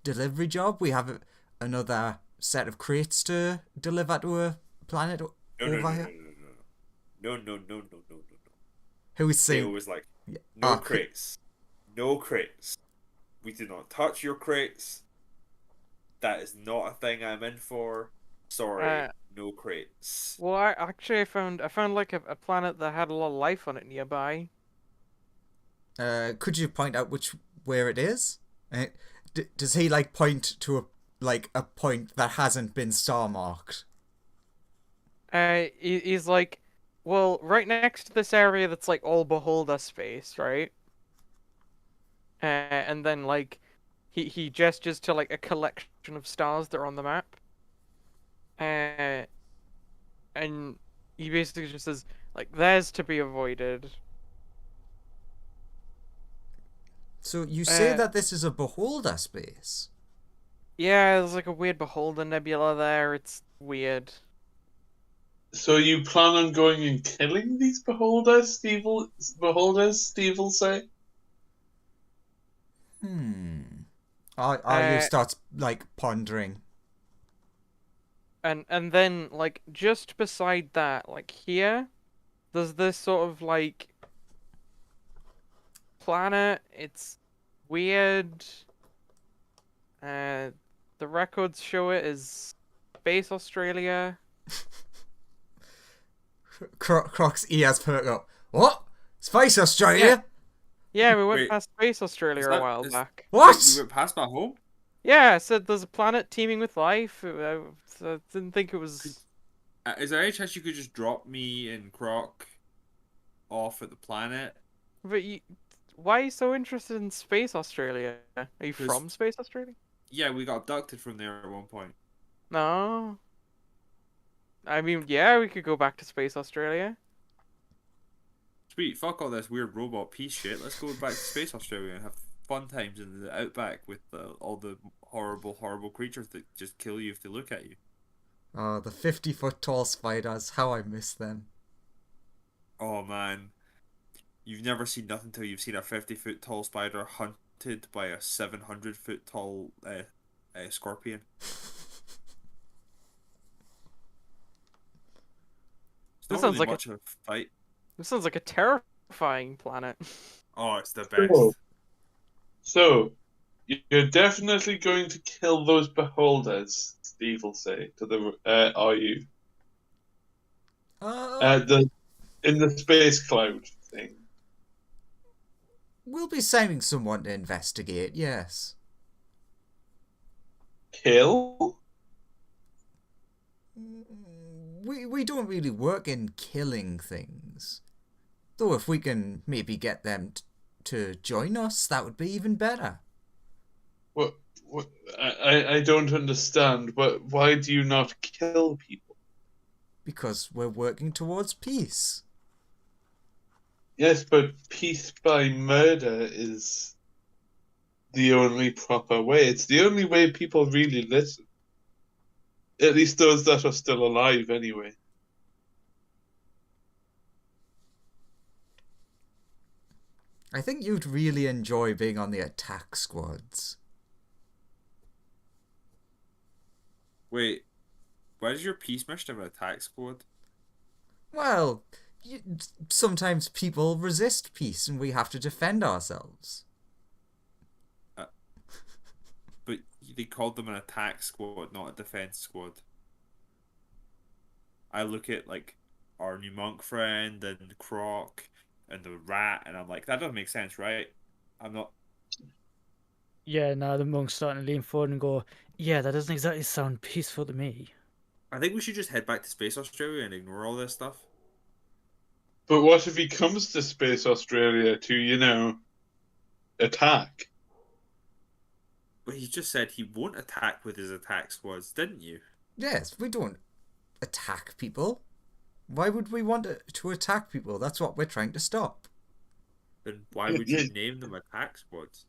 delivery job, we have another set of crates to deliver to a planet over here. No. Who is They saying? always like, no crates. No crates. We do not touch your crates. That is not a thing I'm in for. Sorry, no crates. Well, I found like a planet that had a lot of life on it nearby. Could you point out where it is? Does he like point to a point that hasn't been star marked? He's like, well, right next to this area that's like all beholder space, right? And then like, he gestures to like a collection of stars that are on the map. And he basically just says like, there's to be avoided. So you say that this is a beholder space? Yeah, there's like a weird beholder nebula there. It's weird. So you plan on going and killing these beholders, Steve will say? You starts like pondering. And then like just beside that, like here, there's this sort of like planet. It's weird. The records show it as Space Australia. Croc's ears perk up. What? Space Australia? Yeah, we went Wait, past Space Australia a while back. What? You went past my home? Yeah, I said there's a planet teeming with life. I didn't think it was. Is there any chance you could just drop me and Croc off at the planet? But why are you so interested in Space Australia? Are you 'Cause- from Space Australia? Yeah, we got abducted from there at one point. No. I mean, yeah, we could go back to Space Australia. Sweet, fuck all this weird robot piece shit. Let's go back to Space Australia and have fun times in the outback with all the horrible creatures that just kill you if they look at you. Oh, the 50-foot tall spiders. How I miss them. Oh man, you've never seen nothing till you've seen a 50-foot tall spider hunted by a 700-foot tall scorpion. It's not sounds really like much of a fight. This sounds like a terrifying planet. Oh, it's the best. So, you're definitely going to kill those beholders, Steve will say to the RU. In the space cloud thing. We'll be sending someone to investigate, yes. Kill? We don't really work in killing things. Though if we can maybe get them to join us, that would be even better. What? I don't understand. But why do you not kill people? Because we're working towards peace. Yes, but peace by murder is the only proper way. It's the only way people really listen. At least those that are still alive, anyway. I think you'd really enjoy being on the attack squads. Wait, why does your peace mission have an attack squad? Well, sometimes people resist peace and we have to defend ourselves. But they called them an attack squad, not a defense squad. I look at like our new monk friend and Croc and the rat, and I'm like, that doesn't make sense, right? I'm not. Yeah, now the monk's starting to lean forward and go, yeah, that doesn't exactly sound peaceful to me. I think we should just head back to Space Australia and ignore all this stuff. But what if he comes to Space Australia to, attack? But he just said he won't attack with his attack squads, didn't you? Yes, we don't attack people. Why would we want to attack people? That's what we're trying to stop. Then why would you name them attack squads?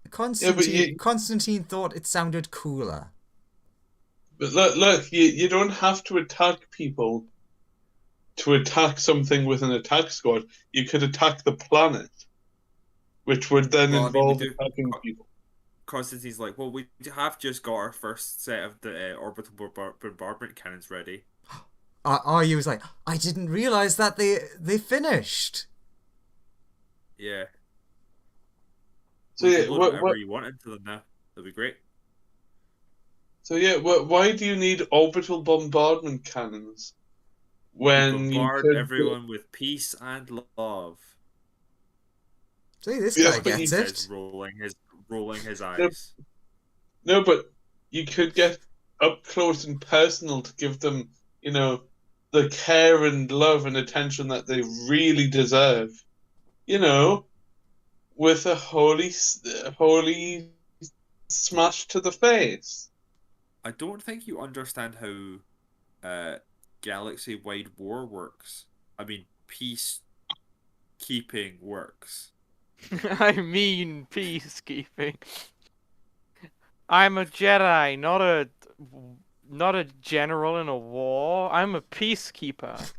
Constantine thought it sounded cooler. But look, you don't have to attack people to attack something with an attack squad. You could attack the planet, which would then involve attacking people. Constantine's like, well, we have just got our first set of the orbital bombardment cannons ready. Aryu was like, I didn't realize that they finished. Yeah. So we yeah, can load whatever you want into them now. That'd be great. So yeah, why do you need orbital bombardment cannons when bombard you could everyone with peace and love? See, this guy gets it. Says, rolling his eyes. No, but you could get up close and personal to give them, the care and love and attention that they really deserve. With a holy smash to the face. I don't think you understand how galaxy-wide war works. I mean, peacekeeping works. I mean peacekeeping. I'm a Jedi, not a general in a war. I'm a peacekeeper.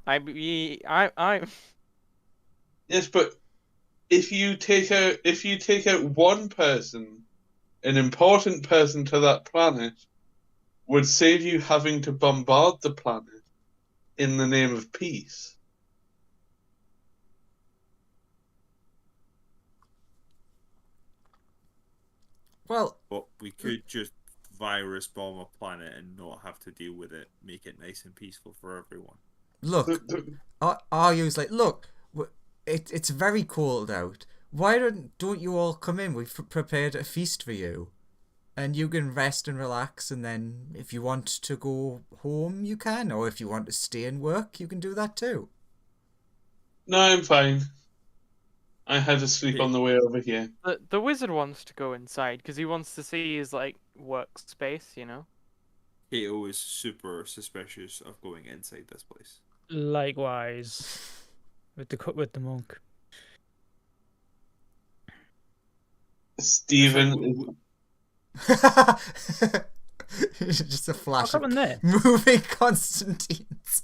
I'm. Yes, but if you take out one person, an important person to that planet, would save you having to bombard the planet in the name of peace. Well, but we could just virus bomb a planet and not have to deal with it. Make it nice and peaceful for everyone. Look, Aryu's like, look, it's very cold out. Why don't you all come in? We've prepared a feast for you. And you can rest and relax, and then if you want to go home, you can. Or if you want to stay and work, you can do that too. No, I'm fine. I had to sleep on the way over here. The wizard wants to go inside because he wants to see his workspace, Kato is super suspicious of going inside this place. Likewise, with the monk. Stephen. Just a flash of there? moving Constantines.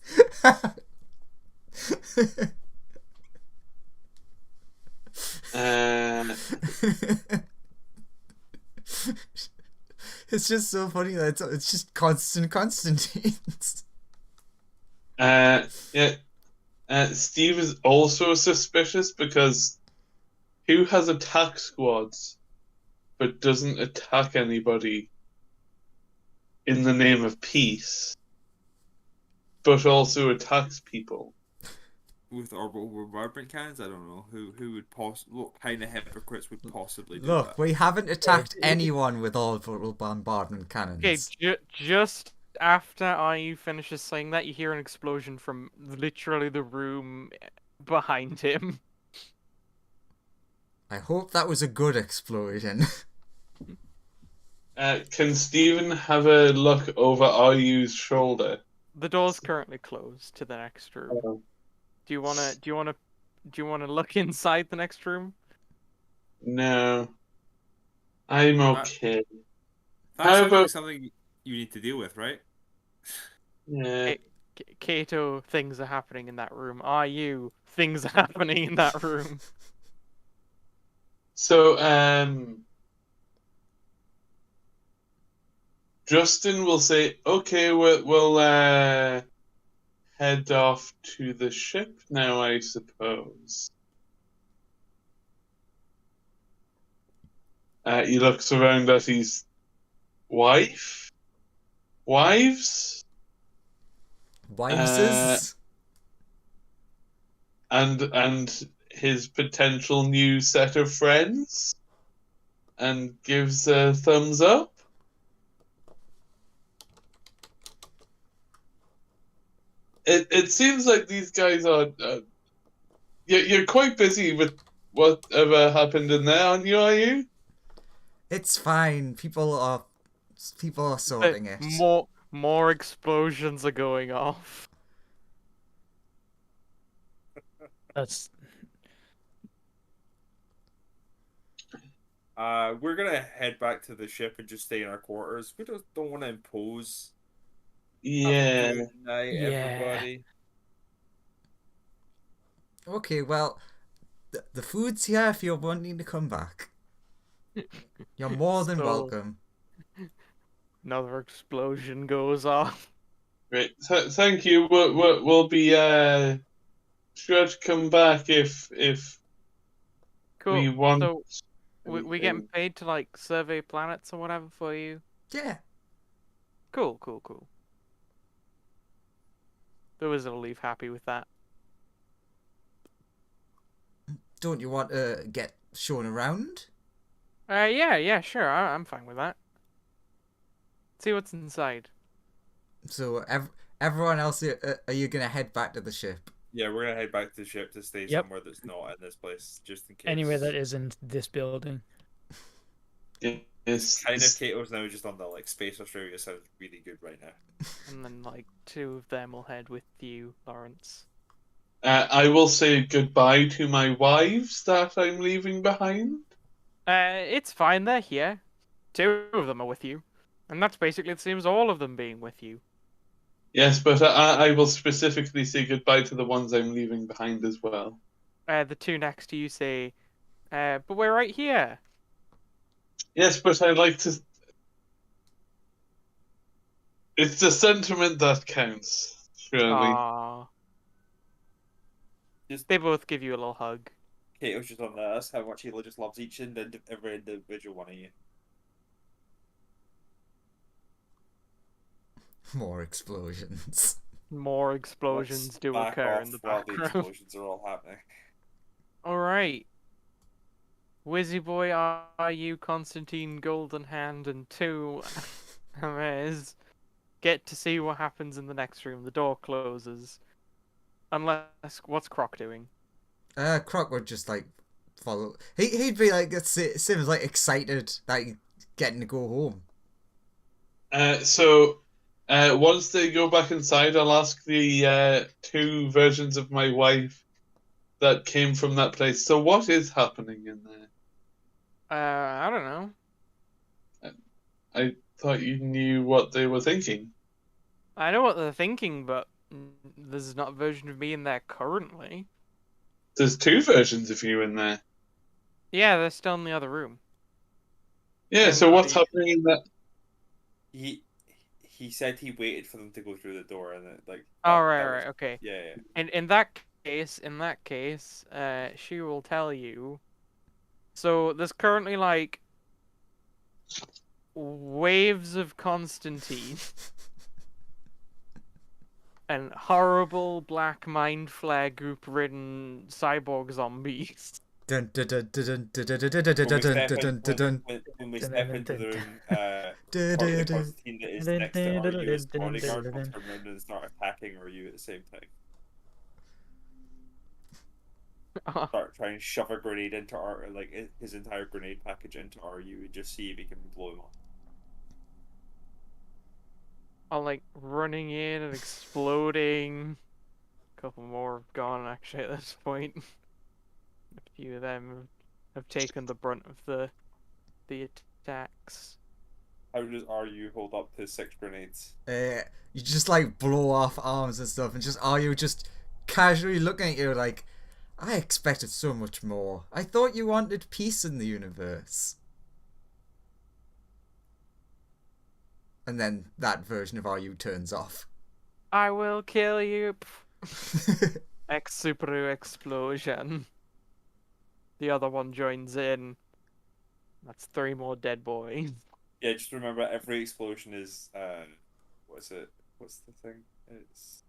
It's just so funny that it's just constant Constantines. Steve is also suspicious because who has attack squads but doesn't attack anybody in the name of peace, but also attacks people? With orbital bombardment cannons, I don't know who would what kind of hypocrites would possibly do Look, that. we haven't attacked anyone with orbital bombardment cannons. Okay, just after Ayu finishes saying that, you hear an explosion from literally the room behind him. I hope that was a good explosion. Can Stephen have a look over Ayu's shoulder? The door's currently closed to the next room. Do you wanna look inside the next room? No, I'm okay. That How sounds like about something you need to deal with, right? yeah? Kato, things are happening in that room. Are you? Things are happening in that room. So Justin will say, "Okay, we'll head off to the ship now, I suppose." He looks around at his wives, Wiveses? and his potential new set of friends, and gives a thumbs up. It seems like these guys are. You're quite busy with whatever happened in there, aren't you? Are you? It's fine. People are sorting it. More explosions are going off. That's We're gonna head back to the ship and just stay in our quarters. We don't want to impose. Have a Yeah. good night, Yeah. everybody. Okay, well, the food's here if you're wanting to come back. You're more than So- welcome. Another explosion goes off. Great. Thank you. We'll be sure to come back if Cool. we want. So we getting anything. paid to like survey planets or whatever for you. Yeah. Cool. The wizard will leave happy with that. Don't you want to get shown around? Yeah, sure. I'm fine with that. See what's inside. So everyone else, are you gonna head back to the ship? Yeah, we're gonna head back to the ship to stay Yep. somewhere that's not in this place, just in case. anywhere that isn't this building. Yes. Kind of Kato's now just on the like Space Australia sounds really good right now. And then like 2 of them will head with you, Lawrence. I will say goodbye to my wives that I'm leaving behind. It's fine. They're here. 2 of them are with you, and that's basically the same as all of them being with you. Yes, but I will specifically say goodbye to the ones I'm leaving behind as well. The 2 next to you say, "But we're right here." Yes, but I like to. It's the sentiment that counts, surely. Aww. They both give you a little hug. Kato's just on that. That's how much he just loves each and every individual one of you. More explosions. More explosions Let's do back occur off in the while the background. explosions are all happening. Alright. Wizzy Boy, are you Constantine Golden Hand and 2 Amaz get to see what happens in the next room. The door closes. Unless, what's Croc doing? Croc would just like follow. He'd be like Sim's like excited that he's getting to go home. So once they go back inside, I'll ask the 2 versions of my wife that came from that place. So what is happening in there? I don't know. I thought you knew what they were thinking. I know what they're thinking, but there's not a version of me in there currently. There's 2 versions of you in there. Yeah, they're still in the other room. Yeah, so what's happening in that? He said he waited for them to go through the door and it, like. Oh, that right, was- okay. Yeah. And in that case, she will tell you. So there's currently like waves of Constantine and horrible black mind flare group ridden cyborg zombies. Dun dun dun dun dun dun dun dun dun dun dun dun. When we step into the room, part of the Constantine that is next to RU as bodyguard will turn around and start attacking RU at the same time. Start trying to shove a grenade into his entire grenade package into RU and just see if he can blow him up. All like running in and exploding. A couple more have gone actually at this point. A few of them have taken the brunt of the attacks. How does RU hold up to 6 grenades? You just like blow off arms and stuff, and just are you just casually looking at you like, I expected so much more. I thought you wanted peace in the universe. And then that version of RU turns off. I will kill you. Ex Subaru explosion. The other one joins in. That's 3 more dead boys. Yeah, just remember every explosion is what's it? What's the thing? It's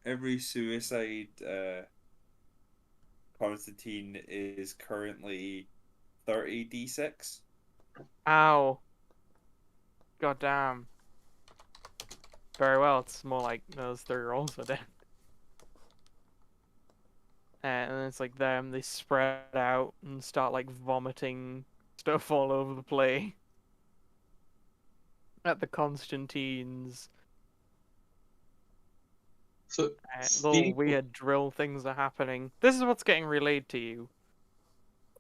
every suicide Constantine is currently 30d6. Ow. God damn. Very well, it's more like those 3 rolls are dead. And then it's like them, they spread out and start like vomiting stuff all over the place. At the Constantines. So, Little Steve- weird drill things are happening. This is what's getting relayed to you,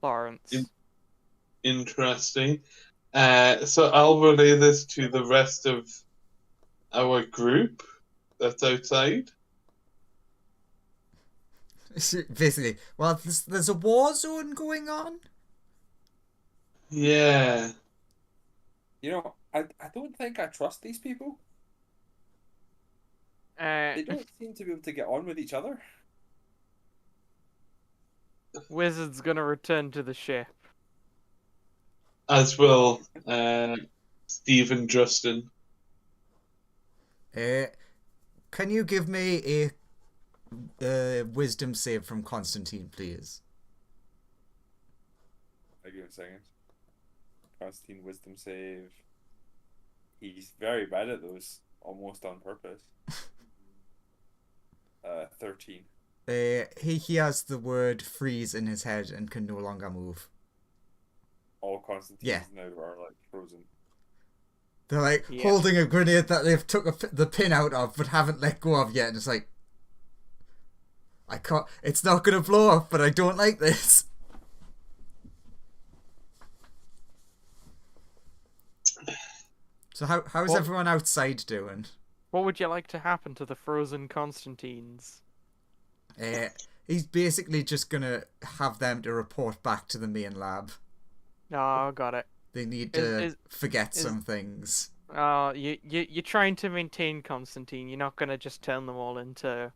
Lawrence. Interesting. So I'll relay this to the rest of our group that's outside. Basically, well, there's a war zone going on. Yeah. You know, I don't think I trust these people. They don't seem to be able to get on with each other. Wizard's gonna return to the ship. As will Steve and Justin. Can you give me a wisdom save from Constantine, please? I'll give it a second. Constantine wisdom save. He's very bad at those, almost on purpose. 13. He has the word freeze in his head and can no longer move. All Constantines now are like frozen. They're like Yeah. holding a grenade that they've took the pin out of but haven't let go of yet, and it's like, I can't. It's not gonna blow up, but I don't like this. So how's What- everyone outside doing? What would you like to happen to the frozen Constantines? He's basically just gonna have them to report back to the main lab. Oh, got it. They need to Is- forget is- some things. You're trying to maintain Constantine. You're not gonna just turn them all into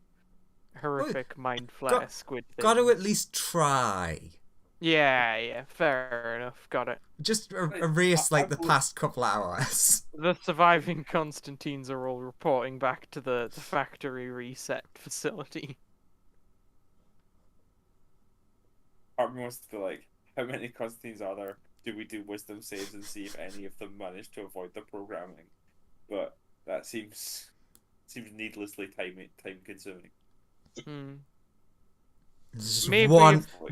horrific mind flayer squid things. Got to at least try. Yeah, fair enough. Got it. Just Wait, erase like the I- past couple hours. The surviving Constantines are all reporting back to the factory reset facility. Part of me wants to be like, how many Constantines are there? Do we do wisdom saves and see if any of them manage to avoid the programming? But that seems needlessly time consuming. Hmm. Just Maybe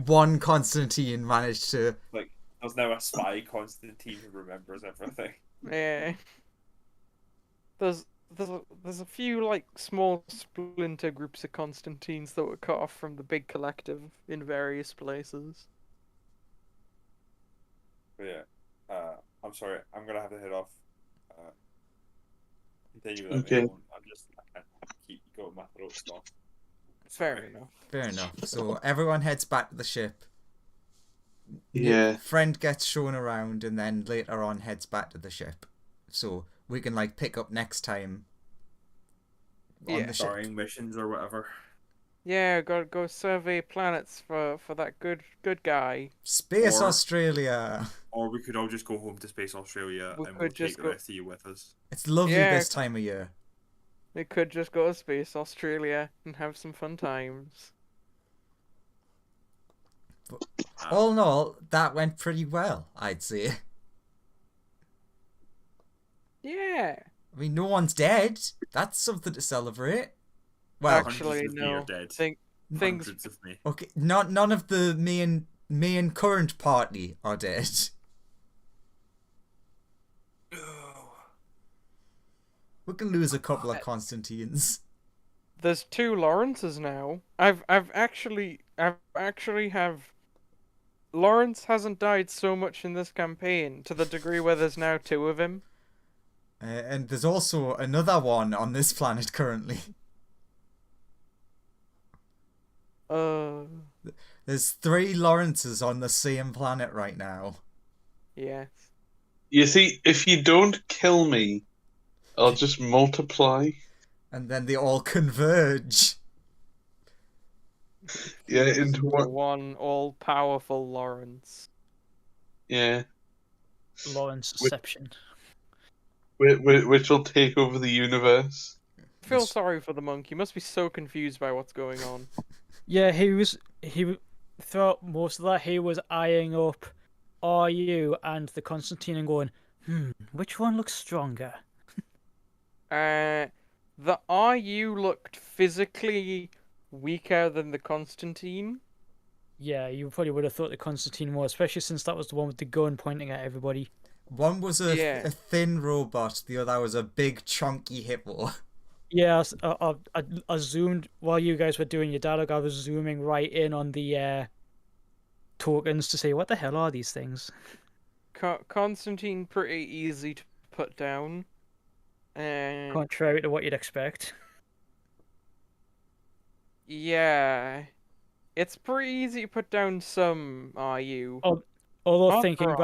one Constantine managed to. Like, there's now a spy Constantine who remembers everything. Yeah. There's a few like small splinter groups of Constantines that were cut off from the big collective in various places. But yeah, I'm sorry, I'm gonna have to head off. Continue with that. Okay. I can't keep going my throat stuff. Fair enough. Fair enough. So everyone heads back to the ship. Yeah. Friend gets shown around and then later on heads back to the ship. So we can like pick up next time on Yeah. the ship. Starring missions or whatever. Yeah, gotta go survey planets for that good guy. Space Or- Australia. Or we could all just go home to Space Australia We and we'll could just take the go- rest of you with us. It's lovely Yeah. this time of year. We could just go to Space Australia and have some fun times. All in all, that went pretty well, I'd say. Yeah. I mean, no one's dead. That's something to celebrate. Well, Actually, Hundreds of me are no. dead. Things Hundreds of me. okay, none of the main current party are dead. We can lose a couple of Constantines. There's 2 Lawrences now. I've actually have. Lawrence hasn't died so much in this campaign to the degree where there's now 2 of him. And there's also another one on this planet currently. There's 3 Lawrences on the same planet right now. Yes. You see, if you don't kill me, I'll just multiply. And then they all converge. Yeah, into one. One all-powerful Lawrence. Yeah, Lawrenceception. which will take over the universe. I feel sorry for the monk. He must be so confused by what's going on. Yeah, he throughout most of that he was eyeing up RU and the Constantine and going, which one looks stronger? The RU looked physically weaker than the Constantine. Yeah, you probably would have thought the Constantine was, especially since that was the one with the gun pointing at everybody. One was a thin robot, the other was a big chunky hippo. Yeah, I zoomed while you guys were doing your dialogue. I was zooming right in on the tokens to say, what the hell are these things? Constantine pretty easy to put down. Contrary to what you'd expect. Yeah, it's pretty easy to put down some RU. Although thinking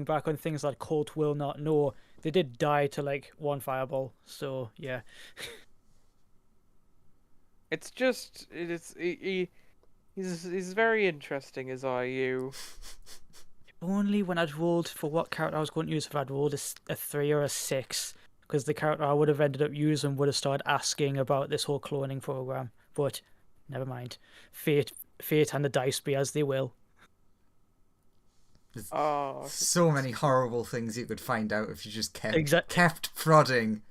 back on things like Colt Will Not Know, they did die to like 1 fireball. So yeah. It's just he's very interesting as RU. Only when I'd rolled for what character I was going to use, if I'd rolled a 3 or a 6, because the character I would have ended up using would have started asking about this whole cloning program. But never mind. Fate and the dice be as they will. So many horrible things you could find out if you just kept prodding.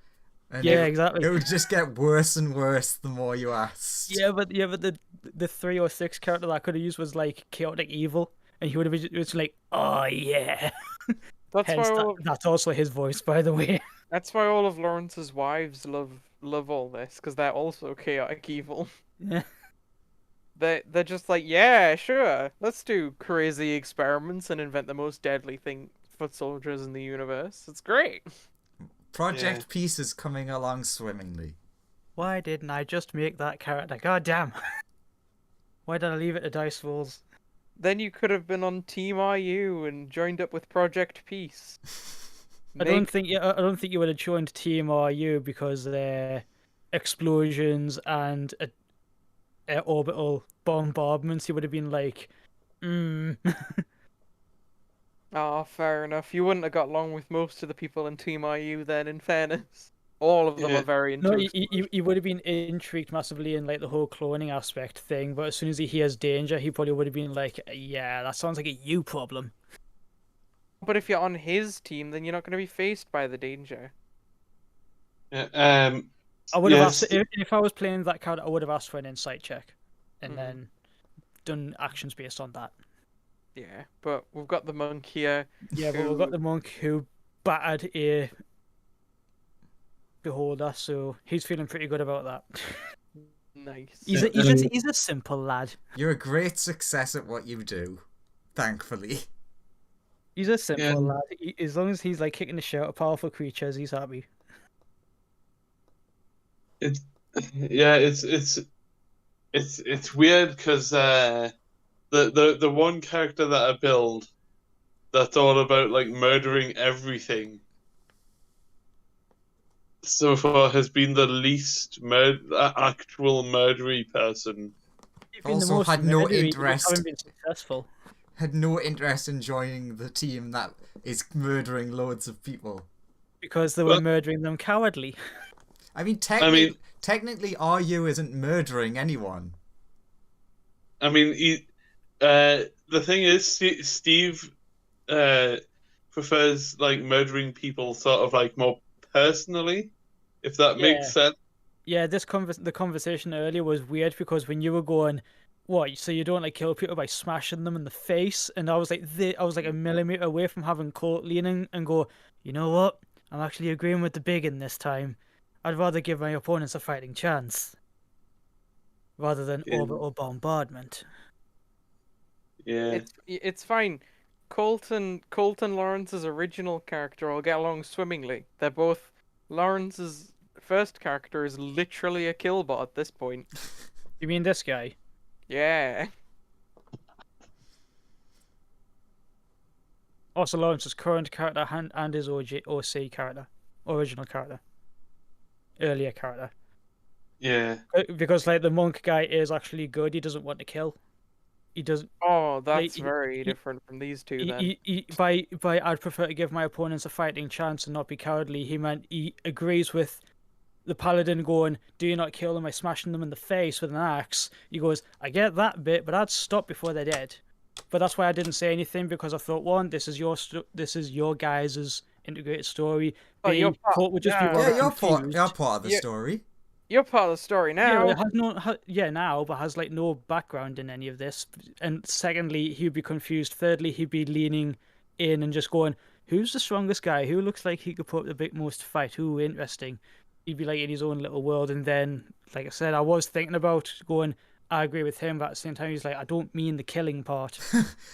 And exactly. It would just get worse and worse the more you asked. Yeah, but the 3 or 6 character that I could have used was like Chaotic Evil, and he would have been like, oh yeah. That's also his voice, by the way. That's why all of Lawrence's wives love all this, because they're also chaotic evil. Yeah. They're just like, yeah, sure, let's do crazy experiments and invent the most deadly foot soldiers in the universe. It's great. Project Peace is coming along swimmingly. Why didn't I just make that character? God damn. Why did I leave it to dice rolls? Then you could have been on Team RU and joined up with Project Peace. I don't think you would have joined Team RU because explosions and orbital bombardments. You would have been like, Oh, fair enough. You wouldn't have got along with most of the people in Team RU then, in fairness. All of them are very into he would have been intrigued massively in like the whole cloning aspect thing, but as soon as he hears danger, he probably would have been like, yeah, that sounds like a you problem. But if you're on his team, then you're not going to be faced by the danger. Yeah, I would have asked if I was playing that card. I would have asked for an insight check, and then done actions based on that. Yeah, but we've got the monk here. Yeah, but we've got the monk who battered a beholder, so he's feeling pretty good about that. Nice. He's a simple lad. You're a great success at what you do, thankfully. He's a simple lad. As long as he's like kicking the shit out of powerful creatures, he's happy. It's weird because the one character that I build that's all about like murdering everything so far has been the least actual murdery person. Also had no interest. Haven't been successful. Had no interest in joining the team that is murdering loads of people. Because they were murdering them cowardly. I mean, technically, RU isn't murdering anyone. I mean, the thing is, Steve prefers like murdering people sort of like more personally, if that makes sense. Yeah, the conversation earlier was weird because when you were going, what? So you don't like kill people by smashing them in the face? And I was like, a millimeter away from having Colt leaning and go, you know what? I'm actually agreeing with the big in this time. I'd rather give my opponents a fighting chance rather than Yeah. orbital bombardment. Yeah. It's fine. Colton Lawrence's original character will get along swimmingly. They're both Lawrence's first character is literally a killbot at this point. You mean this guy? Yeah. Also, Lawrence's current character and his OC character, original character, earlier character. Yeah. Because like the monk guy is actually good. He doesn't want to kill. He doesn't. Oh, that's he- very he- different from these two then. By I'd prefer to give my opponents a fighting chance and not be cowardly. He meant he agrees with the paladin going, "Do you not kill them by smashing them in the face with an axe?" He goes, "I get that bit, but I'd stop before they're dead." But that's why I didn't say anything, because I thought, one, this is your guys' integrated story. Oh, B, you're part- Colt would just be yeah. rather Yeah, confused. you're part of the Yeah. story. You're part of the story Yeah, now. it has now, but has like no background in any of this. And secondly, he'd be confused. Thirdly, he'd be leaning in and just going, "Who's the strongest guy? Who looks like he could put up the big most fight? Who interesting?" He'd be like in his own little world. And then, like I said, I was thinking about going, I agree with him, but at the same time, he's like, I don't mean the killing part,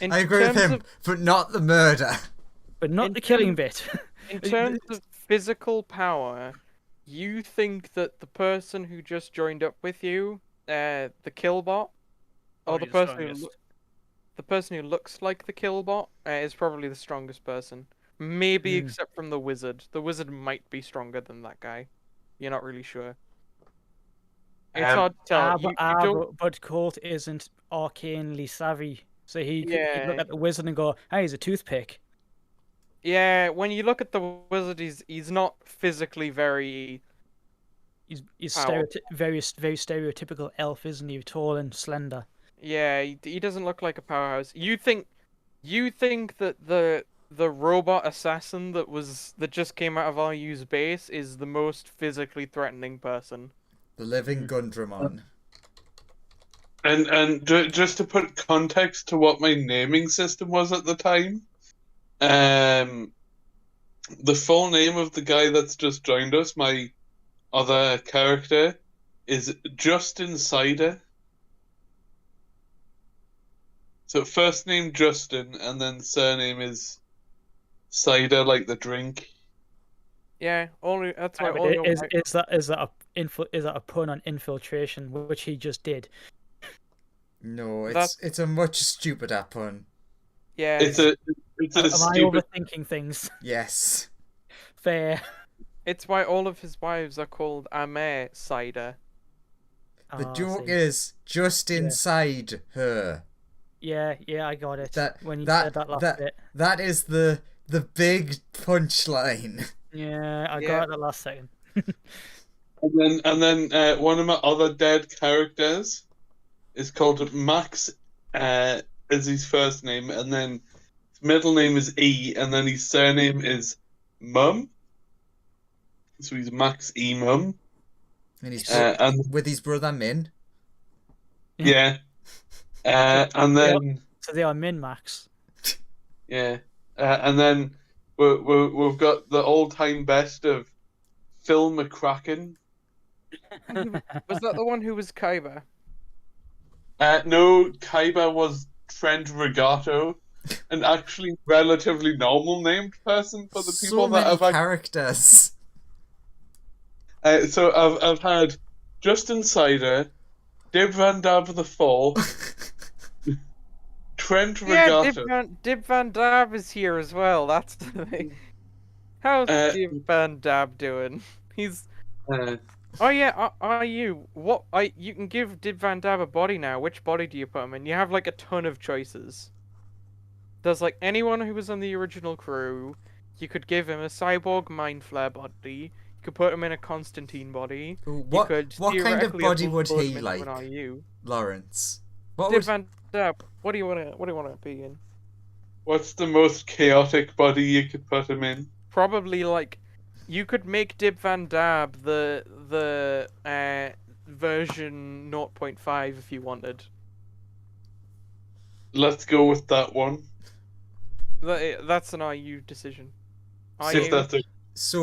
In I agree with terms him, of- but not the murder. but not In the killing bit. In terms of physical power, you think that the person who just joined up with you, the killbot, or Probably the the person strongest. the person who looks like the killbot, is probably the strongest person. Maybe except from the wizard. The wizard might be stronger than that guy. You're not really sure. It's hard to tell. You don't... But Colt isn't arcanely savvy, so he'd look Yeah. at the wizard and go, "Hey, he's a toothpick." Yeah, when you look at the wizard, he's not physically very... He's Power. very stereotypical elf, isn't he? Tall and slender. Yeah, he doesn't look like a powerhouse. You think that the robot assassin that just came out of RU's base is the most physically threatening person. The living Gundramon. And just to put context to what my naming system was at the time, the full name of the guy that's just joined us, my other character, is Justin Cider. So first name Justin, and then surname is Cider, like the drink. Yeah, that's why But all your is that a pun on infiltration, which he just did? No, That- it's a much stupider pun. yeah, It's a Am I stupid. overthinking things? Yes. Fair. it's why all of his wives are called Ame Cider. The Ah, I joke see. is just inside her. Yeah, I got it. That when you that said that last that bit. that is the big punchline. Yeah, I Yeah. got it that last second. And then one of my other dead characters is called Max, is his first name, and then his middle name is E, and then his surname is Mum. So he's Max E Mum. And he's And with his brother Min. yeah. And then So they are min-max. yeah, and then we've got the all-time best of Phil McCracken. Was that the one who was Kaiba? No, Kaiba was Trent Regato, an actually relatively normal named person for the people So that many have. characters. So I've had Justin Cider, Dib Van Dab the Fourth, Trent Yeah, Regato. Dib Van Dab is here as well. That's the thing. How's Dib Van Dab doing? He's... Oh yeah, are you? You can give Dib Van Dab a body now. Which body do you put him in? You have like a ton of choices. There's like anyone who was on the original crew. You could give him a cyborg mind flare body. You could put him in a Constantine body. Ooh, You could what kind of theoretically body would upload he him into like, an RU. Lawrence? What Dib would Van Dab, what do you wanna be in? What's the most chaotic body you could put him in? Probably like, you could make Dib Van Dab the version 0.5 if you wanted. Let's go with that one. That's an RU decision. See if RU? that's a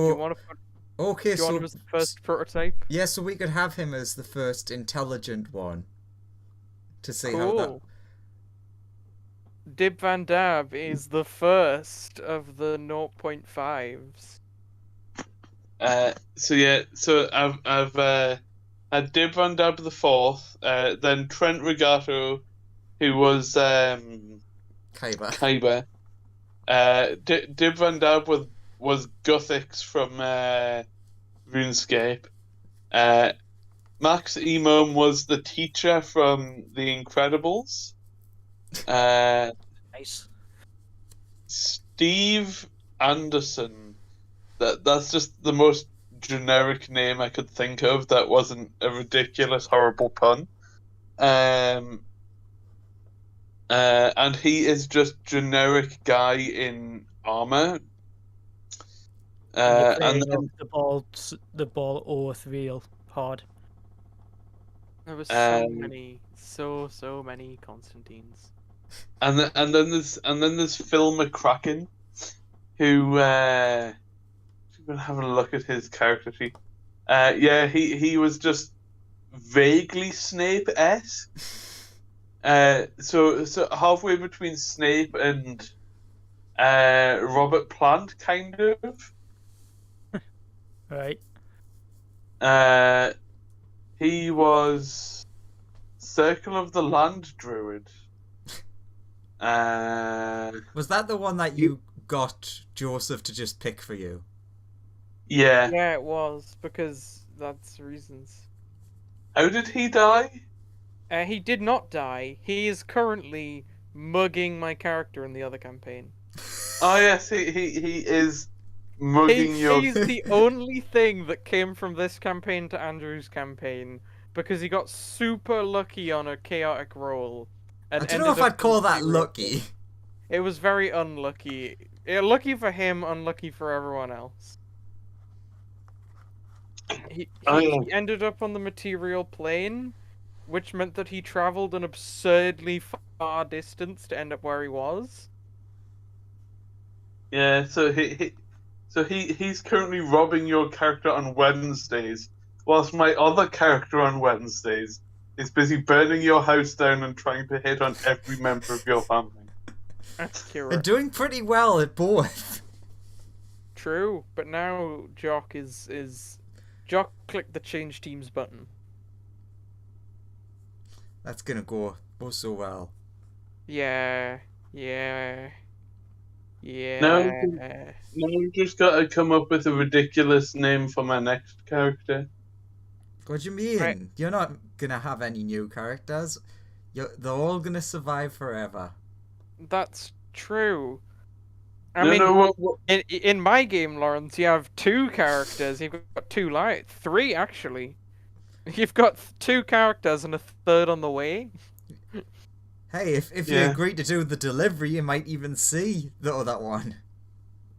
Do you So want to put? okay, Do you want so him as the first prototype? yeah, so we could have him as the first intelligent one to see how that. Cool. Dib Van Dab is the first of the 0.5s. So I've had Dib Van Dab the fourth, then Trent Regato, who was Kyber. Kyber. Dib Van Dab was Guthix from RuneScape. Max Emom was the teacher from The Incredibles. Nice. Steve Anderson. That's just the most generic name I could think of that wasn't a ridiculous, horrible pun. And he is just generic guy in armor. And you're And playing then, up the ball oath real hard. There was so Um, many, so many Constantines. and then there's Phil McCracken, who I'm having a look at his character sheet. He was just vaguely Snape-esque. So halfway between Snape and Robert Plant, kind of. Right. He was Circle of the Land Druid. Was that the one that you got Joseph to just pick for you? Yeah. Yeah, it was because that's reasons. How did he die? He did not die. He is currently mugging my character in the other campaign. Oh yes, he is mugging your. He's the only thing that came from this campaign to Andrew's campaign because he got super lucky on a chaotic roll. And I don't know if ended up I'd call in that zero. lucky. It was very unlucky. Lucky for him, unlucky for everyone else. He ended up on the material plane, which meant that he travelled an absurdly far distance to end up where he was. Yeah, so he's currently robbing your character on Wednesdays, whilst my other character on Wednesdays is busy burning your house down and trying to hit on every member of your family. They're Accurate. doing pretty well at both. True, but now Jock Jock clicked the change teams button. That's gonna go so well. Yeah. Now we've just got to come up with a ridiculous name for my next character. What do you mean? Right. You're not gonna have any new characters. They're all gonna survive forever. That's true. What? In my game, Lawrence, you have two characters. You've got three actually. You've got two characters and a third on the way. Hey, if you agree to do the delivery, you might even see the other one.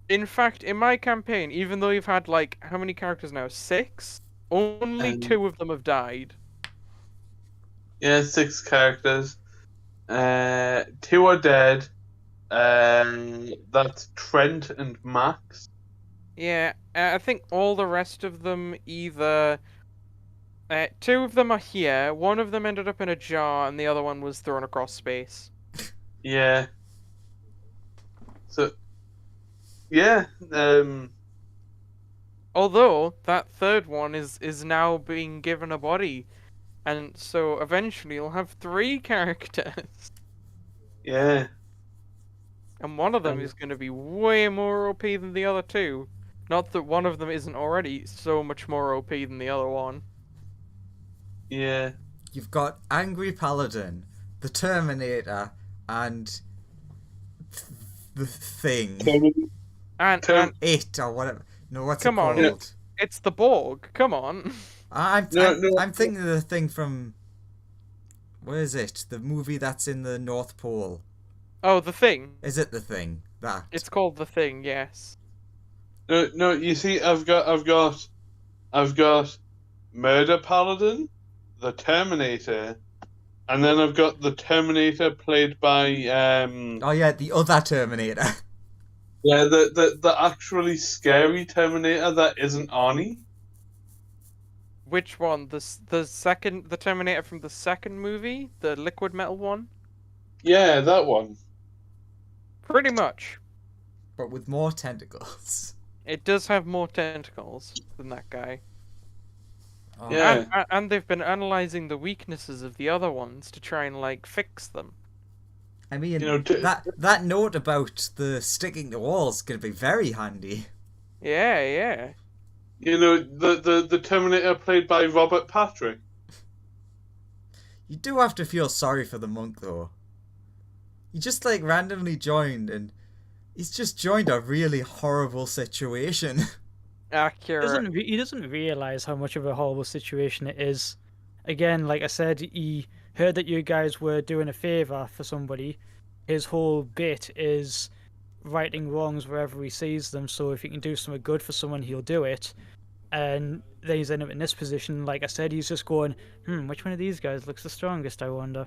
In fact, in my campaign, even though you've had like how many characters now? 6. Only 2 of them have died. Yeah, 6 characters. 2 are dead. That's Trent and Max. Yeah, I think all the rest of them either. 2 of them are here. One of them ended up in a jar, and the other one was thrown across space. Yeah. So. Yeah. Although that third one is now being given a body, and so eventually you'll have 3 characters. Yeah. And one of them is going to be way more OP than the other 2. Not that one of them isn't already so much more OP than the other one. Yeah. You've got Angry Paladin, the Terminator, and the Thing. And It or whatever. No, what's Come it on. called? it's the Borg. Come on. I'm No. thinking of the Thing from. Where is it? The movie that's in the North Pole. Oh, the Thing. Is it the Thing? That. It's called the Thing. Yes. No. You see, I've got Murder Paladin, the Terminator, and then I've got the Terminator played by Oh yeah, the other Terminator. Yeah, the actually scary Terminator that isn't Arnie. Which one? The Terminator from the second movie, the liquid metal one. Yeah, that one. Pretty much. But with more tentacles. It does have more tentacles than that guy. Oh, Yeah. And they've been analyzing the weaknesses of the other ones to try and like fix them. I mean, You know, that note about the sticking to walls is going to be very handy. Yeah, yeah. You know, the Terminator played by Robert Patrick. You do have to feel sorry for the monk, though. He just, like, randomly joined, and he's just joined a really horrible situation. Accurate. He doesn't realize how much of a horrible situation it is. Again, like I said, he heard that you guys were doing a favor for somebody. His whole bit is righting wrongs wherever he sees them. So if he can do something good for someone, he'll do it. And then he's ended up in this position. Like I said, he's just going, which one of these guys looks the strongest? I wonder.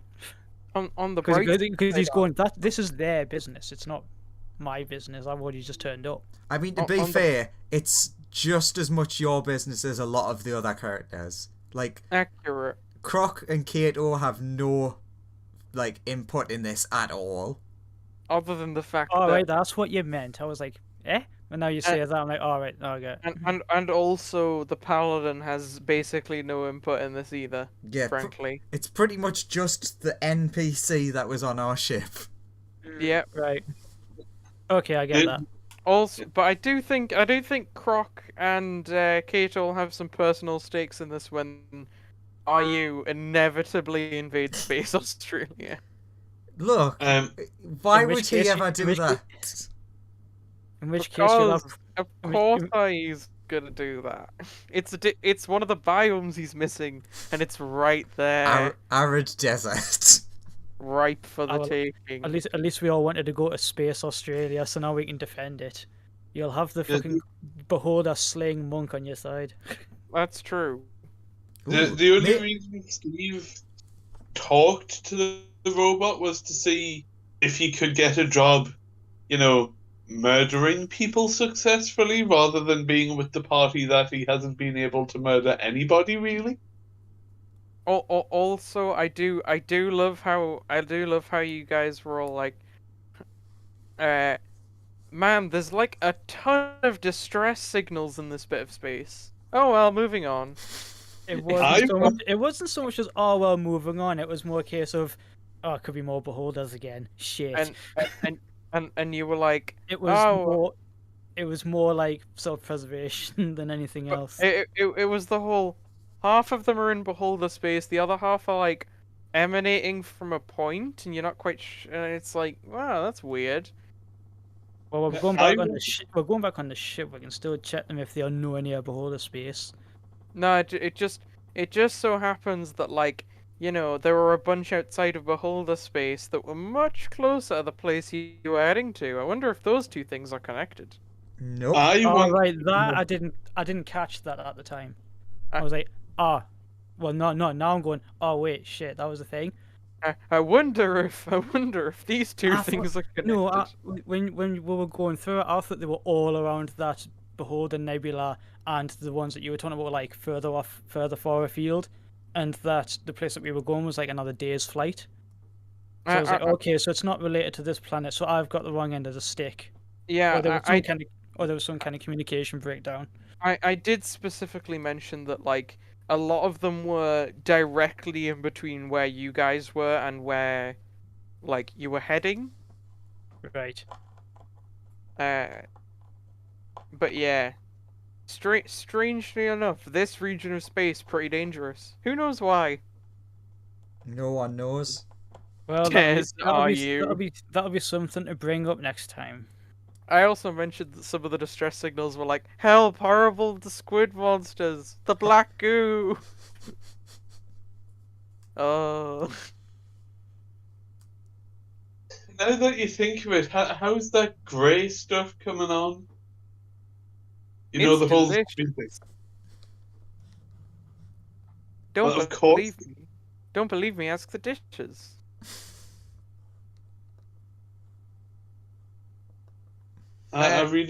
On the bright Because he's side, going, this is their business. It's not my business. I've already just turned up. I mean, to be fair, it's just as much your business as a lot of the other characters. Like, accurate. Croc and Kato have no, like, input in this at all. Other than the fact All that right, that's what you meant. I was like, eh? And now you say that, I'm like, all right, okay. and also the paladin has basically no input in this either. Yeah, frankly. it's pretty much just the NPC that was on our ship. Yeah. Right. Okay, I get that. Also, but I do think Croc and Kato will have some personal stakes in this when RU inevitably invade Space Australia. Look, why in which would he case you- ever in do which that? In which case, you'll have. Of in course, which- he's gonna do that. It's one of the biomes he's missing, and it's right there, Arid desert. ripe for the Well, taking. At least we all wanted to go to Space Australia, so now we can defend it. You'll have the fucking beholder slaying monk on your side. That's true. The only reason Steve talked to the robot was to see if he could get a job, you know, murdering people successfully rather than being with the party that he hasn't been able to murder anybody really. Also, I do love how you guys were all like, man, there's like a ton of distress signals in this bit of space. Oh well, moving on. It wasn't so much as, oh well, moving on. It was more a case of, oh, it could be more beholders again. Shit. And you were like, it was more like self-preservation than anything else. It was the whole, half of them are in beholder space, the other half are like emanating from a point, and you're not quite and it's like, wow, that's weird. Well, we're going back on the ship. We're going back on the ship. We can still check them if they are nowhere near beholder space. No, it just so happens that, like, you know, there were a bunch outside of beholder space that were much closer to the place you were heading to. I wonder if those two things are connected. Nope. Right, that I didn't catch that at the time. I was like, well, no. Now I'm going, oh wait, shit, that was the thing. I wonder if these two things are connected. No, when we were going through it, I thought they were all around that beholder nebula, and the ones that you were talking about were like further far afield, and that the place that we were going was like another day's flight. So I was like, okay, so it's not related to this planet. So I've got the wrong end of the stick. Yeah, or there was some kind of communication breakdown. I did specifically mention that, like, a lot of them were directly in between where you guys were and where, like, you were heading. Right. But yeah, strangely enough, this region of space pretty dangerous. Who knows why? No one knows. Well, that'll be something to bring up next time. I also mentioned that some of the distress signals were like, help, horrible, the squid monsters, the black goo. Oh. Now that you think of it, how's that grey stuff coming on? You know, It's the whole delicious. thing. Don't believe me. Don't believe me, ask the dishes. I really